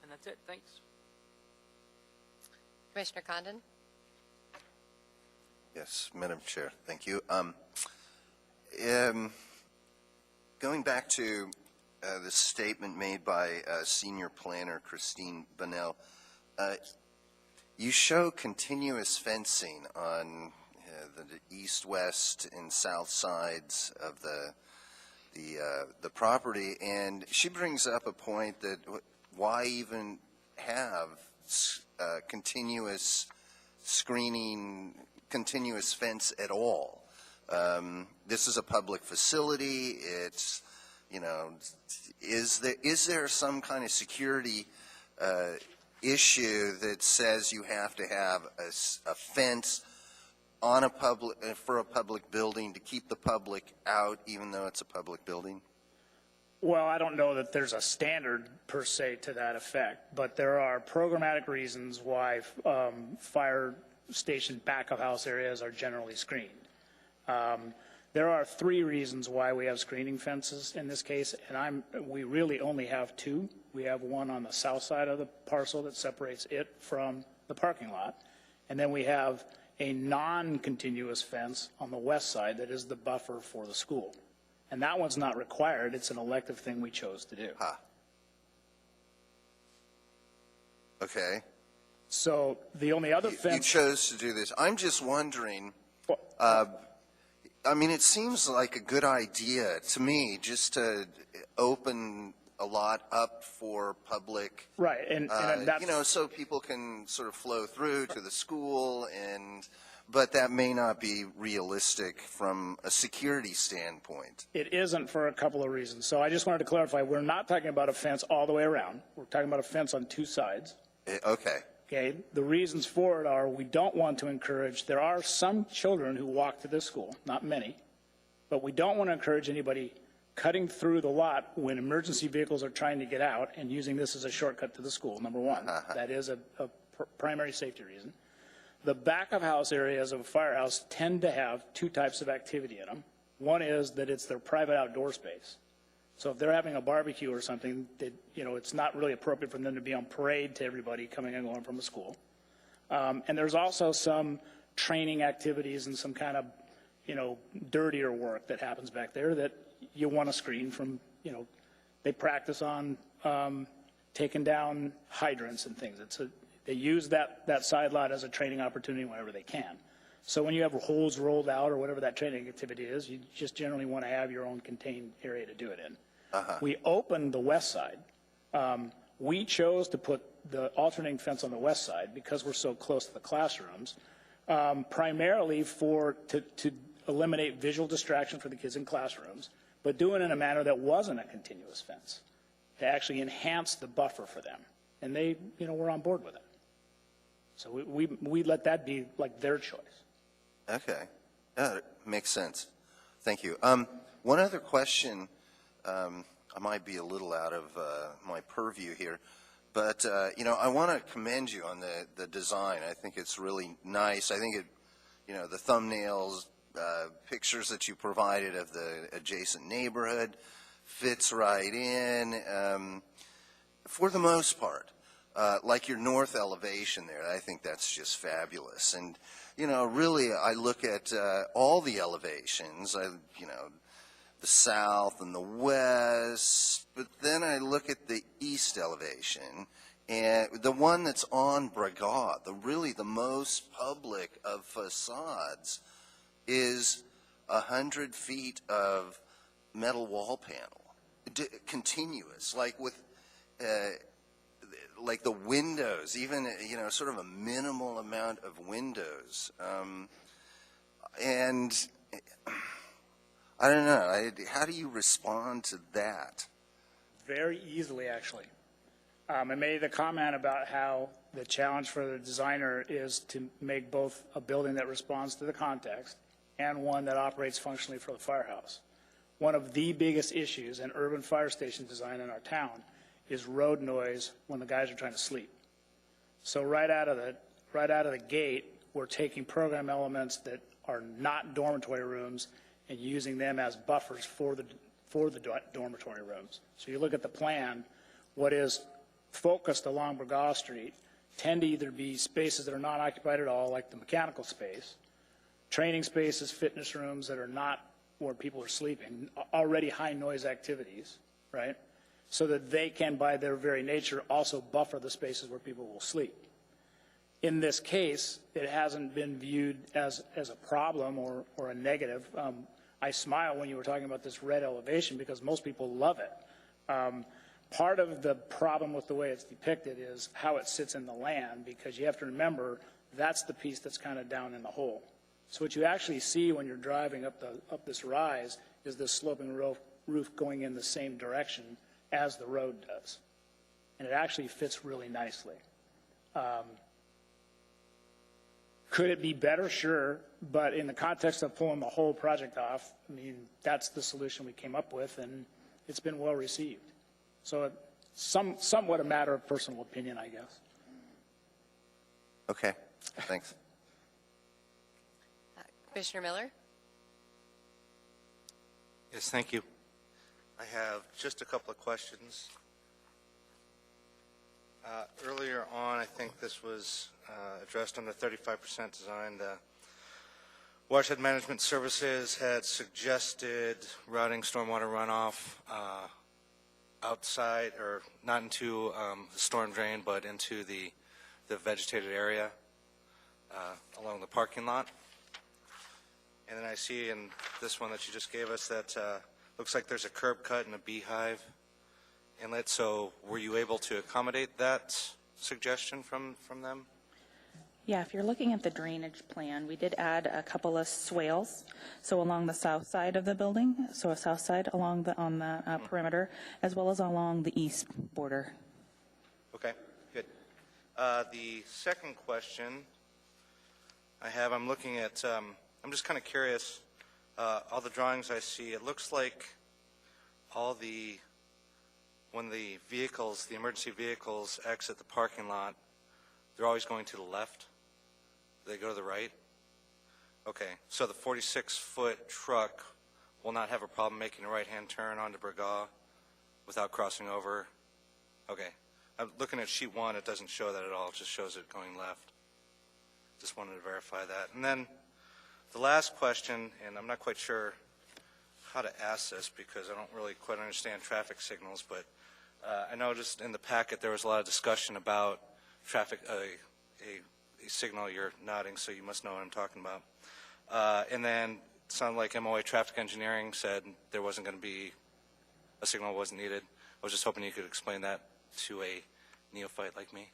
And that's it. Thanks. Commissioner Condon? Yes, Madam Chair, thank you. Going back to the statement made by Senior Planner Christine Bunnell, you show continuous fencing on the east, west, and south sides of the property, and she brings up a point that why even have continuous screening, continuous fence at all? This is a public facility. It's, is there some kind of security issue that says you have to have a fence on for a public building to keep the public out, even though it's a public building? Well, I don't know that there's a standard per se to that effect, but there are programmatic reasons why fire station back-of-house areas are generally screened. There are 3 reasons why we have screening fences in this case, and we really only have 2. We have one on the south side of the parcel that separates it from the parking lot, and then we have a non-continuous fence on the west side that is the buffer for the school. And that one's not required. It's an elective thing we chose to do. Okay. So the only other fence... You chose to do this. I'm just wondering, it seems like a good idea to me just to open a lot up for public... Right, and that's... so people can sort of flow through to the school, but that may not be realistic from a security standpoint. It isn't for a couple of reasons. So I just wanted to clarify, we're not talking about a fence all the way around. We're talking about a fence on 2 sides. Okay. Okay, the reasons for it are we don't want to encourage, there are some children who walk to this school, not many, but we don't want to encourage anybody cutting through the lot when emergency vehicles are trying to get out and using this as a shortcut to the school, number one. That is a primary safety reason. The back-of-house areas of a firehouse tend to have 2 types of activity in them. One is that it's their private outdoor space. So if they're having a barbecue or something, it's not really appropriate for them to be on parade to everybody coming and going from a school. And there's also some training activities and some kind of, dirtier work that happens back there that you want to screen from, they practice on taking down hydrants and things. They use that side lot as a training opportunity whenever they can. So when you have holes rolled out or whatever that training activity is, you just generally want to have your own contained area to do it in. We opened the west side. We chose to put the alternating fence on the west side because we're so close to the classrooms, primarily to eliminate visual distraction for the kids in classrooms, but do it in a manner that wasn't a continuous fence, to actually enhance the buffer for them. And they, were on board with it. So we let that be like their choice. Okay. Makes sense. Thank you. One other question, I might be a little out of my purview here, But, I want to commend you on the design. I think it's really nice. I think the thumbnails, pictures that you provided of the adjacent neighborhood fits right in for the most part. Like your north elevation there, I think that's just fabulous. And, really, I look at all the elevations, the south and the west, but then I look at the east elevation, and the one that's on Braga, the most public of facades, is 100 feet of metal wall panel, continuous, like with like the windows, even sort of a minimal amount of windows, and I don't know. How do you respond to that? Very easily, actually. I made the comment about how the challenge for the designer is to make both a building that responds to the context and one that operates functionally for the firehouse. One of the biggest issues in urban fire station design in our town is road noise when the guys are trying to sleep. So right out of the gate, we're taking program elements that are not dormitory rooms and using them as buffers for the dormitory rooms. So you look at the plan, what is focused along Braga Street tend to either be spaces that are not occupied at all, like the mechanical space, training spaces, fitness rooms that are not where people are sleeping, already high noise activities, right? So that they can, by their very nature, also buffer the spaces where people will sleep. In this case, it hasn't been viewed as a problem or a negative. I smile when you were talking about this red elevation because most people love it. Part of the problem with the way it's depicted is how it sits in the land, because you have to remember that's the piece that's kind of down in the hole. So what you actually see when you're driving up this rise is this sloping roof going in the same direction as the road does. And it actually fits really nicely. Could it be better? Sure. But in the context of pulling the whole project off, I mean, that's the solution we came up with, and it's been well received. So it's somewhat a matter of personal opinion, I guess. Okay. Thanks. Commissioner Miller? Yes, thank you. I have just a couple of questions. Earlier on, I think this was addressed under 35% design. The Watershed Management Services had suggested routing stormwater runoff outside, or not into the storm drain, but into the vegetated area along the parking lot. And then I see in this one that you just gave us that looks like there's a curb cut and a beehive inlet. So were you able to accommodate that suggestion from them? Yeah, if you're looking at the drainage plan, we did add a couple of swales. So along the south side of the building, so a south side on the perimeter, as well as along the east border. Okay, good. The second question I have, I'm looking at, I'm just kind of curious, all the drawings I see, it looks like when the vehicles, the emergency vehicles exit the parking lot, they're always going to the left. They go to the right? Okay, so the 46-foot truck will not have a problem making a right-hand turn onto Braga without crossing over? Okay. I'm looking at sheet 1, it doesn't show that at all, it just shows it going left. Just wanted to verify that. And then the last question, and I'm not quite sure how to ask this because I don't really quite understand traffic signals, but I noticed in the packet there was a lot of discussion about traffic, a signal. You're nodding, so you must know what I'm talking about. And then it sounded like MOA Traffic Engineering said there wasn't going to be, a signal wasn't needed. I was just hoping you could explain that to a neophyte like me.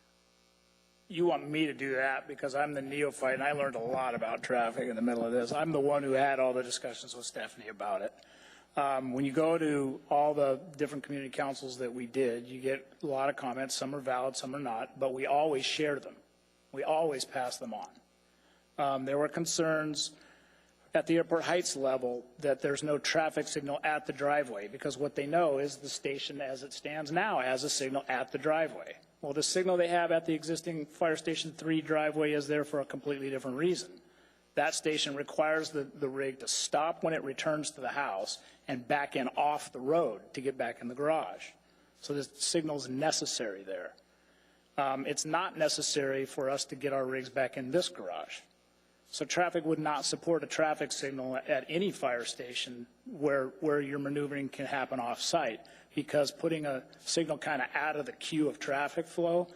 You want me to do that because I'm the neophyte and I learned a lot about traffic in the middle of this. I'm the one who had all the discussions with Stephanie about it. When you go to all the different community councils that we did, you get a lot of comments. Some are valid, some are not, but we always share them. We always pass them on. There were concerns at the Airport Heights level that there's no traffic signal at the driveway because what they know is the station as it stands now has a signal at the driveway. Well, the signal they have at the existing Fire Station 3 driveway is there for a completely different reason. That station requires the rig to stop when it returns to the house and back in off the road to get back in the garage. So the signal is necessary there. It's not necessary for us to get our rigs back in this garage. So traffic would not support a traffic signal at any fire station where your maneuvering can happen off-site, because putting a signal kind of out of the queue of traffic flow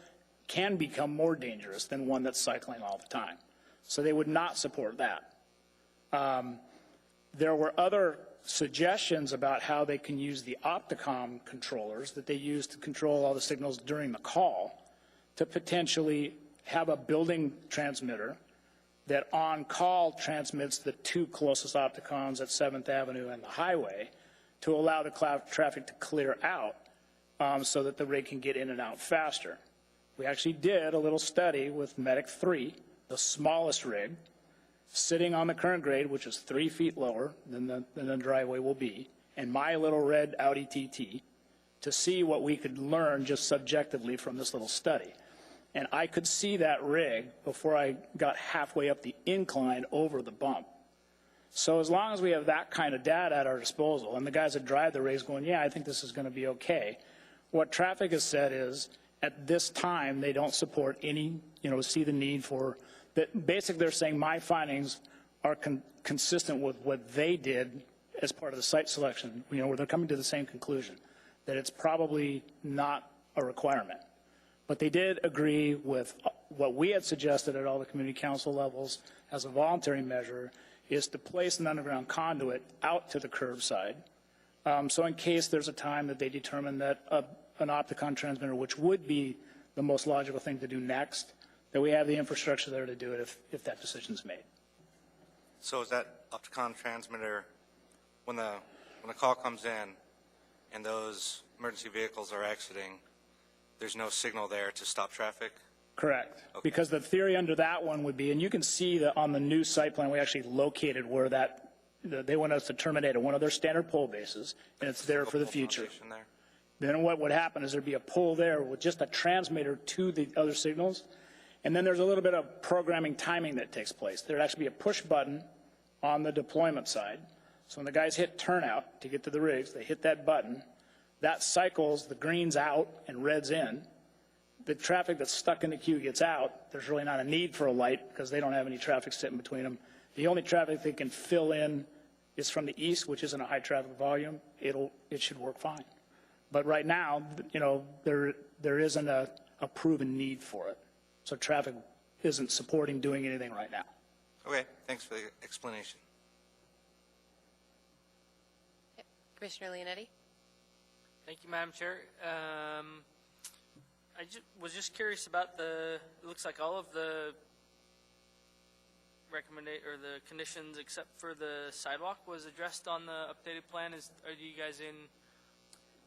can become more dangerous than one that's cycling all the time. So they would not support that. There were other suggestions about how they can use the Opticom controllers that they use to control all the signals during the call to potentially have a building transmitter that on call transmits the two closest Opticoms at 7th Avenue and the highway to allow the traffic to clear out so that the rig can get in and out faster. We actually did a little study with Medic 3, the smallest rig, sitting on the current grade, which is 3 feet lower than the driveway will be, and my little red Audi TT, to see what we could learn just subjectively from this little study. And I could see that rig before I got halfway up the incline over the bump. So as long as we have that kind of data at our disposal, and the guys that drive the rigs going, yeah, I think this is going to be okay, what traffic has said is, at this time, they don't support any, see the need for, that basically they're saying my findings are consistent with what they did as part of the site selection, where they're coming to the same conclusion, that it's probably not a requirement. But they did agree with what we had suggested at all the community council levels as a voluntary measure, is to place an underground conduit out to the curbside. So in case there's a time that they determine that an Opticom transmitter, which would be the most logical thing to do next, that we have the infrastructure there to do it if that decision's made. So is that Opticom transmitter, when the call comes in and those emergency vehicles are exiting, there's no signal there to stop traffic? Correct. Okay. Because the theory under that one would be, and you can see that on the new site plan, we actually located where they want us to terminate at one of their standard pole bases, and it's there for the future. Then what would happen is there'd be a pole there with just a transmitter to the other signals, and then there's a little bit of programming timing that takes place. There'd actually be a push button on the deployment side. So when the guys hit turnout to get to the rigs, they hit that button. That cycles the greens out and reds in. The traffic that's stuck in the queue gets out. There's really not a need for a light because they don't have any traffic sitting between them. The only traffic they can fill in is from the east, which isn't a high traffic volume. It should work fine. But right now, there isn't a proven need for it. So traffic isn't supporting doing anything right now. Okay, thanks for the explanation. Yep. Commissioner Leonetti? Thank you, Madam Chair. I was just curious about it looks like all of the the conditions except for the sidewalk was addressed on the updated plan. Are you guys in?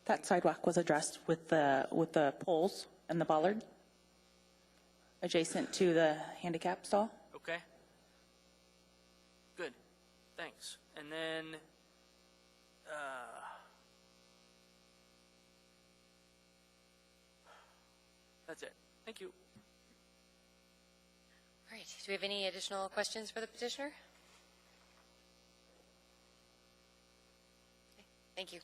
That sidewalk was addressed with the poles and the bollard adjacent to the handicap stall. Okay. Good. Thanks. And then that's it. Thank you. All right. Do we have any additional questions for the petitioner? Okay. Thank you.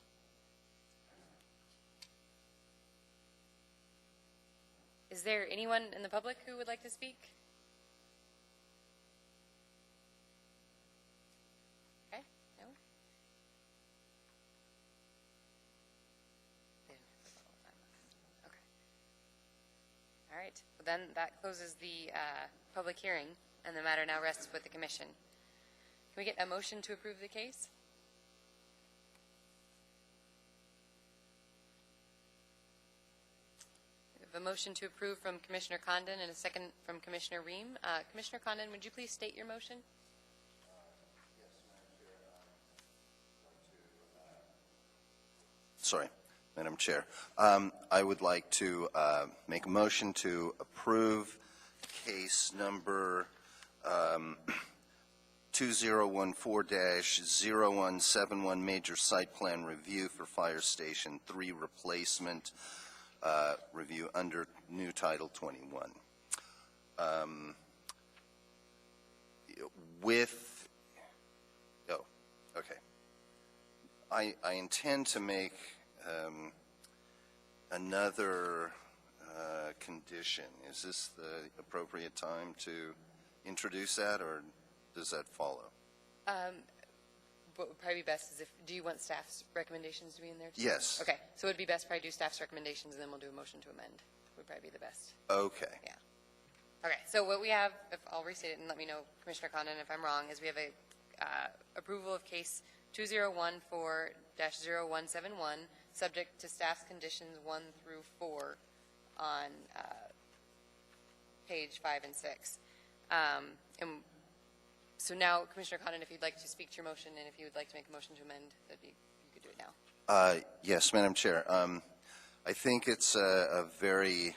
Is there anyone in the public who would like to speak? Okay. No? Okay. All right. Well, then that closes the public hearing, and the matter now rests with the commission. Can we get a motion to approve the case? We have a motion to approve from Commissioner Condon and a second from Commissioner Ream. Commissioner Condon, would you please state your motion? Sorry, Madam Chair. I would like to make a motion to approve case number 2014-0171 major site plan review for Fire Station 3 replacement review under new Title 21. Okay. I intend to make another condition. Is this the appropriate time to introduce that, or does that follow? What would probably be best is do you want staff's recommendations to be in there too? Yes. Okay, so it would be best probably do staff's recommendations, and then we'll do a motion to amend. Would probably be the best. Okay. Yeah. Okay, so what we have, if I'll restate it and let me know, Commissioner Condon, if I'm wrong, is we have a approval of case 2014-0171, subject to staff's conditions 1 through 4 on page 5 and 6. And so now, Commissioner Condon, if you'd like to speak to your motion, and if you would like to make a motion to amend, you could do it now. Yes, Madam Chair. I think it's a very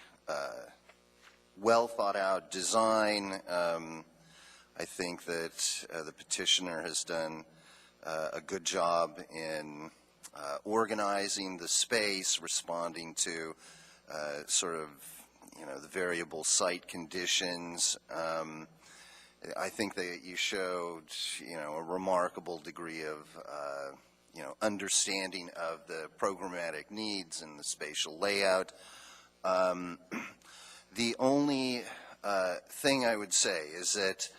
well thought out design. I think that the petitioner has done a good job in organizing the space, responding to sort of, the variable site conditions. I think that you showed, a remarkable degree of, understanding of the programmatic needs and the spatial layout. The only thing I would say is that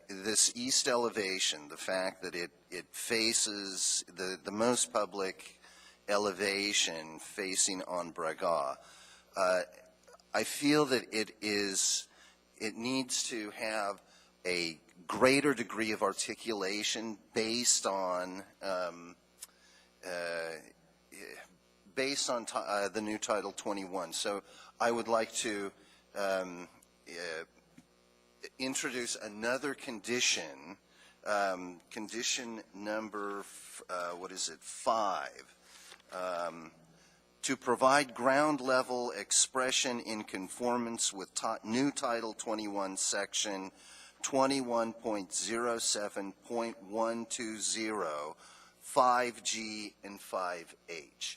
this east elevation, the fact that it faces the most public elevation facing on Braga, I feel that it needs to have a greater degree of articulation based on the new Title 21. So I would like to introduce another condition, condition number, 5, to provide ground level expression in conformance with new Title 21 section 21.07.120, 5G and 5H.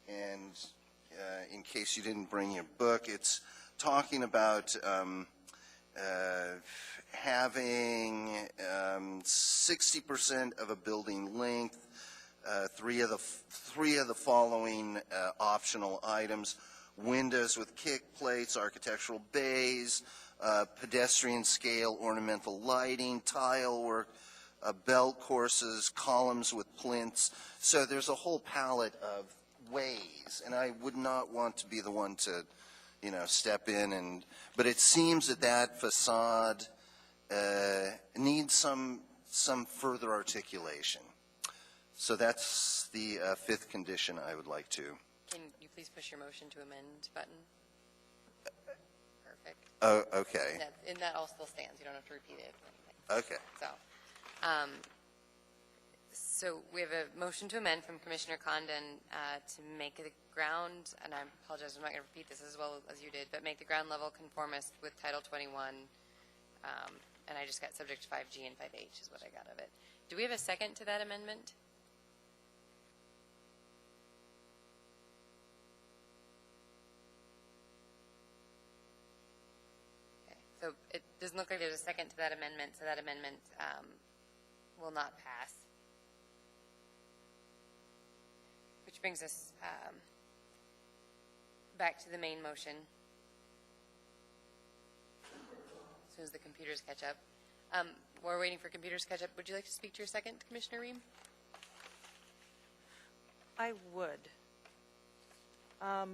And in case you didn't bring your book, it's talking about having 60% of a building length, three of the following optional items: windows with kick plates, architectural bays, pedestrian scale ornamental lighting, tile work, belt courses, columns with plinths. So there's a whole palette of ways, and I would not want to be the one to, step in but it seems that facade needs some further articulation. So that's the fifth condition I would like to. Can you please push your motion to amend button? Perfect. Oh, okay. And that all still stands. You don't have to repeat it or anything. Okay. So we have a motion to amend from Commissioner Condon to make the ground, and I apologize, I'm not going to repeat this as well as you did, but make the ground level conformist with Title 21, and I just got subject to 5G and 5H is what I got of it. Do we have a second to that amendment? Okay, so it doesn't look like there's a second to that amendment, so that amendment will not pass. Which brings us back to the main motion. As soon as the computers catch up. While we're waiting for computers to catch up, would you like to speak to your second, Commissioner Ream? I would. I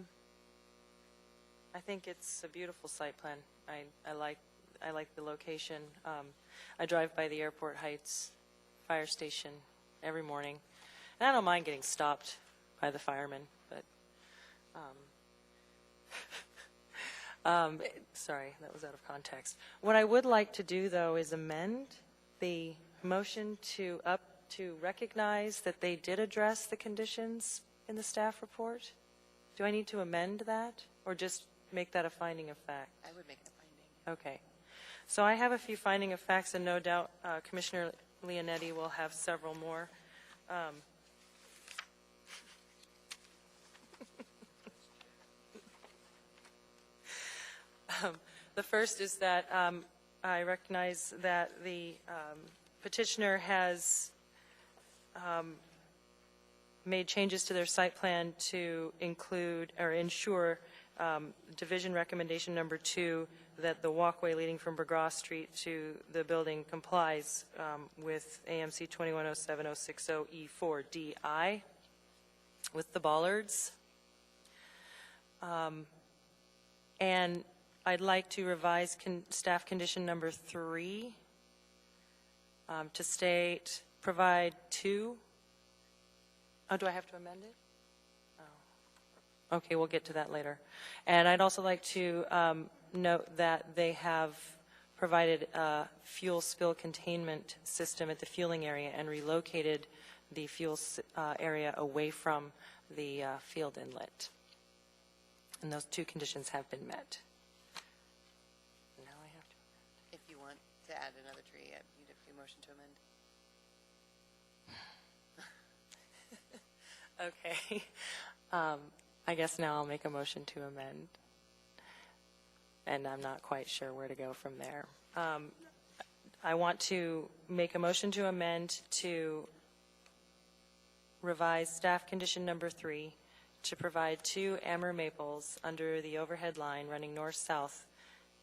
think it's a beautiful site plan. I like the location. I drive by the Airport Heights fire station every morning, and I don't mind getting stopped by the firemen, but sorry, that was out of context. What I would like to do, though, is amend the motion to recognize that they did address the conditions in the staff report. Do I need to amend that, or just make that a finding of fact? I would make it a finding. Okay. So I have a few finding of facts, and no doubt Commissioner Leonetti will have several more. The first is that I recognize that the petitioner has made changes to their site plan to include or ensure division recommendation number 2, that the walkway leading from Bergras Street to the building complies with AMC 2107-060E4DI with the bollards. And I'd like to revise staff condition number 3 to state, provide 2. Oh, do I have to amend it? Oh. Okay, we'll get to that later. And I'd also like to note that they have provided a fuel spill containment system at the fueling area and relocated the fuel area away from the field inlet. And those 2 conditions have been met. Now I have to. If you want to add another tree, you'd have to do a motion to amend. Okay. I guess now I'll make a motion to amend. And I'm not quite sure where to go from there. I want to make a motion to amend to revise staff condition number 3 to provide 2 amber maples under the overhead line running north-south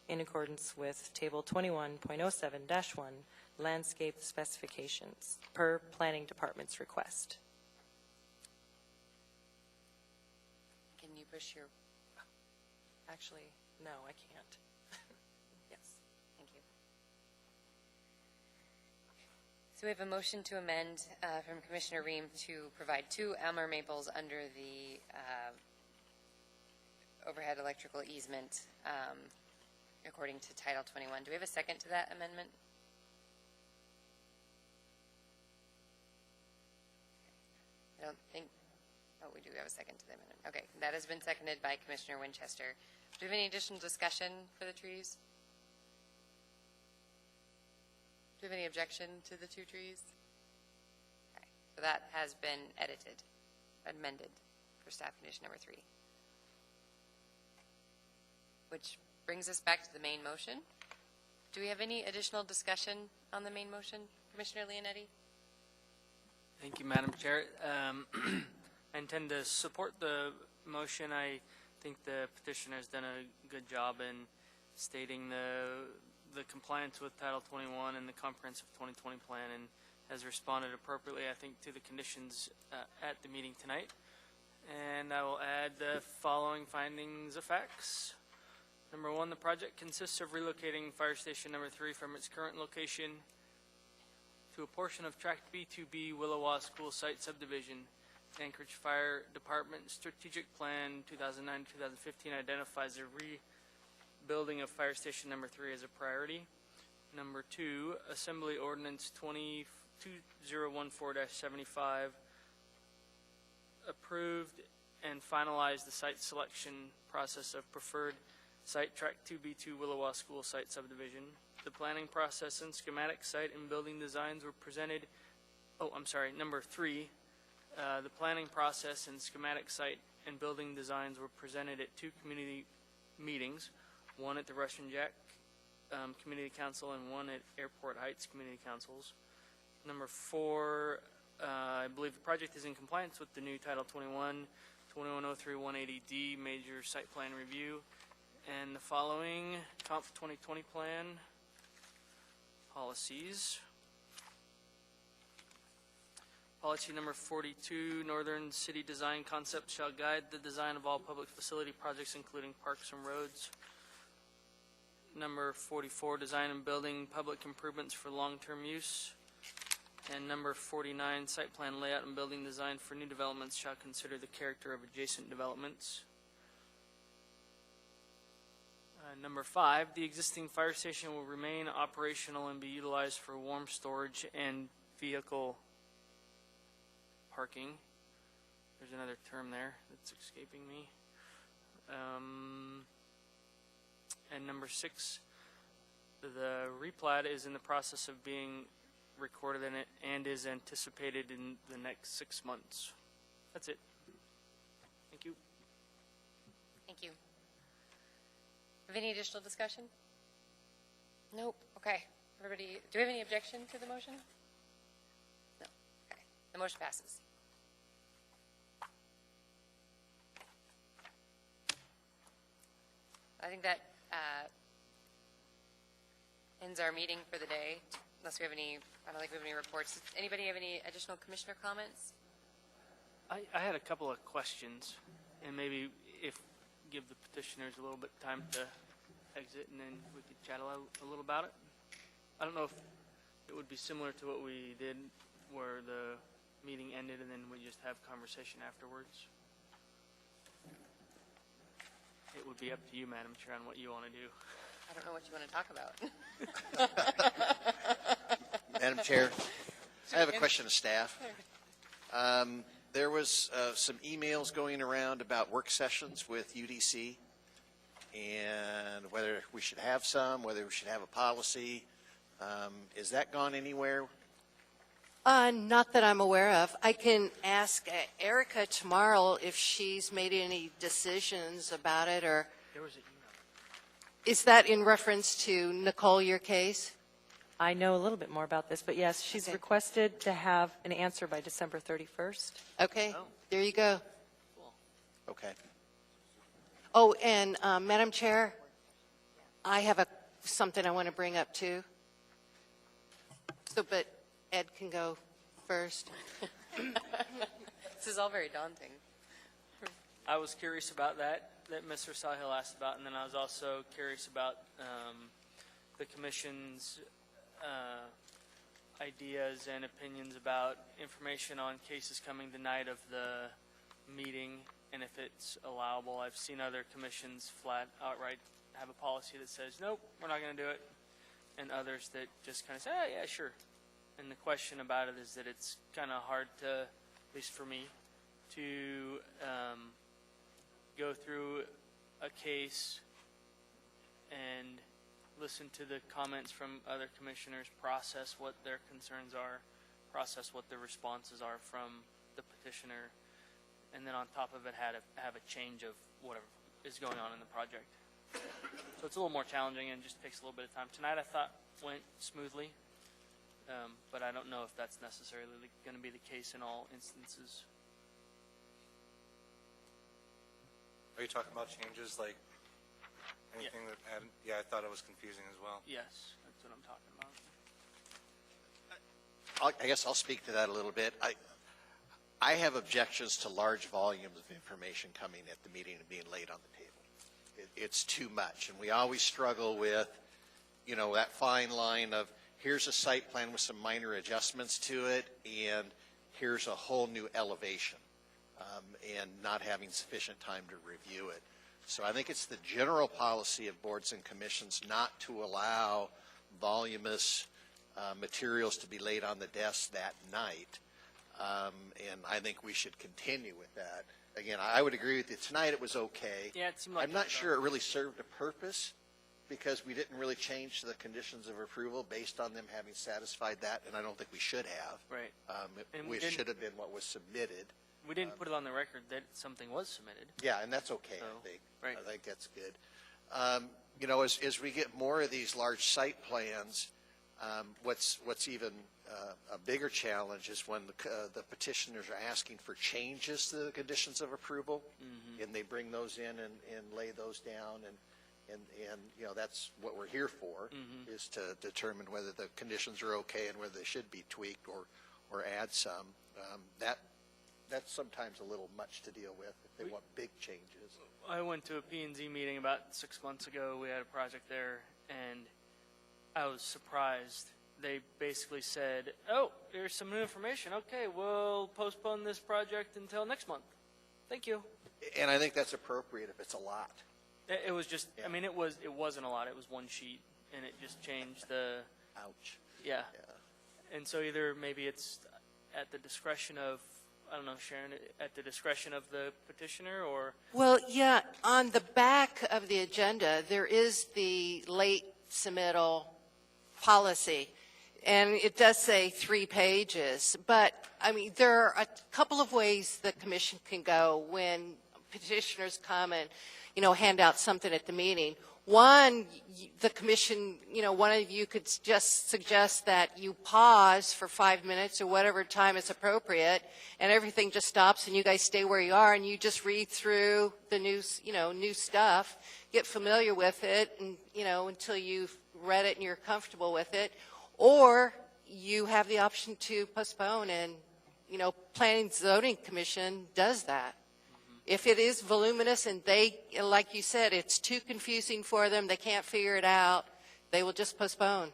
in accordance with Table 21.07-1 landscape specifications per Planning Department's request. Can you push your... Actually, no, I can't. Yes. Thank you. So we have a motion to amend from Commissioner Ream to provide 2 Elmer maples under the overhead electrical easement according to Title 21. Do we have a second to that amendment? I don't think, oh, we do have a second to the amendment. Okay, that has been seconded by Commissioner Winchester. Do we have any additional discussion for the trees? Do we have any objection to the 2 trees? Okay, so that has been amended for staff condition number 3. Which brings us back to the main motion. Do we have any additional discussion on the main motion, Commissioner Leonetti? Thank you, Madam Chair. I intend to support the motion. I think the petitioner has done a good job in stating the compliance with Title 21 and the comprehensive 2020 plan, and has responded appropriately, I think, to the conditions at the meeting tonight. And I will add the following findings of facts. Number 1, the project consists of relocating Fire Station number 3 from its current location to a portion of Tract B2B Willowa School Site Subdivision. Anchorage Fire Department Strategic Plan 2009-2015 identifies the rebuilding of Fire Station number 3 as a priority. Number 2, Assembly Ordinance 2014-75 approved and finalized the site selection process of preferred site Tract 2B2 Willowa School Site Subdivision. The planning process and schematic site and building designs were presented. Number 3. The planning process and schematic site and building designs were presented at 2 community meetings, one at the Russian Jack Community Council and one at Airport Heights Community Councils. Number 4, I believe the project is in compliance with the new Title 21, 2103-180D Major Site Plan Review, and the following Comp 2020 Plan policies. Policy number 42, Northern City Design Concepts shall guide the design of all public facility projects, including parks and roads. Number 44, Design and building public improvements for long-term use. And number 49, Site plan layout and building design for new developments shall consider the character of adjacent developments. Number 5, the existing fire station will remain operational and be utilized for warm storage and vehicle parking. There's another term there that's escaping me. And number 6, the replat is in the process of being recorded in it and is anticipated in the next 6 months. That's it. Thank you. Thank you. Have any additional discussion? Nope. Okay. Everybody, do we have any objection to the motion? No. Okay. The motion passes. I think that ends our meeting for the day, unless we have any, I don't think we have any reports. Does anybody have any additional commissioner comments? I had a couple of questions, and maybe if give the petitioners a little bit of time to exit, and then we could chat a little about it. I don't know if it would be similar to what we did, where the meeting ended and then we just have conversation afterwards. It would be up to you, Madam Chair, on what you want to do. I don't know what you want to talk about. Madam Chair, I have a question of staff. There was some emails going around about work sessions with UDC and whether we should have some, whether we should have a policy. Is that gone anywhere? Not that I'm aware of. I can ask Erica tomorrow if she's made any decisions about it, or There was an email. is that in reference to Nicole, your case? I know a little bit more about this, but yes, she's requested to have an answer by December 31st. Okay, there you go. Okay. Oh, and Madam Chair, I have something I want to bring up too. So, but Ed can go first. This is all very daunting. I was curious about that Mr. Sahil asked about, and then I was also curious about the Commission's ideas and opinions about information on cases coming the night of the meeting, and if it's allowable. I've seen other commissions flat outright have a policy that says, nope, we're not going to do it, and others that just kind of say, oh, yeah, sure. And the question about it is that it's kind of hard to, at least for me, to go through a case and listen to the comments from other commissioners, process what their concerns are, process what the responses are from the petitioner, and then on top of it have a change of whatever is going on in the project. So it's a little more challenging and just takes a little bit of time. Tonight I thought went smoothly, but I don't know if that's necessarily going to be the case in all instances. Are you talking about changes like anything that had, yeah, I thought it was confusing as well. Yes, that's what I'm talking about. I guess I'll speak to that a little bit. I have objections to large volumes of information coming at the meeting and being laid on the table. It's too much, and we always struggle with, you know, that fine line of here's a site plan with some minor adjustments to it, and here's a whole new elevation, and not having sufficient time to review it. So I think it's the general policy of boards and commissions not to allow voluminous materials to be laid on the desk that night. And I think we should continue with that. Again, I would agree with you. Tonight it was okay. Yeah, it seemed like I'm not sure it really served a purpose because we didn't really change the conditions of approval based on them having satisfied that, and I don't think we should have. Right. And It should have been what was submitted. We didn't put it on the record that something was submitted. Yeah, and that's okay, So, I think. right. I think that's good. You know, as we get more of these large site plans, what's even a bigger challenge is when the petitioners are asking for changes to the conditions of approval, and they bring those in and lay those down, and you know, that's what we're here for, is to determine whether the conditions are okay and whether they should be tweaked or add some. That's sometimes a little much to deal with if they want big changes. I went to a P&Z meeting about 6 months ago. We had a project there, and I was surprised. They basically said, oh, there's some new information. Okay, we'll postpone this project until next month. Thank you. And I think that's appropriate if it's a lot. It was just, I mean, it wasn't a lot. It was one sheet, and it just changed the... Ouch. Yeah. And so either maybe it's at the discretion of, I don't know, Sharon, at the discretion of the petitioner, or... Well, yeah, on the back of the agenda, there is the late submittal policy, and it does say 3 pages. But, I mean, there are a couple of ways the commission can go when petitioners come and, you know, hand out something at the meeting. One, the commission, one of you could just suggest that you pause for 5 minutes or whatever time is appropriate, and everything just stops, and you guys stay where you are, and you just read through the new stuff, get familiar with it, and until you've read it and you're comfortable with it, or you have the option to postpone, and Planning and Zoning Commission does that. If it is voluminous and they, like you said, it's too confusing for them, they can't figure it out, they will just postpone.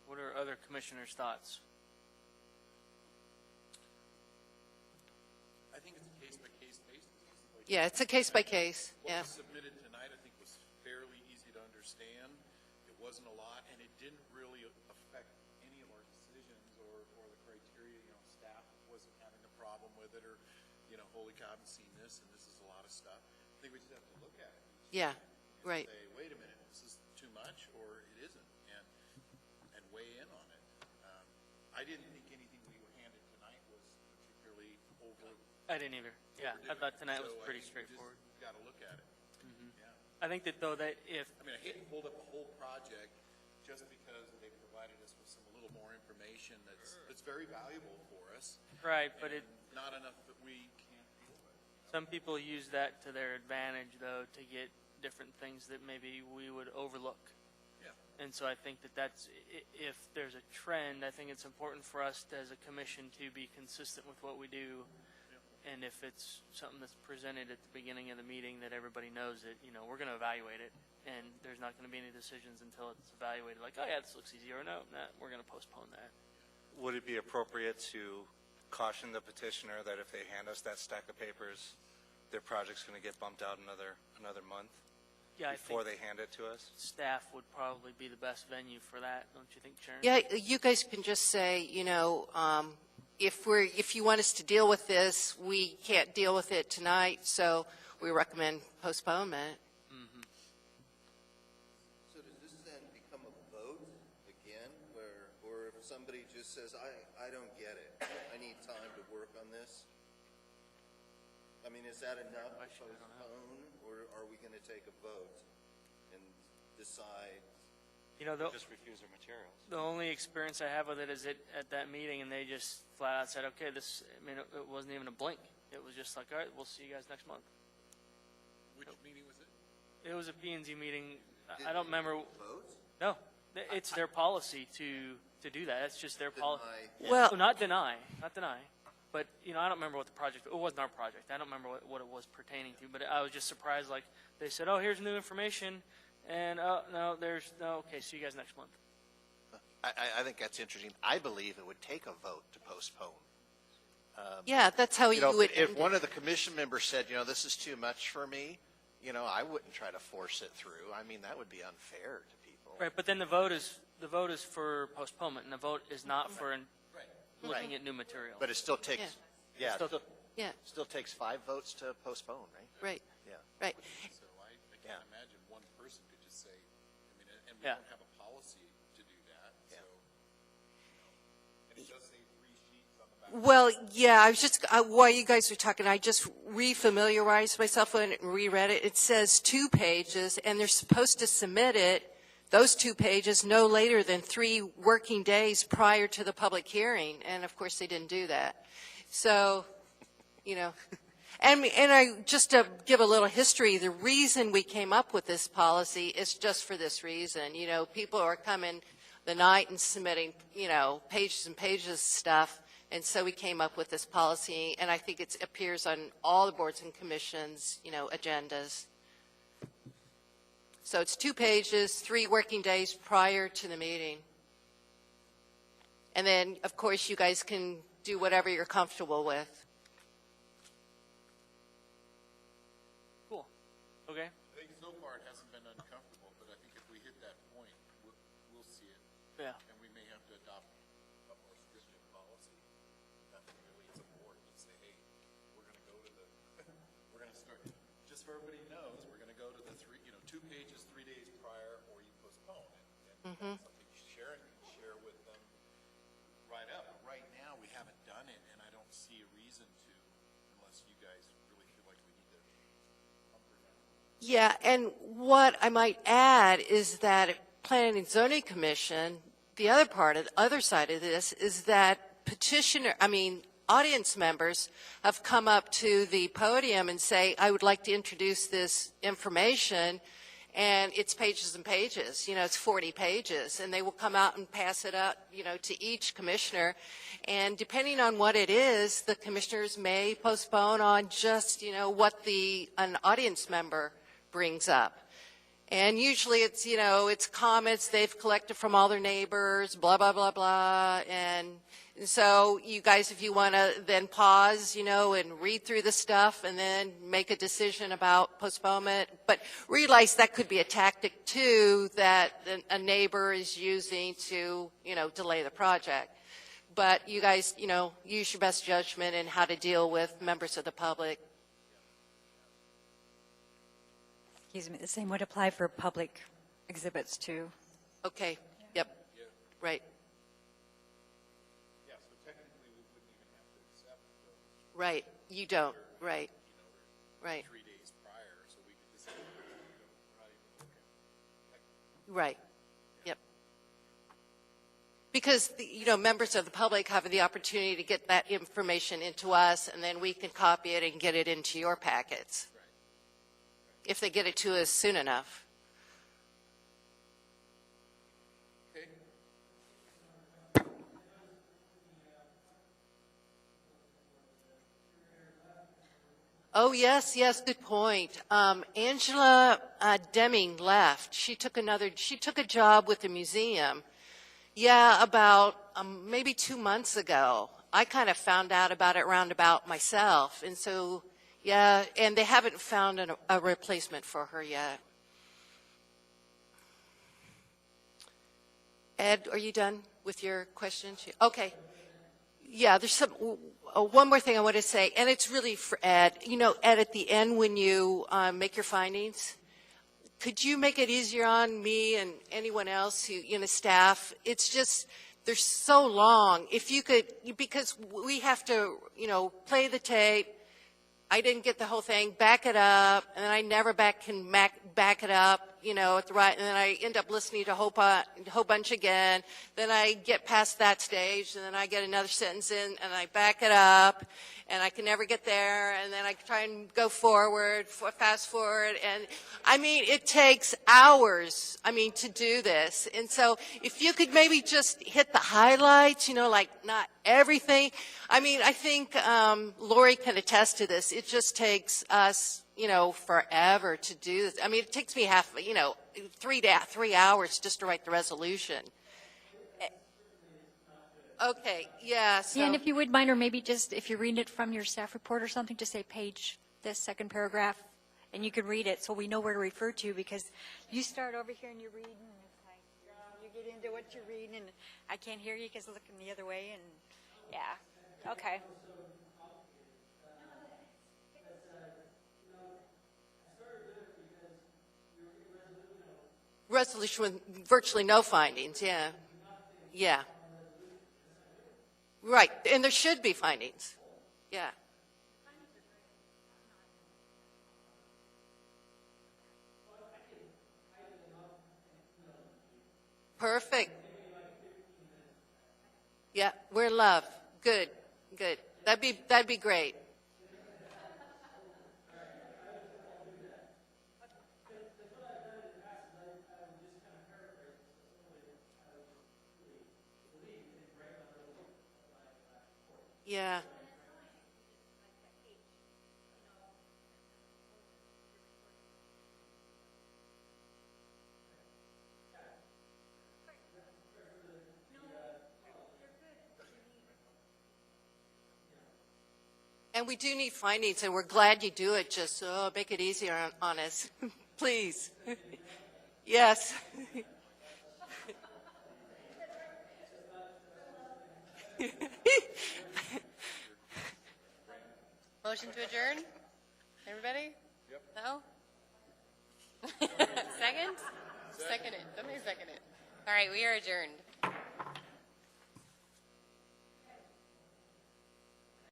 What are other commissioners' thoughts? I think it's a case-by-case basis. Yeah, it's a case-by-case, yeah. What was submitted tonight, I think, was fairly easy to understand. It wasn't a lot, and it didn't really affect any of our decisions or the criteria. Staff wasn't having a problem with it, or, holy cow, I haven't seen this, and this is a lot of stuff. I think we just have to look at it. Yeah, right. Say, wait a minute, this is too much, or it isn't, and weigh in on it. I didn't think anything we were handed tonight was particularly over. I didn't either. Yeah, I thought tonight was pretty straightforward. Got to look at it. Yeah. I think that, though, that if... I hate to hold up a whole project just because they provided us with some a little more information that's very valuable for us. Right, but it... Not enough that we can't deal with. Some people use that to their advantage, though, to get different things that maybe we would overlook. Yeah. And so I think that if there's a trend, I think it's important for us as a commission to be consistent with what we do. And if it's something that's presented at the beginning of the meeting that everybody knows that, we're going to evaluate it, and there's not going to be any decisions until it's evaluated, like, oh, yeah, this looks easy, or no, we're going to postpone that. Would it be appropriate to caution the petitioner that if they hand us that stack of papers, their project's going to get bumped out another month before they hand it to us? Staff would probably be the best venue for that, don't you think, Sharon? Yeah, you guys can just say, if you want us to deal with this, we can't deal with it tonight, so we recommend postponement. So does this then become a vote again, or if somebody just says, I don't get it, I need time to work on this? Is that enough to postpone, or are we going to take a vote and decide? Just refuse their materials. The only experience I have with it is at that meeting, and they just flat out said, okay, it wasn't even a blink. It was just like, all right, we'll see you guys next month. Which meeting was it? It was a P&Z meeting. I don't remember. Vote? No, it's their policy to do that. That's just their policy. Well, not deny. But, I don't remember what the project, it wasn't our project. I don't remember what it was pertaining to, but I was just surprised, like, they said, oh, here's new information, and, okay, see you guys next month. I think that's interesting. I believe it would take a vote to postpone. Yeah, that's how you would. If one of the commission members said, this is too much for me, I wouldn't try to force it through. That would be unfair to people. Right, but then the vote is for postponement, and the vote is not for looking at new material. But it still takes, still takes 5 votes to postpone, right? Right. Yeah. Right. So I can't imagine one person could just say, and we don't have a policy to do that. Yeah. So, and it does say 3 sheets on the back. Well, yeah, I was just, while you guys were talking, I just refamiliarized myself with it and reread it. It says 2 pages, and they're supposed to submit it, those 2 pages, no later than 3 working days prior to the public hearing. And of course, they didn't do that. So, and I, just to give a little history, the reason we came up with this policy is just for this reason. People are coming the night and submitting, pages and pages of stuff. And so we came up with this policy, and I think it appears on all the boards and commissions, agendas. So it's 2 pages, 3 working days prior to the meeting. And then, of course, you guys can do whatever you're comfortable with. Cool. Okay. I think so far it hasn't been uncomfortable, but I think if we hit that point, we'll see it. Yeah. And we may have to adopt a more stringent policy. Not really, it's a board. Let's say, hey, we're going to go to we're going to start, just so everybody knows, we're going to go to the 2 pages 3 days prior, or you postpone it. And that's something Sharon can share with them right up. But right now, we haven't done it, and I don't see a reason to, unless you guys really feel like we need to come Yeah, and what I might add is that Planning and Zoning Commission, the other side of this is that audience members have come up to the podium and say, I would like to introduce this information, and it's pages and pages, it's 40 pages, and they will come out and pass it up, to each commissioner, and depending on what it is, the commissioners may postpone on just, what an audience member brings up. And usually it's comments they've collected from all their neighbors, blah, blah, blah, blah. And so you guys, if you want to then pause, and read through the stuff and then make a decision about postponement. But realize that could be a tactic, too, that a neighbor is using to, delay the project. But you guys, use your best judgment in how to deal with members of the public. Excuse me, the same would apply for public exhibits too. Okay, yep, right. Yeah, so technically we wouldn't even have to accept those. Right, you don't, right, right. 3 days prior, so we could just, we're not even looking. Right, yep. Because, members of the public have the opportunity to get that information into us, and then we can copy it and get it into your packets. If they get it to us soon enough. Oh, yes, good point. Angela Deming left. She took a job with the museum. Yeah, about maybe 2 months ago. I kind of found out about it roundabout myself. And so, yeah, and they haven't found a replacement for her yet. Ed, are you done with your questions? Okay. Yeah, there's one more thing I want to say, and it's really for Ed. Ed, at the end when you make your findings, could you make it easier on me and anyone else who, staff? It's just, they're so long. If you could, because we have to, play the tape. I didn't get the whole thing, back it up, and then I never can back it up, at the right, and then I end up listening to a whole bunch again. Then I get past that stage, and then I get another sentence in, and I back it up, and I can never get there, and then I try and go forward, fast forward, and it takes hours, to do this. And so if you could maybe just hit the highlights, like not everything. I think Lori can attest to this. It just takes us, forever to do this. It takes me 3 hours just to write the resolution. Okay, yeah. So. And if you would mind, or maybe just if you're reading it from your staff report or something, just say page, this second paragraph, and you can read it so we know where to refer to, because you start over here and you're reading, and it's like, you get into what you're reading, and I can't hear you because looking the other way, and yeah, okay. Resolution with virtually no findings, yeah. Yeah. Right, and there should be findings. Yeah. Perfect. Yeah, we're in love. Good. That'd be great. Yeah. And we do need findings, and we're glad you do it. Just make it easier on us, please. Yes. Motion to adjourn? Everybody? Yep. No? Second? Second it. Somebody second it. All right, we are adjourned.